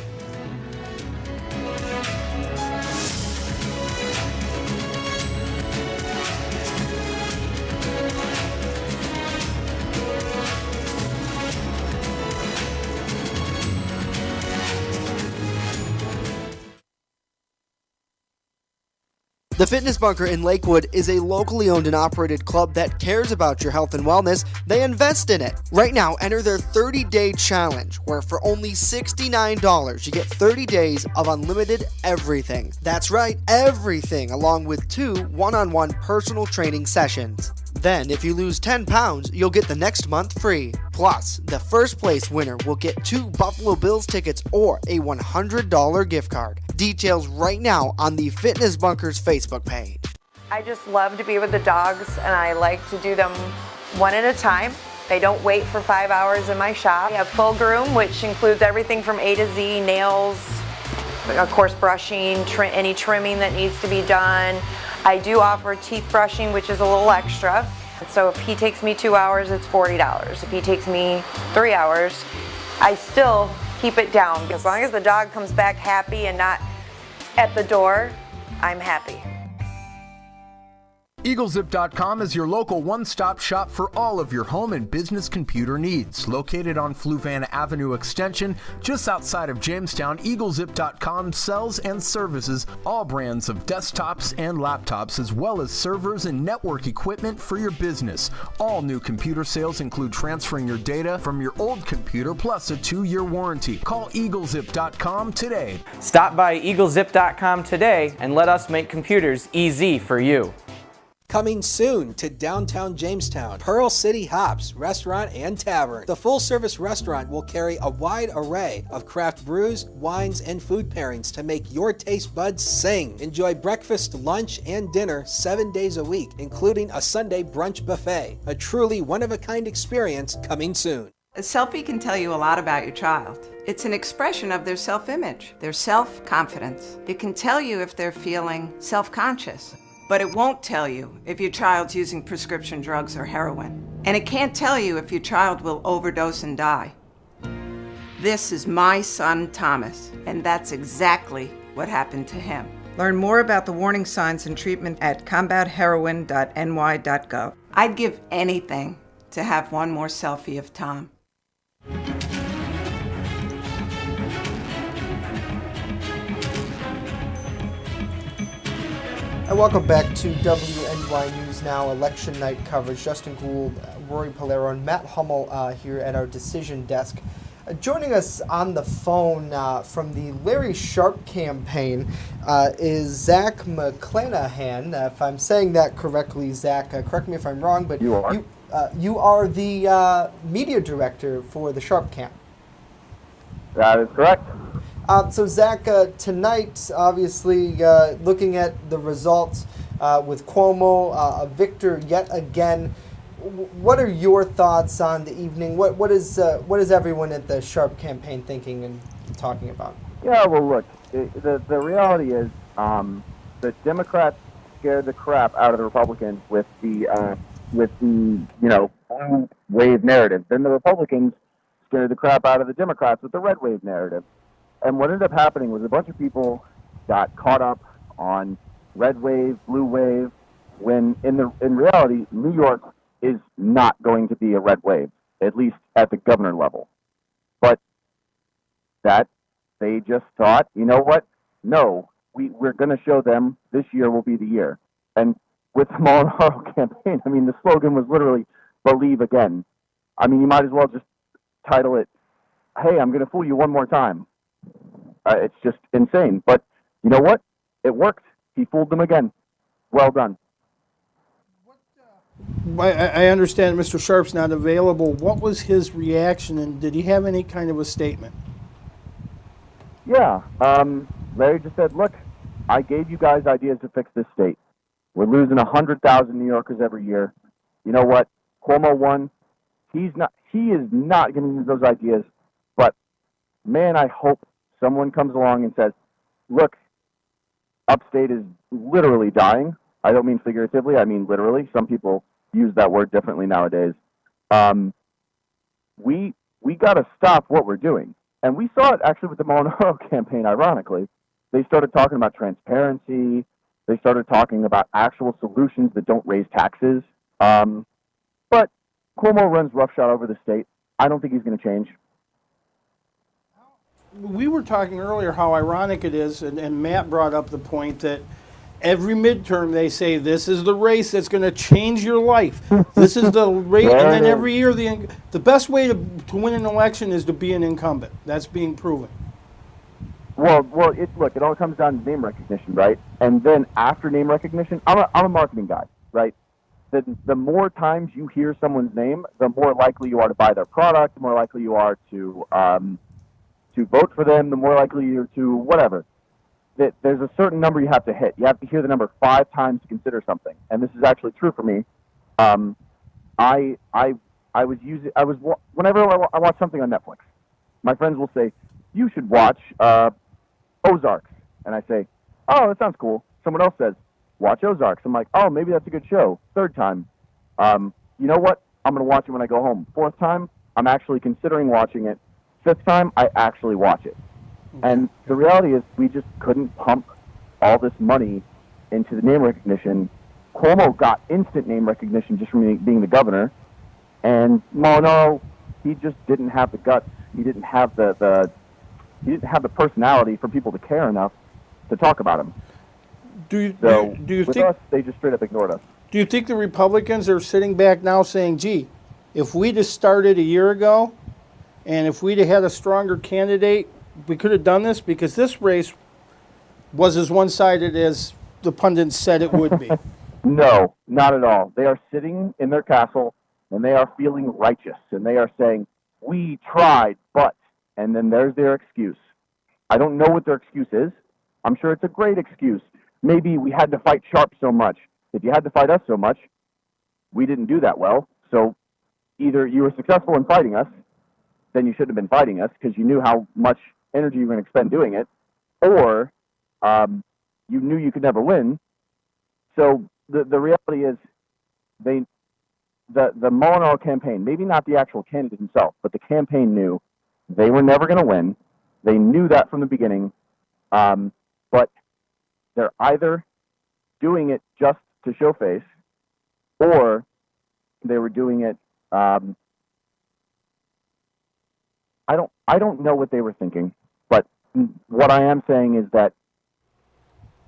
The Fitness Bunker in Lakewood is a locally owned and operated club that cares about your health and wellness. They invest in it. Right now, enter their 30-day challenge, where for only $69, you get 30 days of unlimited everything. That's right, everything, along with 2 one-on-one personal training sessions. Then, if you lose 10 pounds, you'll get the next month free. Plus, the first place winner will get 2 Buffalo Bills tickets or a $100 gift card. Details right now on the Fitness Bunker's Facebook page. I just love to be with the dogs, and I like to do them one at a time. They don't wait for 5 hours in my shop. We have full groom, which includes everything from A to Z, nails, of course brushing, any trimming that needs to be done. I do offer teeth brushing, which is a little extra. So if he takes me 2 hours, it's $40. If he takes me 3 hours, I still keep it down. As long as the dog comes back happy and not at the door, I'm happy. EagleZip.com is your local one-stop shop for all of your home and business computer needs. Located on Fluvan Avenue Extension, just outside of Jamestown, EagleZip.com sells and services all brands of desktops and laptops, as well as servers and network equipment for your business. All new computer sales include transferring your data from your old computer plus a 2-year warranty. Call EagleZip.com today. Stop by EagleZip.com today and let us make computers easy for you. Coming soon to downtown Jamestown, Pearl City Hops Restaurant and Tavern. The full-service restaurant will carry a wide array of craft brews, wines, and food pairings to make your taste buds sing. Enjoy breakfast, lunch, and dinner 7 days a week, including a Sunday brunch buffet. A truly one-of-a-kind experience coming soon. A selfie can tell you a lot about your child. It's an expression of their self-image, their self-confidence. It can tell you if they're feeling self-conscious. But it won't tell you if your child's using prescription drugs or heroin. And it can't tell you if your child will overdose and die. This is my son, Thomas, and that's exactly what happened to him. Learn more about the warning signs and treatment at combatheroin.ny.gov. I'd give anything to have one more selfie of Tom. And welcome back to WNY News Now election night coverage. Justin Gould, Rory Polero, and Matt Hummel here at our decision desk. Joining us on the phone from the Larry Sharp campaign is Zach McClanahan. If I'm saying that correctly, Zach, correct me if I'm wrong, but you are the media director for the Sharp camp. That is correct. So Zach, tonight, obviously, looking at the results with Cuomo, a victor yet again. What are your thoughts on the evening? What is everyone at the Sharp campaign thinking and talking about? Yeah, well, look, the reality is the Democrats scared the crap out of the Republicans with the blue wave narrative. Then the Republicans scared the crap out of the Democrats with the red wave narrative. And what ended up happening was a bunch of people got caught up on red wave, blue wave, when in reality, New York is not going to be a red wave, at least at the governor level. But that they just thought, you know what? No, we're going to show them this year will be the year. And with the Molinaro campaign, I mean, the slogan was literally "Believe again." I mean, you might as well just title it, "Hey, I'm going to fool you one more time." It's just insane. But you know what? It worked. He fooled them again. Well done. I understand Mr. Sharp's not available. What was his reaction, and did he have any kind of a statement? Yeah. Larry just said, look, I gave you guys ideas to fix this state. We're losing 100,000 New Yorkers every year. You know what? Cuomo won. He is not going to use those ideas. But, man, I hope someone comes along and says, look, upstate is literally dying. I don't mean figuratively. I mean literally. Some people use that word differently nowadays. We got to stop what we're doing. And we saw it actually with the Molinaro campaign, ironically. They started talking about transparency. They started talking about actual solutions that don't raise taxes. But Cuomo runs roughshod over the state. I don't think he's going to change. We were talking earlier how ironic it is, and Matt brought up the point that every midterm they say this is the race that's going to change your life. This is the race, and then every year the best way to win an election is to be an incumbent. That's being proven. Well, it all comes down to name recognition, right? And then after name recognition, I'm a marketing guy, right? The more times you hear someone's name, the more likely you are to buy their product, the more likely you are to vote for them, the more likely you're to whatever. There's a certain number you have to hit. You have to hear the number 5 times to consider something, and this is actually true for me. Whenever I watch something on Netflix, my friends will say, "You should watch Ozarks," and I say, "Oh, that sounds cool." Someone else says, "Watch Ozarks." I'm like, "Oh, maybe that's a good show." 3rd time, you know what? I'm going to watch it when I go home. 4th time, I'm actually considering watching it. 5th time, I actually watch it. And the reality is we just couldn't pump all this money into the name recognition. Cuomo got instant name recognition just from being the governor. And Molinaro, he just didn't have the guts. He didn't have the personality for people to care enough to talk about him. Do you with think us, they just straight up ignored us. Do you think the Republicans are sitting back now saying, gee, if we'd have started a year ago and if we'd have had a stronger candidate, we could have done this? Because this race was as one-sided as the pundits said it would be. No, not at all. They are sitting in their castle and they are feeling righteous and they are saying, we tried, but, and then there's their excuse. I don't know what their excuse is. I'm sure it's a great excuse. Maybe we had to fight Sharp so much. If you had to fight us so much, we didn't do that well. So either you were successful in fighting us, then you shouldn't have been fighting us because you knew how much energy you were going to expend doing it, or you knew you could never win. So the reality is the Molinaro campaign, maybe not the actual candidate himself, but the campaign knew they were never going to win. They knew that from the beginning. But they're either doing it just to show face, or they were doing it. I don't know what they were thinking, but what I am saying is that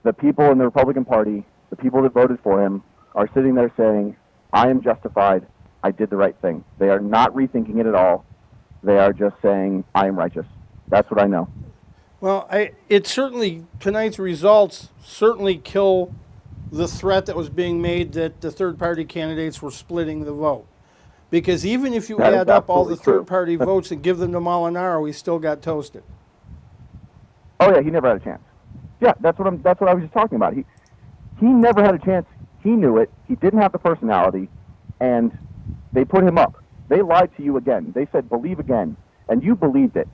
the people in the Republican Party, the people that voted for him, are sitting there saying, I am justified, I did the right thing. They are not rethinking it at all. They are just saying, I am righteous. That's what I know. Well, it certainly, tonight's results certainly kill the threat that was being made that the third-party candidates were splitting the vote. Because even if you That is add up all the absolutely true. third-party votes and give them to Molinaro, he still got toasted. Oh yeah, he never had a chance. Yeah, that's what I was just talking about. He never had a chance. He knew it. He didn't have the personality, and they put him up. They lied to you again. They said believe again, and you believed it.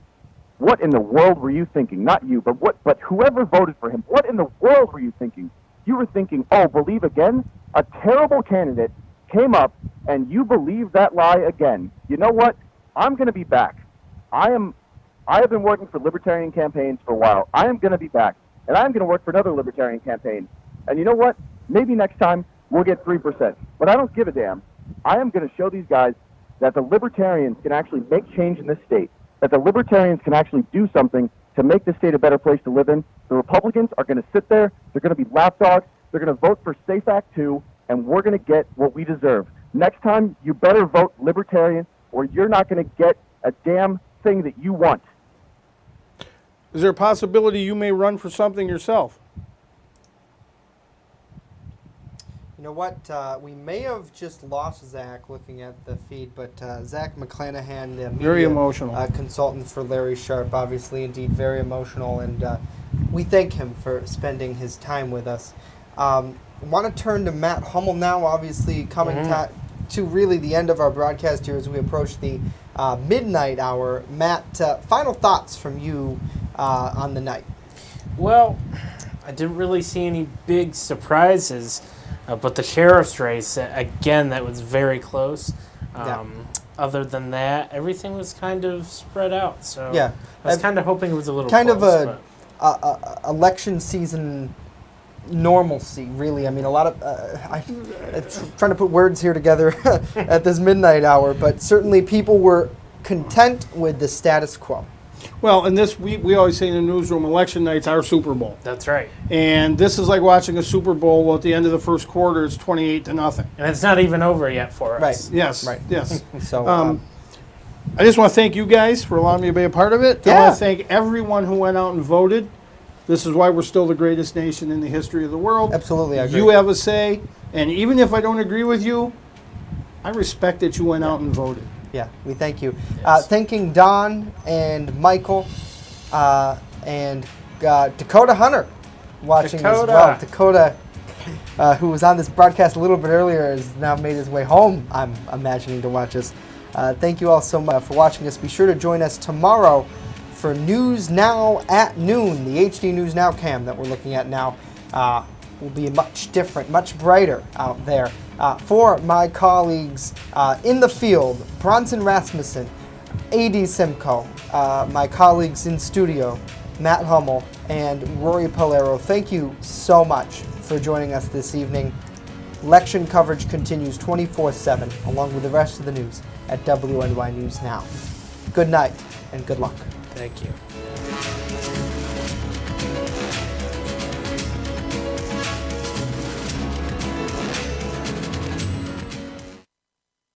What in the world were you thinking? Not you, but whoever voted for him. What in the world were you thinking? You were thinking, oh, believe again? A terrible candidate came up, and you believe that lie again. You know what? I'm going to be back. I have been working for libertarian campaigns for a while. I am going to be back, and I'm going to work for another libertarian campaign. And you know what? Maybe next time we'll get 3%. But I don't give a damn. I am going to show these guys that the libertarians can actually make change in this state, that the libertarians can actually do something to make this state a better place to live in. The Republicans are going to sit there. They're going to be lapdogs. They're going to vote for SAFE Act 2, and we're going to get what we deserve. Next time, you better vote libertarian, or you're not going to get a damn thing that you want. Is there a possibility you may run for something yourself? You know what? We may have just lost Zach looking at the feed, but Zach McClanahan, the media Very emotional. Consultant for Larry Sharp, obviously indeed very emotional, and we thank him for spending his time with us. I want to turn to Matt Hummel now, obviously coming to really the end of our broadcast here as we approach the midnight hour. Matt, final thoughts from you on the night? Well, I didn't really see any big surprises. But the sheriff's race, again, that was very close. Other than that, everything was kind of spread out. So yeah. I was kind of hoping it was a little kind close, of a election season normalcy, really. I mean, a lot of I'm trying to put words here together at this midnight hour, but certainly people were content with the status quo. Well, and this, we always say in the newsroom, election night's our Super Bowl. That's right. And this is like watching a Super Bowl. Well, at the end of the first quarter, it's 28-0. And it's not even over yet for us. Right. Yes. Right. Yes. So I just want to thank you guys for allowing me to be a part of it. Yeah. I want to thank everyone who went out and voted. This is why we're still the greatest nation in the history of the world. Absolutely, I agree. You have a say, and even if I don't agree with you, I respect that you went out and voted. Yeah, we thank you. Thanking Don and Michael and Dakota Hunter watching as well. Dakota, who was on this broadcast a little bit earlier, has now made his way home, I'm imagining, to watch us. Thank you all so much for watching us. Be sure to join us tomorrow for News Now at noon. The HD News Now cam that we're looking at now will be much different, much brighter out there. For my colleagues in the field, Bronson Rasmussen, A.D. Simcoe, my colleagues in studio, Matt Hummel and Rory Polero, thank you so much for joining us this evening. Election coverage continues 24/7, along with the rest of the news at WNY News Now. Good night and good luck. Thank you.